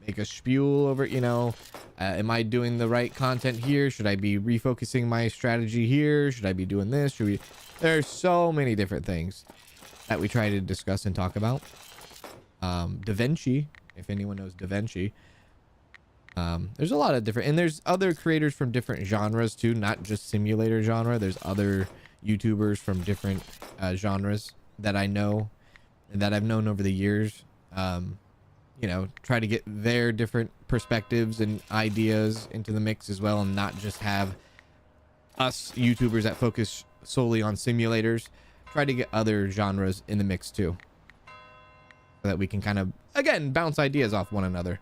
make a spiel over, you know, am I doing the right content here? Should I be refocusing my strategy here? Should I be doing this? There's so many different things that we try to discuss and talk about. DaVinci, if anyone knows DaVinci, there's a lot of different, and there's other creators from different genres too, not just simulator genre. There's other YouTubers from different genres that I know and that I've known over the years. You know, try to get their different perspectives and ideas into the mix as well, and not just have us YouTubers that focus solely on simulators. Try to get other genres in the mix too, so that we can kind of, again, bounce ideas off one another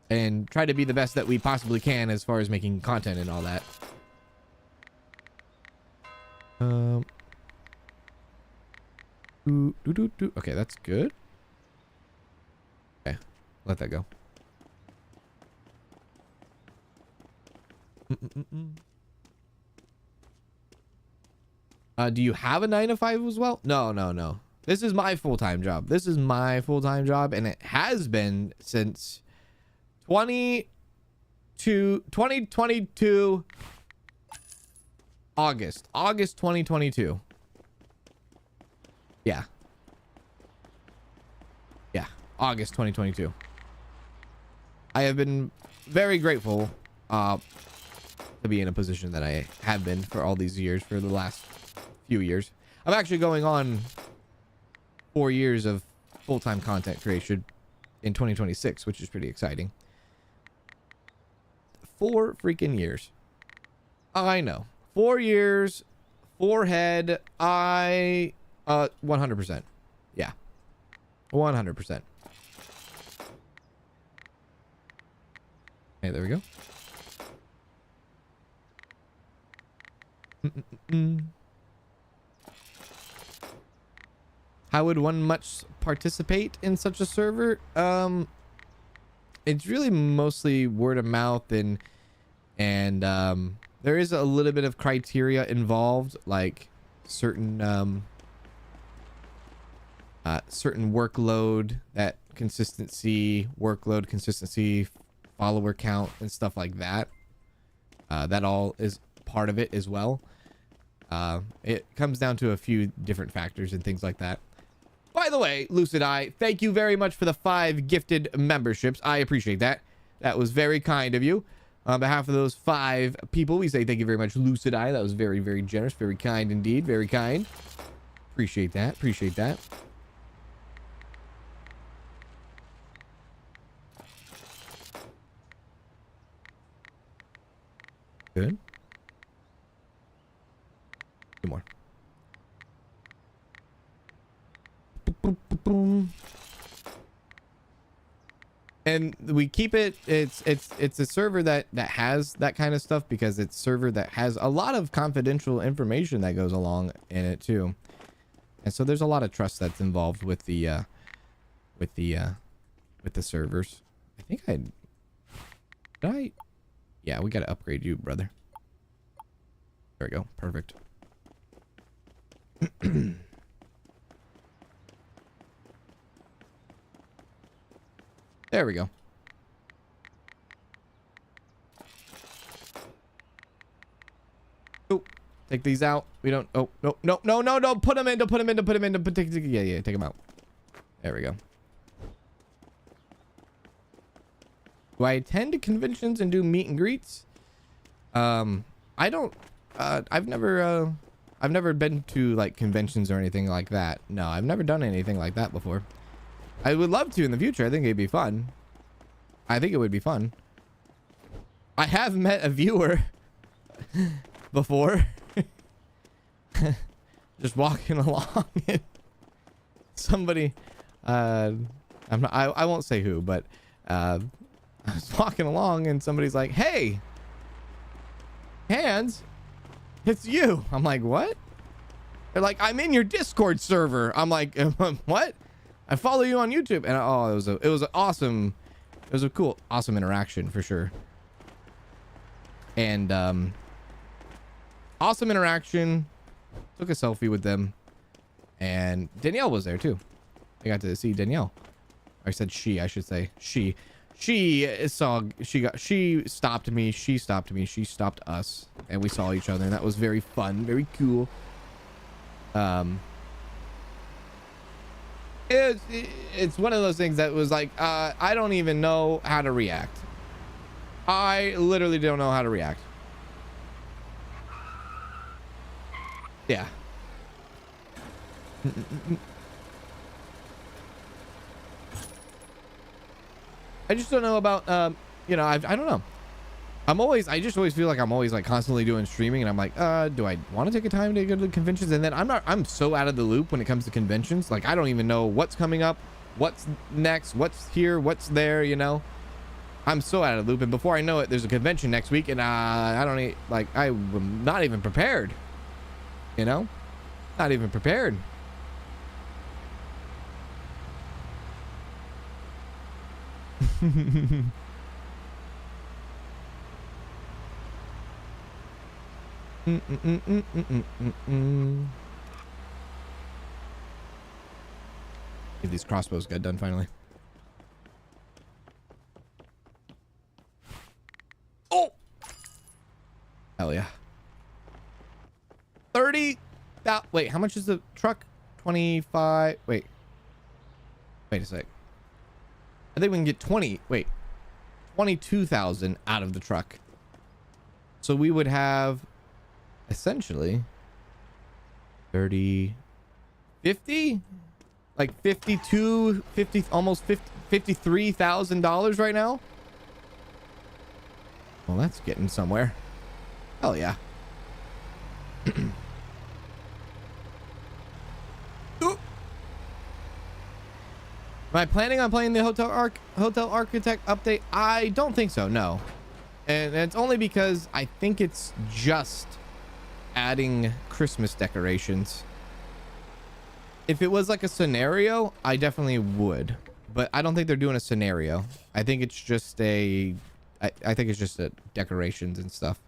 and try to be the best that we possibly can as far as making content and all that. Okay, that's good. Okay, let that go. Do you have a 9 to 5 as well? No. This is my full-time job. This is my full-time job, and it has been since 2022 August 2022. Yeah, August 2022. I have been very grateful to be in a position that I have been for all these years, for the last few years. I'm actually going on 4 years of full-time content creation in 2026, which is pretty exciting. 4 freaking years. I know. 4 years, forehead, 100%. Yeah. 100%. Okay, there we go. How would one much participate in such a server? It's really mostly word of mouth, and there is a little bit of criteria involved, like certain workload, consistency, follower count, and stuff like that. That all is part of it as well. It comes down to a few different factors and things like that. By the way, Lucid Eye, thank you very much for the 5 gifted memberships. I appreciate that. That was very kind of you. On behalf of those 5 people, we say thank you very much, Lucid Eye. That was very, very generous. Very kind indeed. Very kind. Appreciate that. Appreciate that. Good. 2 more. And we keep it, it's a server that has that kind of stuff, because it's a server that has a lot of confidential information that goes along in it too. And so there's a lot of trust that's involved with the servers. I think yeah, we got to upgrade you, brother. There we go. Perfect. There we go. Oh, take these out. We don't. Oh, no, no, no, no, no. Put them in. Don't put them in. Don't put them in. Yeah, take them out. There we go. Do I attend conventions and do meet and greets? I don't. I've never been to like conventions or anything like that. No, I've never done anything like that before. I would love to in the future. I think it'd be fun. I think it would be fun. I have met a viewer before. Just walking along and somebody, I won't say who, but I was walking along and somebody's like, "Hey, Hands, it's you." I'm like, "What?" They're like, "I'm in your Discord server." I'm like, "What?" I follow you on YouTube. And oh, it was awesome. It was a cool, awesome interaction for sure. And awesome interaction. Took a selfie with them. And Danielle was there too. I got to see Danielle. I said she, I should say. She stopped me. She stopped me. She stopped us. And we saw each other. And that was very fun. Very cool. It's one of those things that was like, I don't even know how to react. I literally don't know how to react. Yeah. I just don't know about, you know, I don't know. I just always feel like I'm always like constantly doing streaming, and I'm like, do I want to take a time to go to the conventions? And then I'm so out of the loop when it comes to conventions. Like, I don't even know what's coming up, what's next, what's here, what's there, you know? I'm so out of the loop. And before I know it, there's a convention next week, and I'm not even prepared, you know? Not even prepared. Get these crossbows got done finally. Oh, hell yeah. 30. Wait, how much is the truck? 25. Wait a sec. I think we can get 20. Wait, 22,000 out of the truck. So we would have essentially 30, 50, like 52, 50, almost 50, $53,000 right now. Well, that's getting somewhere. Hell yeah. Ooh. Am I planning on playing the Hotel Architect update? I don't think so, no. And it's only because I think it's just adding Christmas decorations. If it was like a scenario, I definitely would. But I don't think they're doing a scenario. I think it's just a... I think it's just a decorations and stuff.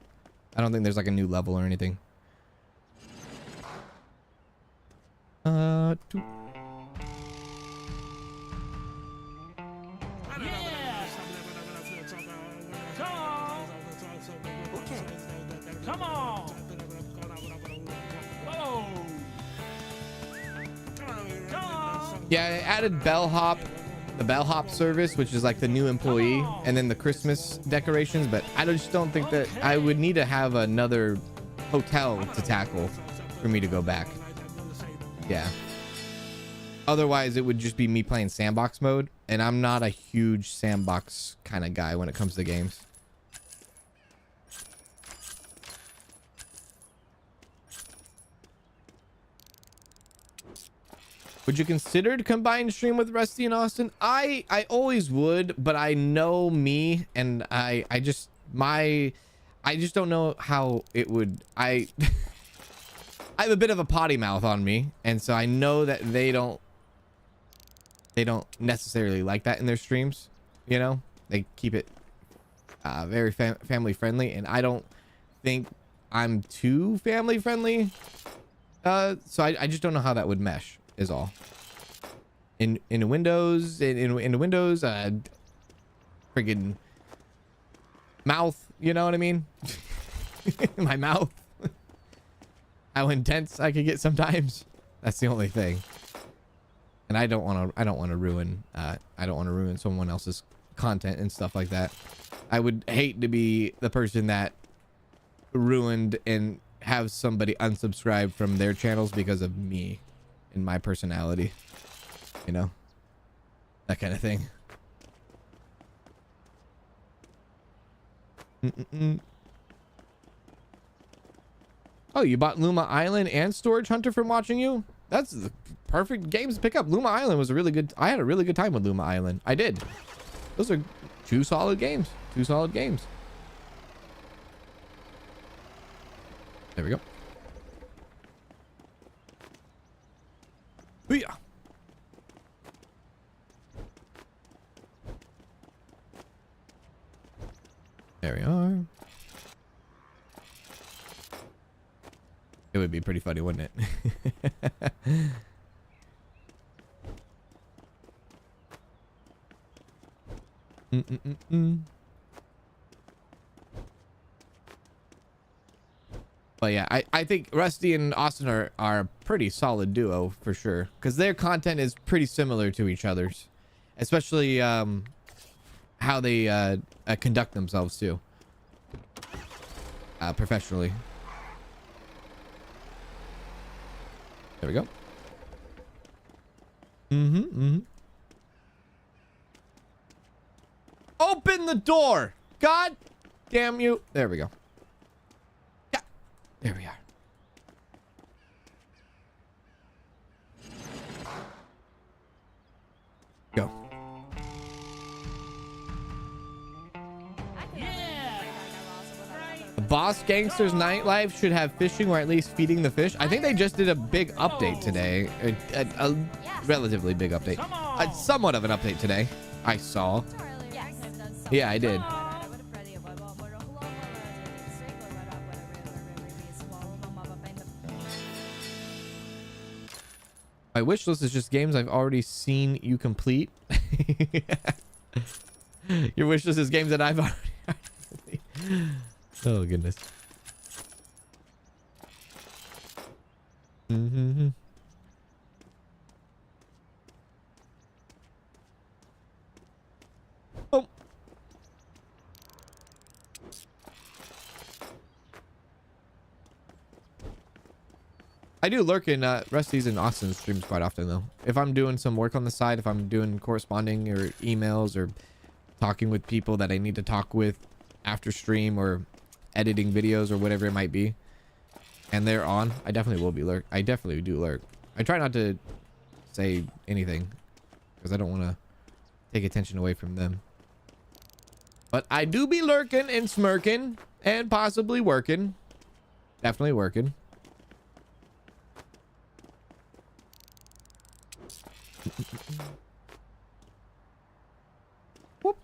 I don't think there's like a new level or anything. Yeah. Come on. Okay. Come on. Whoa. Come on. Yeah, I added bellhop, the bellhop service, which is like the new employee, and then the Christmas decorations. But I just don't think that I would need to have another hotel to tackle for me to go back. Yeah. Otherwise, it would just be me playing sandbox mode, and I'm not a huge sandbox kind of guy when it comes to games. Would you consider to combine stream with Rusty and Austin? I always would, but I know me, and I just don't know how it would. I have a bit of a potty mouth on me, and so I know that they don't necessarily like that in their streams. You know, they keep it very family friendly, and I don't think I'm too family friendly. So I just don't know how that would mesh. Is all. In Windows, in Windows, friggin' mouth. You know what I mean? My mouth. How intense I could get sometimes. That's the only thing. And I don't want to ruin someone else's content and stuff like that. I would hate to be the person that ruined and have somebody unsubscribe from their channels because of me and my personality, you know, that kind of thing. Oh, you bought Luma Island and Storage Hunter from watching you? That's the perfect games to pick up. Luma Island was a really good... I had a really good time with Luma Island. I did. Those are two solid games. Two solid games. There we go. Booyah. There we are. It would be pretty funny, wouldn't it? But yeah, I think Rusty and Austin are a pretty solid duo for sure, because their content is pretty similar to each other's, especially how they conduct themselves too, professionally. There we go. Open the door! God damn you! There we go. Yeah, there we are. Go. Yeah. The Boss Gangsters Nightlife should have fishing, or at least feeding the fish. I think they just did a big update today. A relatively big update. Somewhat of an update today. I saw. Yeah, I did. My wish list is just games I've already seen you complete. Your wish list is games that I've already complete. Oh, goodness. Oh. I do lurk in Rusty's and Austin's streams quite often, though. If I'm doing some work on the side, if I'm doing corresponding or emails or talking with people that I need to talk with after stream or editing videos or whatever it might be, and they're on, I definitely will be lurk. I definitely do lurk. I try not to say anything because I don't want to take attention away from them. But I do be lurking and smirking and possibly working. Definitely working. Whoop.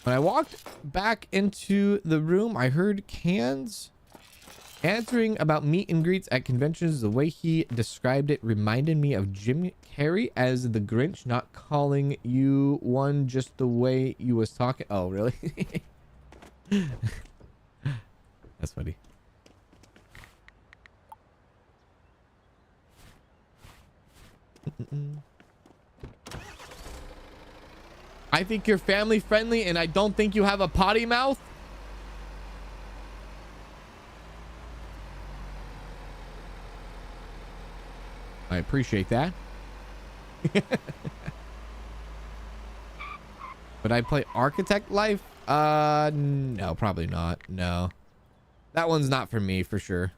When I walked back into the room, I heard Cans answering about meet and greets at conventions. The way he described it reminded me of Jim Carrey as the Grinch, not calling you one just the way you was talking. Oh, really? That's funny. I think you're family friendly and I don't think you have a potty mouth. I appreciate that. Would I play Architect Life? No, probably not. No. That one's not for me for sure.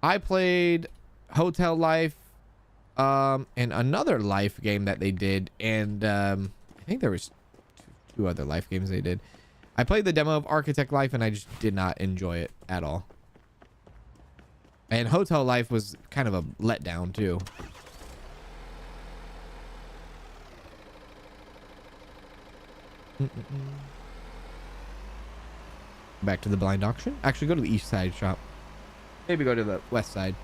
I played Hotel Life, and another Life game that they did, and I think there was two other Life games they did. I played the demo of Architect Life and I just did not enjoy it at all. And Hotel Life was kind of a letdown too. Back to the blind auction. Actually, go to the east side shop. Maybe go to the west side.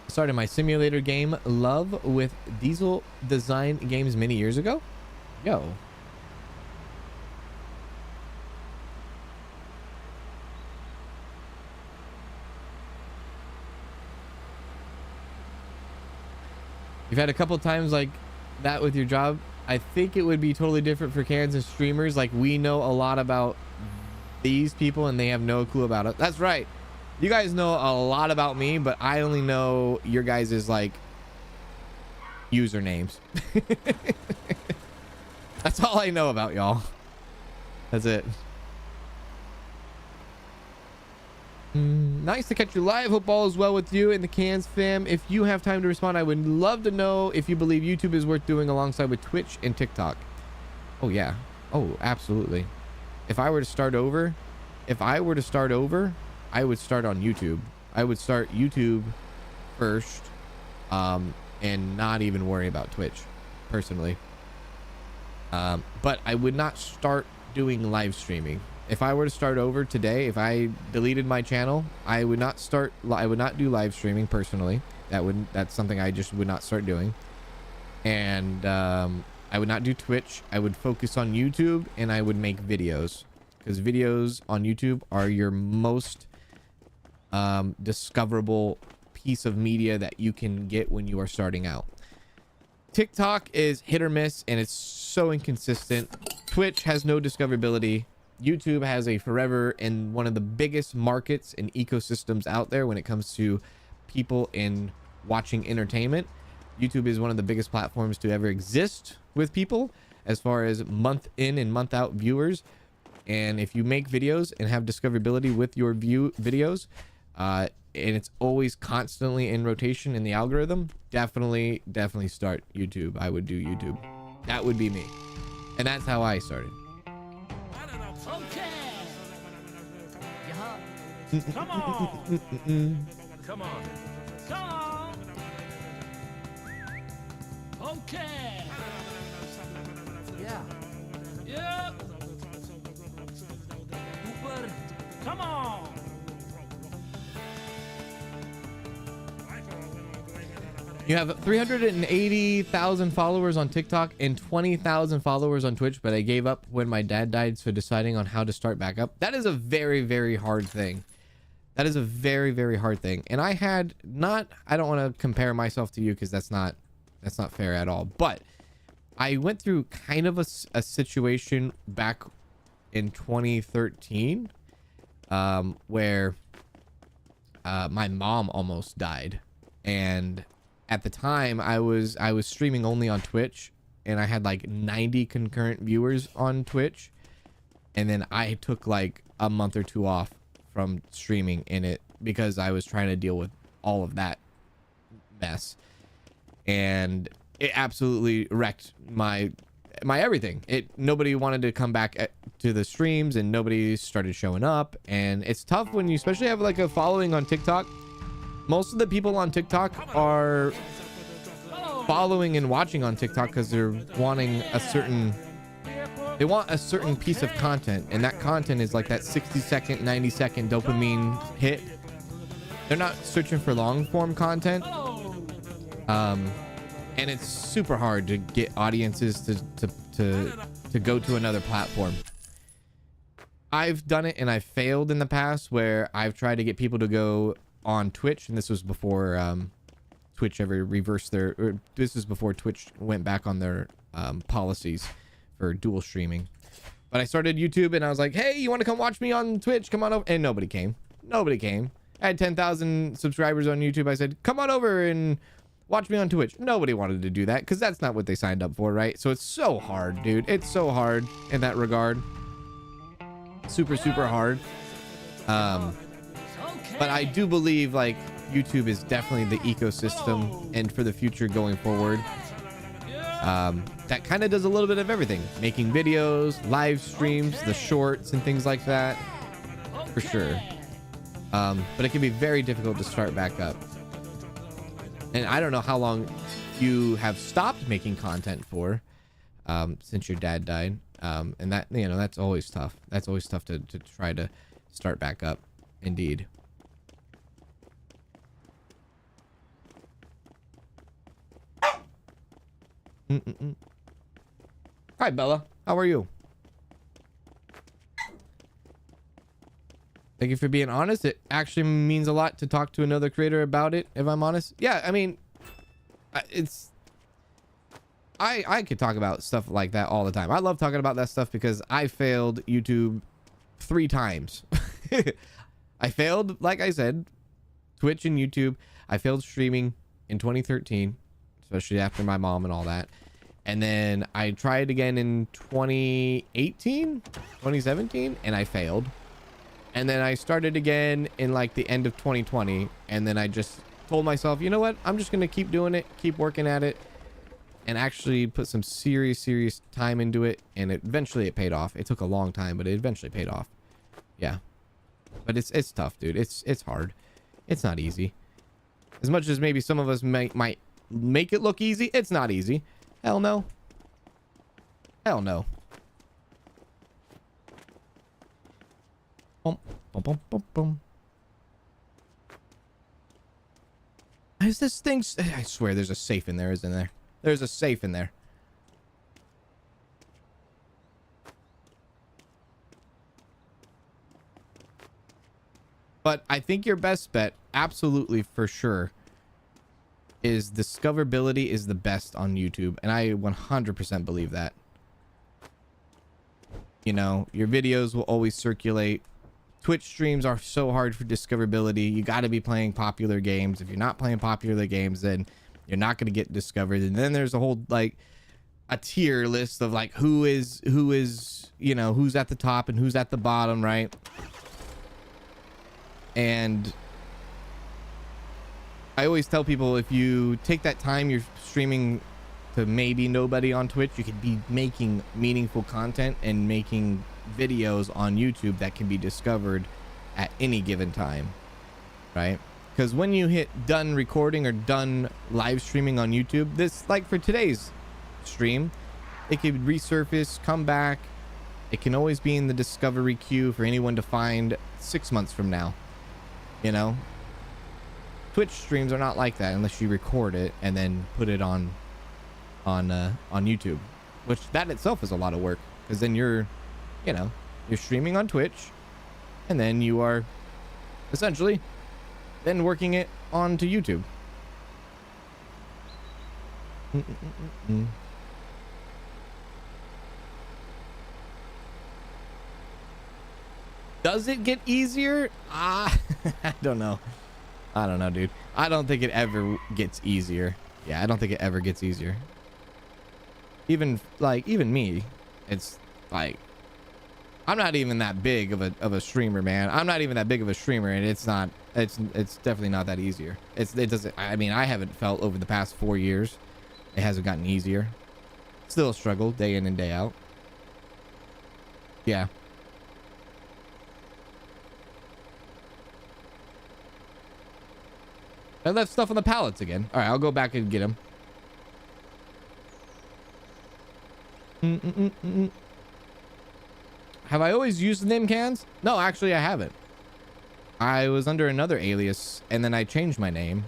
Started my simulator game love with Diesel Design Games many years ago. Yo. You've had a couple times like that with your job. I think it would be totally different for Kansas streamers. Like, we know a lot about these people and they have no clue about it. That's right. You guys know a lot about me, but I only know your guys' like usernames. That's all I know about y'all. That's it. Nice to catch you live. Hope all is well with you and the Cans fam. If you have time to respond, I would love to know if you believe YouTube is worth doing alongside with Twitch and TikTok. Oh yeah. Oh, absolutely. If I were to start over, I would start on YouTube. I would start YouTube first, and not even worry about Twitch personally. But I would not start doing live streaming. If I were to start over today, if I deleted my channel, I would not do live streaming personally. That's something I just would not start doing. And I would not do Twitch. I would focus on YouTube and I would make videos, because videos on YouTube are your most discoverable piece of media that you can get when you are starting out. TikTok is hit or miss and it's so inconsistent. Twitch has no discoverability. YouTube has a forever and one of the biggest markets and ecosystems out there when it comes to people in watching entertainment. YouTube is one of the biggest platforms to ever exist with people as far as month in and month out viewers. And if you make videos and have discoverability with your videos, and it's always constantly in rotation in the algorithm, definitely start YouTube. I would do YouTube. That would be me. And that's how I started. Come on. Come on. Come on. Okay. Yeah. Yep. Super. Come on. You have 380,000 followers on TikTok and 20,000 followers on Twitch, but I gave up when my dad died, so deciding on how to start back up. That is a very, very hard thing. That is a very, very hard thing. And I don't want to compare myself to you because that's not fair at all. But I went through kind of a situation back in 2013 where my mom almost died. And at the time I was streaming only on Twitch, and I had like 90 concurrent viewers on Twitch. And then I took like a month or two off from streaming in it because I was trying to deal with all of that mess, and it absolutely wrecked my everything. Nobody wanted to come back to the streams, and nobody started showing up. And it's tough when you especially have like a following on TikTok. Most of the people on TikTok are following and watching on TikTok because they're wanting they want a certain piece of content, and that content is like that 60-second, 90-second dopamine hit. They're not searching for long form content. And it's super hard to get audiences to go to another platform. I've done it and I've failed in the past where I've tried to get people to go on Twitch, and this was before Twitch ever reversed this was before Twitch went back on their policies for dual streaming. But I started YouTube and I was like, hey, you want to come watch me on Twitch? Come on over. And nobody came. I had 10,000 subscribers on YouTube. I said, come on over and watch me on Twitch. Nobody wanted to do that because that's not what they signed up for, right? So it's so hard, dude. It's so hard in that regard. Super hard. But I do believe like YouTube is definitely the ecosystem, and for the future going forward, that kind of does a little bit of everything. Making videos, live streams, the shorts and things like that, for sure. But it can be very difficult to start back up. And I don't know how long you have stopped making content for, since your dad died. And that, you know, that's always tough. That's always tough to try to start back up. Indeed. Hi, Bella. How are you? Thank you for being honest. It actually means a lot to talk to another creator about it, if I'm honest. Yeah, I mean, I could talk about stuff like that all the time. I love talking about that stuff because I failed YouTube 3 times. I failed, like I said, Twitch and YouTube. I failed streaming in 2013, especially after my mom and all that. And then I tried again in 2017, and I failed. And then I started again in like the end of 2020. And then I just told myself, you know what? I'm just going to keep doing it, keep working at it, and actually put some serious time into it. And eventually it paid off. It took a long time, but it eventually paid off. Yeah. But it's tough, dude. It's hard. It's not easy. As much as maybe some of us might make it look easy, it's not easy. Hell no. Hell no. Boom, boom, boom, boom, boom. Is this thing... I swear there's a safe in there, isn't there? There's a safe in there. But I think your best bet, absolutely for sure, is discoverability is the best on YouTube. And I 100% believe that. You know, your videos will always circulate. Twitch streams are so hard for discoverability. You got to be playing popular games. If you're not playing popular games, then you're not going to get discovered. And then there's a whole, like, a tier list of, like, who is, you know, who's at the top and who's at the bottom, right? And I always tell people, if you take that time you're streaming to maybe nobody on Twitch, you could be making meaningful content and making videos on YouTube that can be discovered at any given time, right? Because when you hit done recording or done live streaming on YouTube, this, like for today's stream, it could resurface, come back. It can always be in the discovery queue for anyone to find 6 months from now, you know? Twitch streams are not like that unless you record it and then put it on YouTube, which that itself is a lot of work, because then you're, you know, you're streaming on Twitch and then you are essentially, then working it onto YouTube. Does it get easier? I don't know. I don't know, dude. I don't think it ever gets easier. Yeah, I don't think it ever gets easier. Even me, it's like, I'm not even that big of a streamer, man. I'm not even that big of a streamer, and it's definitely not that easier. It doesn't, I mean, I haven't felt over the past 4 years it hasn't gotten easier. Still a struggle day in and day out. Yeah. I left stuff on the pallets again. All right, I'll go back and get them. Have I always used the name Cans? No, actually I haven't. I was under another alias and then I changed my name.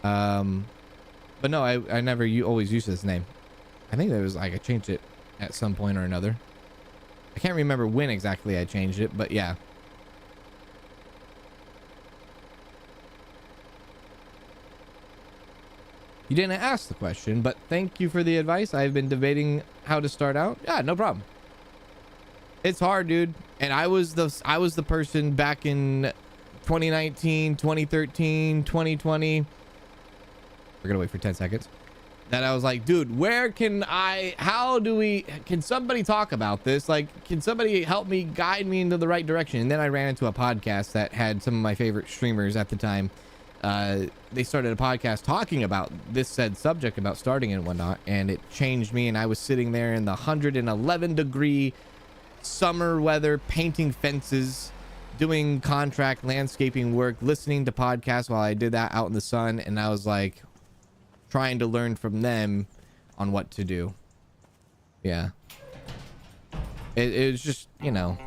But no, I never always used this name. I think there was like, I changed it at some point or another. I can't remember when exactly I changed it, but yeah. You didn't ask the question, but thank you for the advice. I've been debating how to start out. Yeah, no problem. It's hard, dude. And I was the person back in 2019, 2013, 2020. We're gonna wait for 10 seconds. That I was like, dude, can somebody talk about this? Like, can somebody help me, guide me into the right direction? And then I ran into a podcast that had some of my favorite streamers at the time. They started a podcast talking about this said subject, about starting and whatnot, and it changed me. And I was sitting there in the 111-degree summer weather, painting fences, doing contract landscaping work, listening to podcasts while I did that out in the sun. And I was like, trying to learn from them on what to do. Yeah. It was just, you know,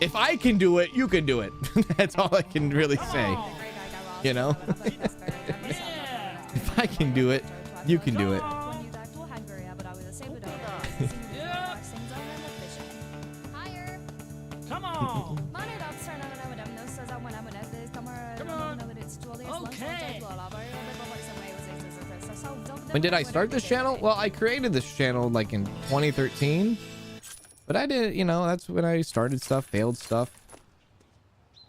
if I can do it, you can do it. That's all I can really say. You know, if I can do it, you can do it. Come on. Okay. When did I start this channel? Well, I created this channel like in 2013, but I did, you know, that's when I started stuff, failed stuff.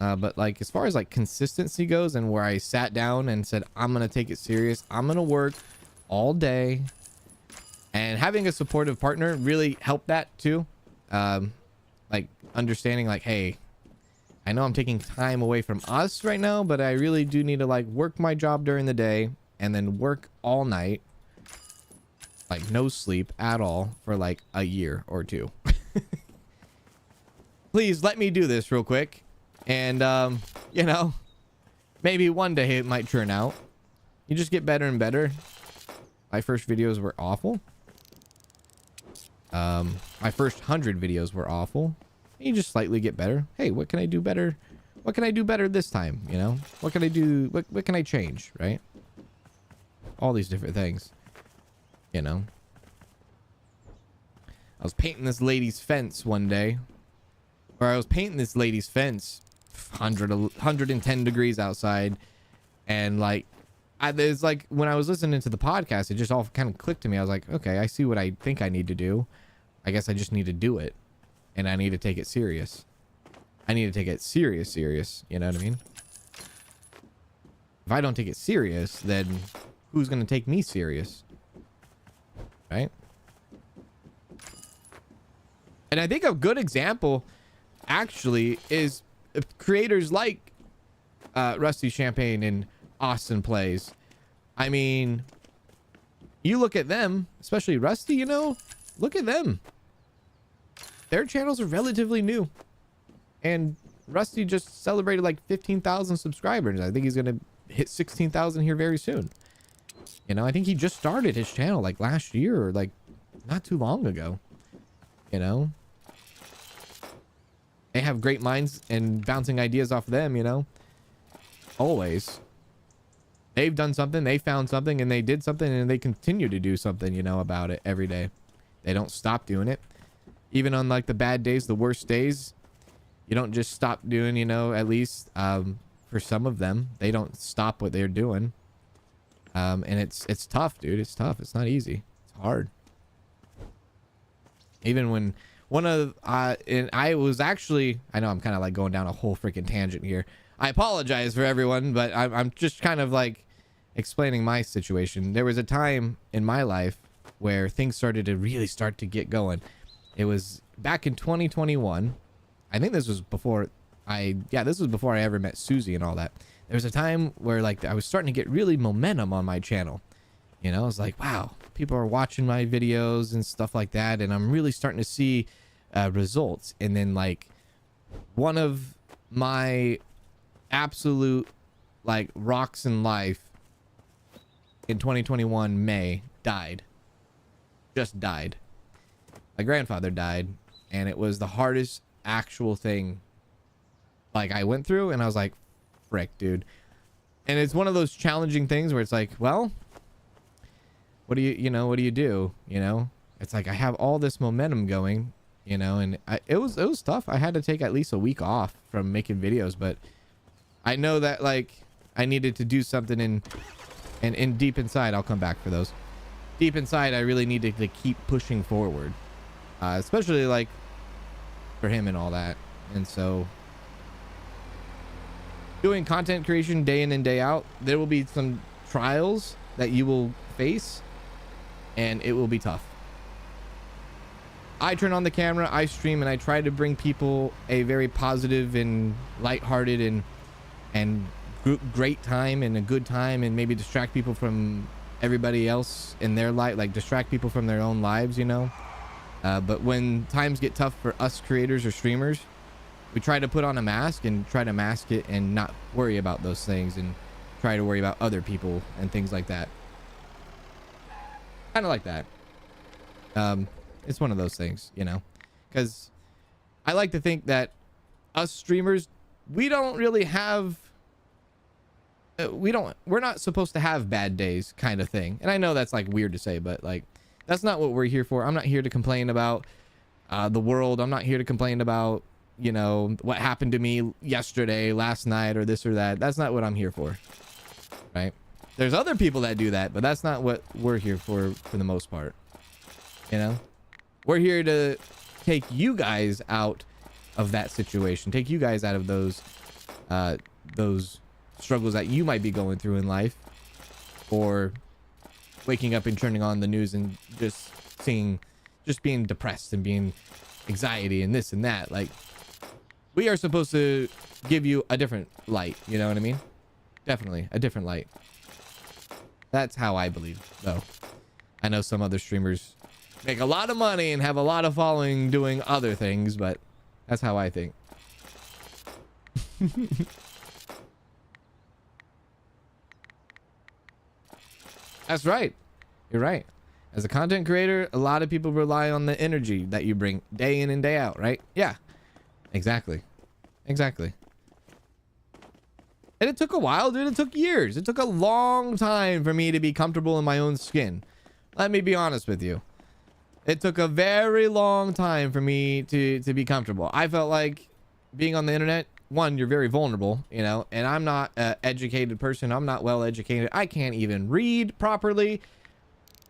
But like, as far as like consistency goes, and where I sat down and said, I'm going to take it serious. I'm going to work all day, and having a supportive partner really helped that too. Like understanding like, hey, I know I'm taking time away from us right now, but I really do need to like work my job during the day and then work all night, like no sleep at all for like a year or two. Please let me do this real quick. And, you know, maybe one day it might turn out. You just get better and better. My first videos were awful. My first 100 videos were awful. You just slightly get better. Hey, what can I do better? What can I do better this time? You know, what can I do? What can I change? Right? All these different things, you know. I was painting this lady's fence one day. Or I was painting this lady's fence. 110 degrees outside, and like there's like, when I was listening to the podcast, it just all kind of clicked to me. I was like, okay, I see what I think I need to do. I guess I just need to do it, and I need to take it serious. I need to take it serious, you know what I mean? If I don't take it serious, then who's gonna take me serious, right? And I think a good example actually is creators like Rusty Champagne and Austin Plays. I mean, you look at them, especially Rusty, you know, look at them. Their channels are relatively new, and Rusty just celebrated like 15,000 subscribers. I think he's gonna hit 16,000 here very soon. You know, I think he just started his channel like last year, or like not too long ago. You know, they have great minds and bouncing ideas off them, you know. Always. They've done something, they found something, and they did something, and they continue to do something, you know, about it every day. They don't stop doing it. Even on like the bad days, the worst days, You don't just stop doing, you know, at least for some of them, they don't stop what they're doing. And it's tough, dude. It's tough. It's not easy. It's hard. Even when and I was actually, I know I'm kind of like going down a whole freaking tangent here. I apologize for everyone, but I'm just kind of like explaining my situation. There was a time in my life where things started to really start to get going. It was back in 2021. I think this was before this was before I ever met Susie and all that. There was a time where like I was starting to get really momentum on my channel. You know, I was like, wow, people are watching my videos and stuff like that, and I'm really starting to see results. And then like one of my absolute like rocks in life in 2021 May died. Just died. My grandfather died, and it was the hardest actual thing like I went through, and I was like, frick, dude. And it's one of those challenging things where it's like, well, what do you do? You know, it's like I have all this momentum going, you know, and it was tough. I had to take at least a week off from making videos, but I know that like I needed to do something, and deep inside, I'll come back for those. Deep inside, I really needed to keep pushing forward, especially like for him and all that. And so doing content creation day in and day out, there will be some trials that you will face, and it will be tough. I turn on the camera, I stream, and I try to bring people a very positive and lighthearted and great time and a good time, and maybe distract people from everybody else in their life, like distract people from their own lives, you know. But when times get tough for us creators or streamers, we try to put on a mask and try to mask it and not worry about those things and try to worry about other people and things like that. Kind of like that. It's one of those things, you know, because I like to think that us streamers, we don't really have, we're not supposed to have bad days kind of thing. And I know that's like weird to say, but like, that's not what we're here for. I'm not here to complain about the world. I'm not here to complain about, you know, what happened to me yesterday, last night, or this or that. That's not what I'm here for, right? There's other people that do that, but that's not what we're here for the most part. You know, we're here to take you guys out of that situation, take you guys out of those struggles that you might be going through in life, or waking up and turning on the news and just being depressed and being anxiety and this and that. Like, we are supposed to give you a different light, you know what I mean? Definitely a different light. That's how I believe, though. I know some other streamers make a lot of money and have a lot of following doing other things, but that's how I think. That's right. You're right. As a content creator, a lot of people rely on the energy that you bring day in and day out, right? Yeah, exactly. Exactly. And it took a while, dude. It took years. It took a long time for me to be comfortable in my own skin. Let me be honest with you. It took a very long time for me to be comfortable. I felt like being on the internet, one, you're very vulnerable, you know, and I'm not an educated person. I'm not well educated. I can't even read properly.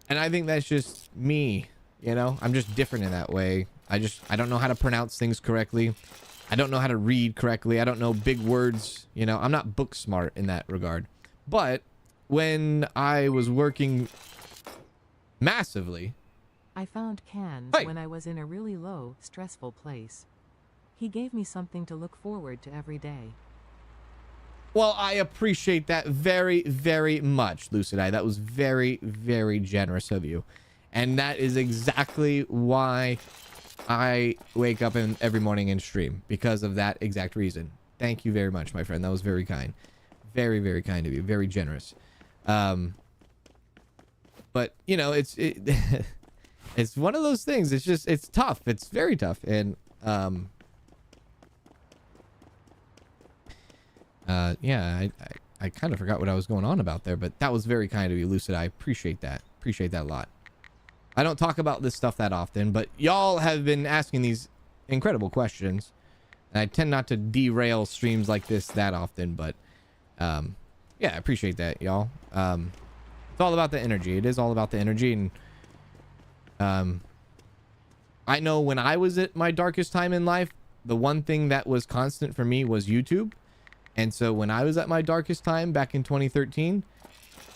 And I think that's just me, you know. I'm just different in that way. I don't know how to pronounce things correctly. I don't know how to read correctly. I don't know big words, you know. I'm not book smart in that regard. But when I was working massively, I found Kanz when I was in a really low, stressful place. He gave me something to look forward to every day. Well, I appreciate that very, very much, Lucid Eye. That was very, very generous of you. And that is exactly why I wake up every morning and stream, because of that exact reason. Thank you very much, my friend. That was very kind. Very, very kind of you. Very generous. But, you know, it's one of those things. It's just, it's tough. It's very tough. And, yeah, I kind of forgot what I was going on about there, but that was very kind of you, Lucid. I appreciate that. Appreciate that a lot. I don't talk about this stuff that often, but y'all have been asking these incredible questions And I tend not to derail streams like this that often, but yeah, I appreciate that, y'all. It's all about the energy. It is all about the energy. And I know when I was at my darkest time in life, the one thing that was constant for me was YouTube. And so when I was at my darkest time back in 2013,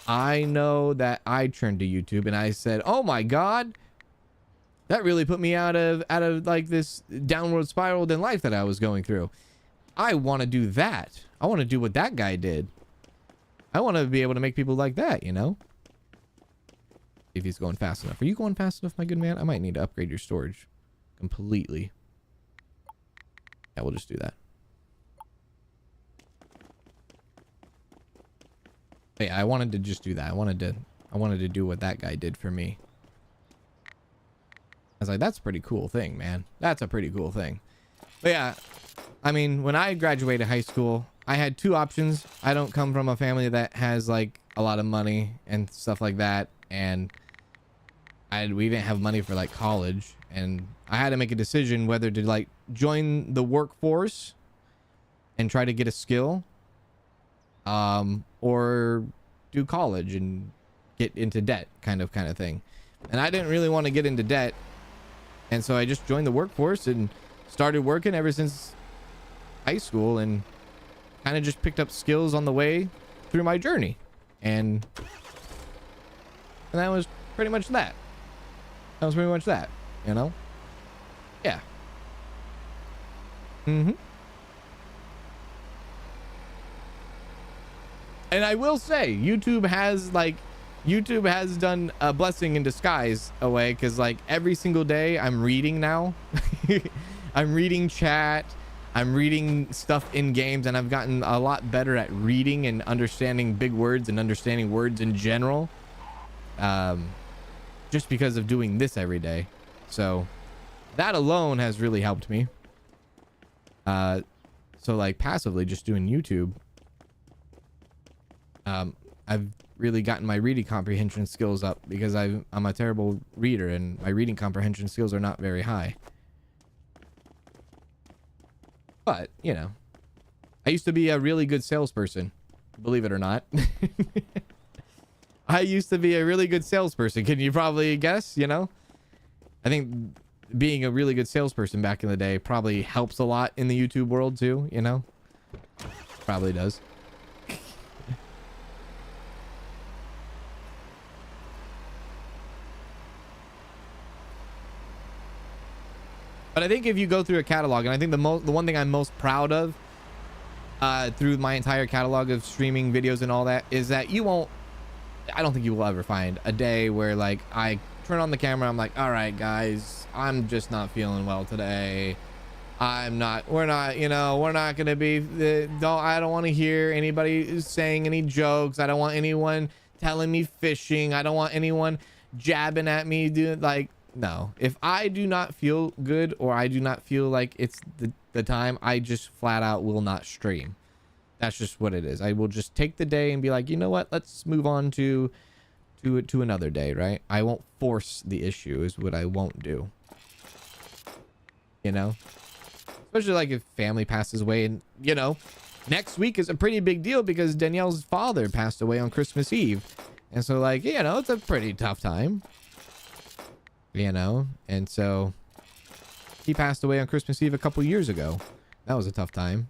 I know that I turned to YouTube and I said, oh my God, that really put me out of like this downward spiral in life that I was going through. I want to do that. I want to do what that guy did. I want to be able to make people like that, you know? If he's going fast enough. Are you going fast enough, my good man? I might need to upgrade your storage completely. Yeah, we'll just do that. But yeah, I wanted to just do that. I wanted to do what that guy did for me. I was like, that's a pretty cool thing, man. That's a pretty cool thing. But yeah, I mean, when I graduated high school, I had two options. I don't come from a family that has like a lot of money and stuff like that. And we didn't have money for like college. And I had to make a decision whether to like join the workforce and try to get a skill, or do college and get into debt kind of thing. And I didn't really want to get into debt. And so I just joined the workforce and started working ever since high school and kind of just picked up skills on the way through my journey. And that was pretty much that. That was pretty much that, you know? Yeah. And I will say, YouTube has done a blessing in disguise away, because like every single day I'm reading now. I'm reading chat, I'm reading stuff in games, and I've gotten a lot better at reading and understanding big words and understanding words in general, just because of doing this every day. So that alone has really helped me. So like passively just doing YouTube, I've really gotten my reading comprehension skills up, because I'm a terrible reader and my reading comprehension skills are not very high. But, you know, I used to be a really good salesperson, believe it or not. I used to be a really good salesperson. Can you probably guess, you know? I think being a really good salesperson back in the day probably helps a lot in the YouTube world too, you know? Probably does. But I think if you go through a catalog, and I think the one thing I'm most proud of through my entire catalog of streaming videos and all that, is that I don't think you will ever find a day where like I turn on the camera, I'm like, all right guys, I'm just not feeling well today. We're not gonna be, I don't want to hear anybody saying any jokes. I don't want anyone telling me fishing. I don't want anyone jabbing at me, dude. Like, no, if I do not feel good, or I do not feel like it's the time, I just flat out will not stream. That's just what it is. I will just take the day and be like, you know what, let's move on to another day, right? I won't force the issue is what I won't do, you know? Especially like if family passes away, and you know, next week is a pretty big deal because Danielle's father passed away on Christmas Eve. And so like, you know, it's a pretty tough time. You know, and so he passed away on Christmas Eve a couple years ago. That was a tough time,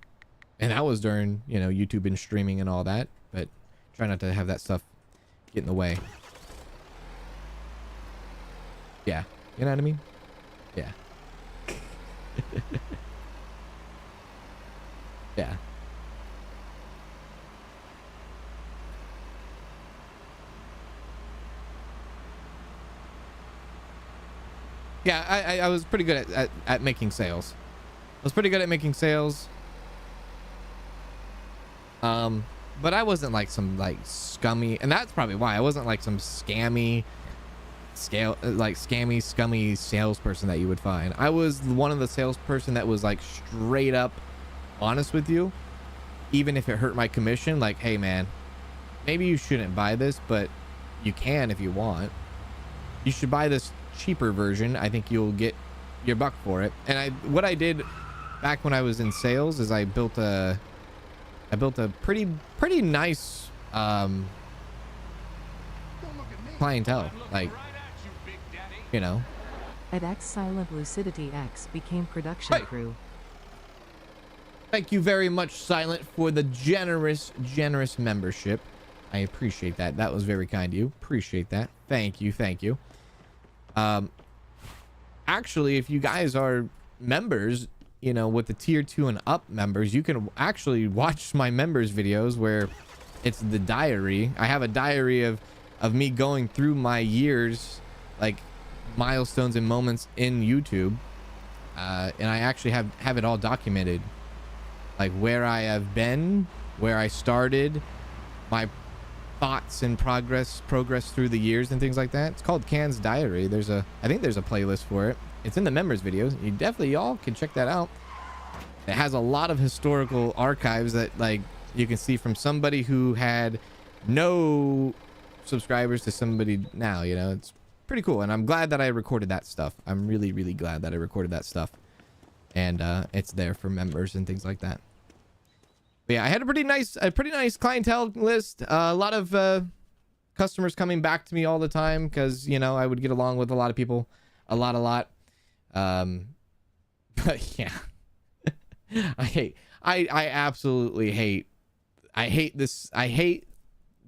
and that was during, you know, YouTube and streaming and all that. But try not to have that stuff get in the way. Yeah, you know what I mean? Yeah. Yeah. Yeah, I was pretty good at making sales. I was pretty good at making sales. But I wasn't like some like scummy, and that's probably why I wasn't like some scummy salesperson that you would find. I was one of the salesperson that was like straight up honest with you, even if it hurt my commission. Like, hey man, maybe you shouldn't buy this, but you can if you want. You should buy this cheaper version. I think you'll get your buck for it. And what I did back when I was in sales is I built a pretty nice clientele, like, you know. At X Silent Lucidity X became production crew. Thank you very much, Silent, for the generous membership. I appreciate that. That was very kind of you. Appreciate that. Thank you. Actually, if you guys are members, you know, with the tier 2 and up members, you can actually watch my members videos where it's the diary. I have a diary of me going through my years, like milestones and moments in YouTube, and I actually have it all documented, like where I have been, where I started, my thoughts and progress through the years and things like that. It's called Kan's Diary. I think there's a playlist for it. It's in the members videos. You definitely, y'all can check that out. It has a lot of historical archives that, like, you can see from somebody who had no subscribers to somebody now, you know. It's pretty cool, and I'm glad that I recorded that stuff. I'm really glad that I recorded that stuff, and it's there for members and things like that. But yeah, I had a pretty nice clientele list. A lot of customers coming back to me all the time because, you know, I would get along with a lot of people a lot. But yeah, I absolutely hate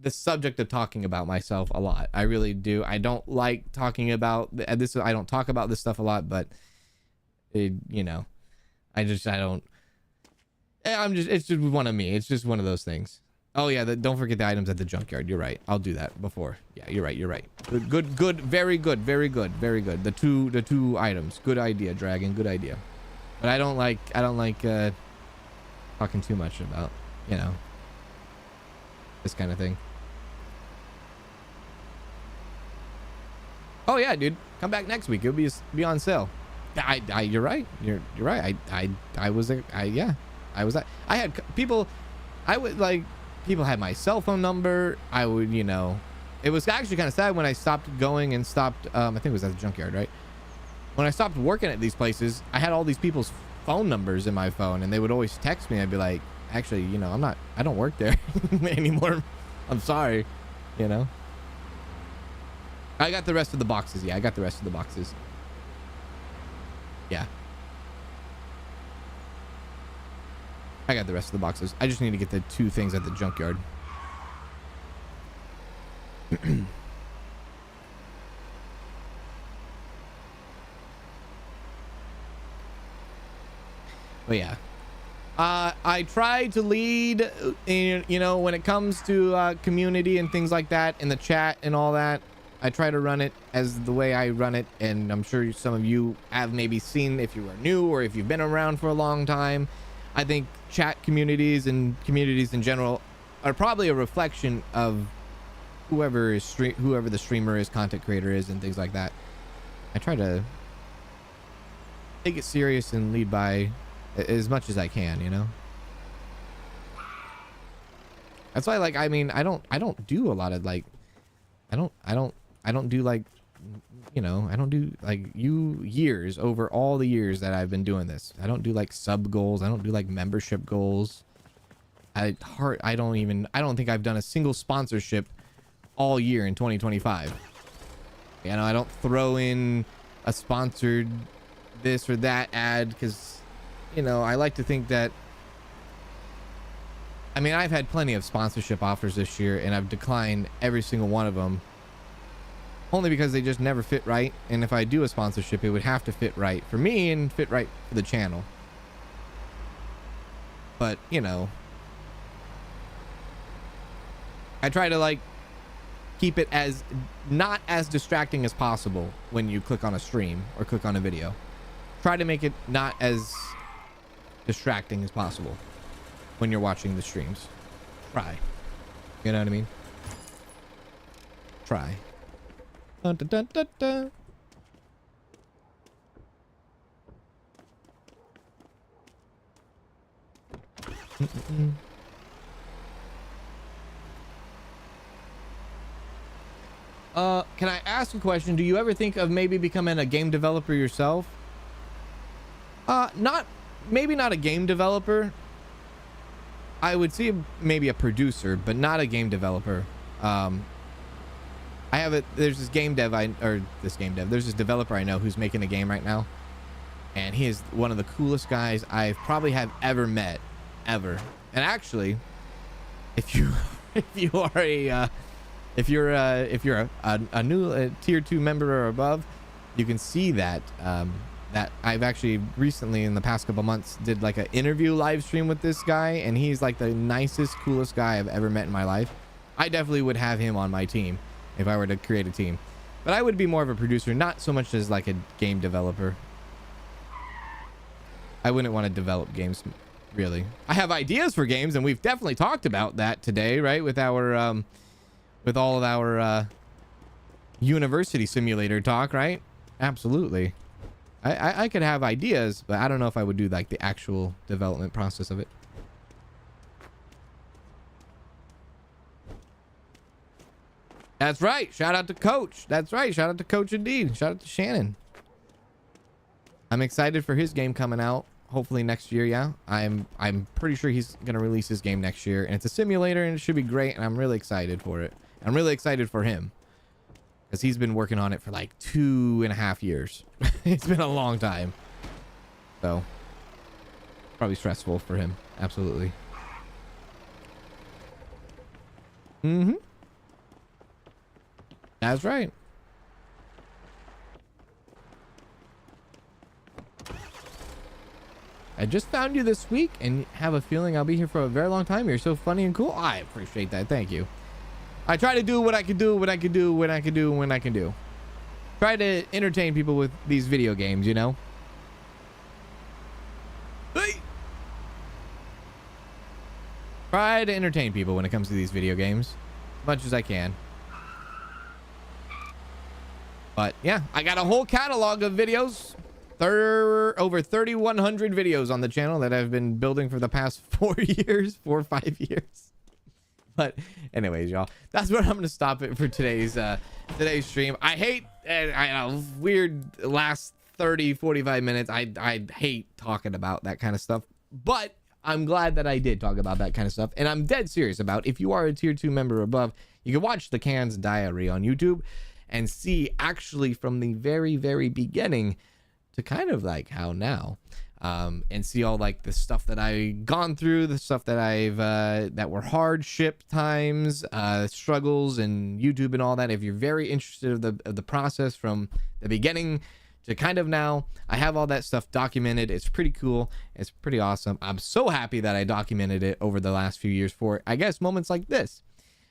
the subject of talking about myself a lot. I really do. I don't like talking about this. I don't talk about this stuff a lot, but you know, it's just one of me. It's just one of those things. Oh yeah, don't forget the items at the junkyard. You're right. I'll do that before. Yeah, you're right. Good. Very good. The two items. Good idea, Dragon. Good idea. But I don't like talking too much about, you know, this kind of thing. Oh yeah, dude, come back next week. It'll be on sale. You're right. You're right. I had people. People had my cell phone number. I would, you know, it was actually kind of sad when I stopped going and stopped. I think it was at the junkyard, right? When I stopped working at these places, I had all these people's phone numbers in my phone, and they would always text me. I'd be like, actually, you know, I don't work there anymore. I'm sorry, you know. I got the rest of the boxes. Yeah, I got the rest of the boxes. Yeah. I got the rest of the boxes. I just need to get the two things at the junkyard. But yeah. I try to lead, in, you know, when it comes to community and things like that, in the chat and all that. I try to run it as the way I run it, and I'm sure some of you have maybe seen, if you are new or if you've been around for a long time. I think chat communities and communities in general are probably a reflection of whoever the streamer is, content creator is, and things like that. I try to take it serious and lead by as much as I can, you know. That's why, like, I mean, I don't do a lot of, like, I don't do, like, you know, I don't do, like, years over all the years that I've been doing this. I don't do, like, sub goals. I don't do, like, membership goals. I don't think I've done a single sponsorship all year in 2025. You know, I don't throw in a sponsored this or that ad because, you know, I like to think that, I mean, I've had plenty of sponsorship offers this year, and I've declined every single one of them. Only because they just never fit right. And if I do a sponsorship, it would have to fit right for me and fit right for the channel. But, you know, I try to, like, keep it as not as distracting as possible when you click on a stream or click on a video. Try to make it not as distracting as possible when you're watching the streams. Try. You know what I mean? Try. Dun, dun, dun, dun, dun. Can I ask a question? Do you ever think of maybe becoming a game developer yourself? Not maybe not a game developer. I would see maybe a producer, but not a game developer. There's this there's this developer I know who's making a game right now, and he is one of the coolest guys I've probably have ever met, ever. And actually, if you're a new tier 2 member or above, you can see that that I've actually recently in the past couple months did like an interview live stream with this guy, and he's like the nicest, coolest guy I've ever met in my life. I definitely would have him on my team if I were to create a team, but I would be more of a producer, not so much as like a game developer. I wouldn't want to develop games, really. I have ideas for games, and we've definitely talked about that today, right? With our with all of our university simulator talk, right? Absolutely. I could have ideas, but I don't know if I would do like the actual development process of it. That's right. Shout out to Coach. That's right. Shout out to Coach indeed. Shout out to Shannon. I'm excited for his game coming out. Hopefully next year. Yeah, I'm pretty sure he's gonna release his game next year, and it's a simulator, and it should be great. And I'm really excited for it. I'm really excited for him because he's been working on it for like 2.5 years. It's been a long time, so probably stressful for him. Absolutely. That's right. I just found you this week and have a feeling I'll be here for a very long time. You're so funny and cool. I appreciate that. Thank you. I try to do what I can do, when I can do. Try to entertain people with these video games, you know? Hey! Try to entertain people when it comes to these video games as much as I can. But yeah, I got a whole catalog of videos. Over 3,100 videos on the channel that I've been building for the past 4 years, 4 or 5 years. But anyways, y'all, that's where I'm gonna stop it for today's stream. I hate weird last 30-45 minutes. I hate talking about that kind of stuff, but I'm glad that I did talk about that kind of stuff, and I'm dead serious about. If you are a tier 2 member or above, you can watch the Kanz Diary on YouTube and see actually from the very, very beginning to kind of like how now, and see all like the stuff that I gone through, the stuff that I've that were hardship times, struggles, and YouTube and all that. If you're very interested of the process from the beginning to kind of now, I have all that stuff documented. It's pretty cool. It's pretty awesome. I'm so happy that I documented it over the last few years for, I guess, moments like this.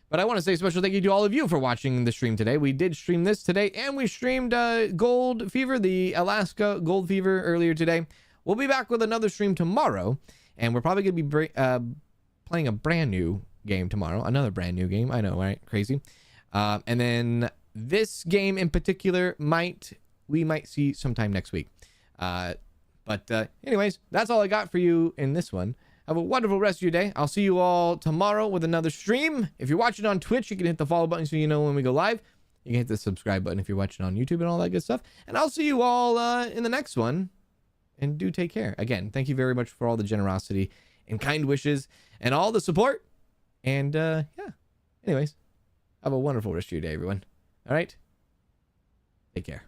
But I want to say a special thank you to all of you for watching the stream today. We did stream this today, and we streamed Gold Fever, the Alaska Gold Fever, earlier today. We'll be back with another stream tomorrow, and we're probably going to be playing a brand new game tomorrow. Another brand new game. I know, right? Crazy. And then this game in particular we might see sometime next week. But anyways, that's all I got for you in this one. Have a wonderful rest of your day. I'll see you all tomorrow with another stream. If you're watching on Twitch, you can hit the follow button so you know when we go live. You can hit the subscribe button if you're watching on YouTube and all that good stuff. And I'll see you all in the next one. And do take care. Again, thank you very much for all the generosity and kind wishes and all the support. And yeah, anyways, have a wonderful rest of your day, everyone. All right? Take care.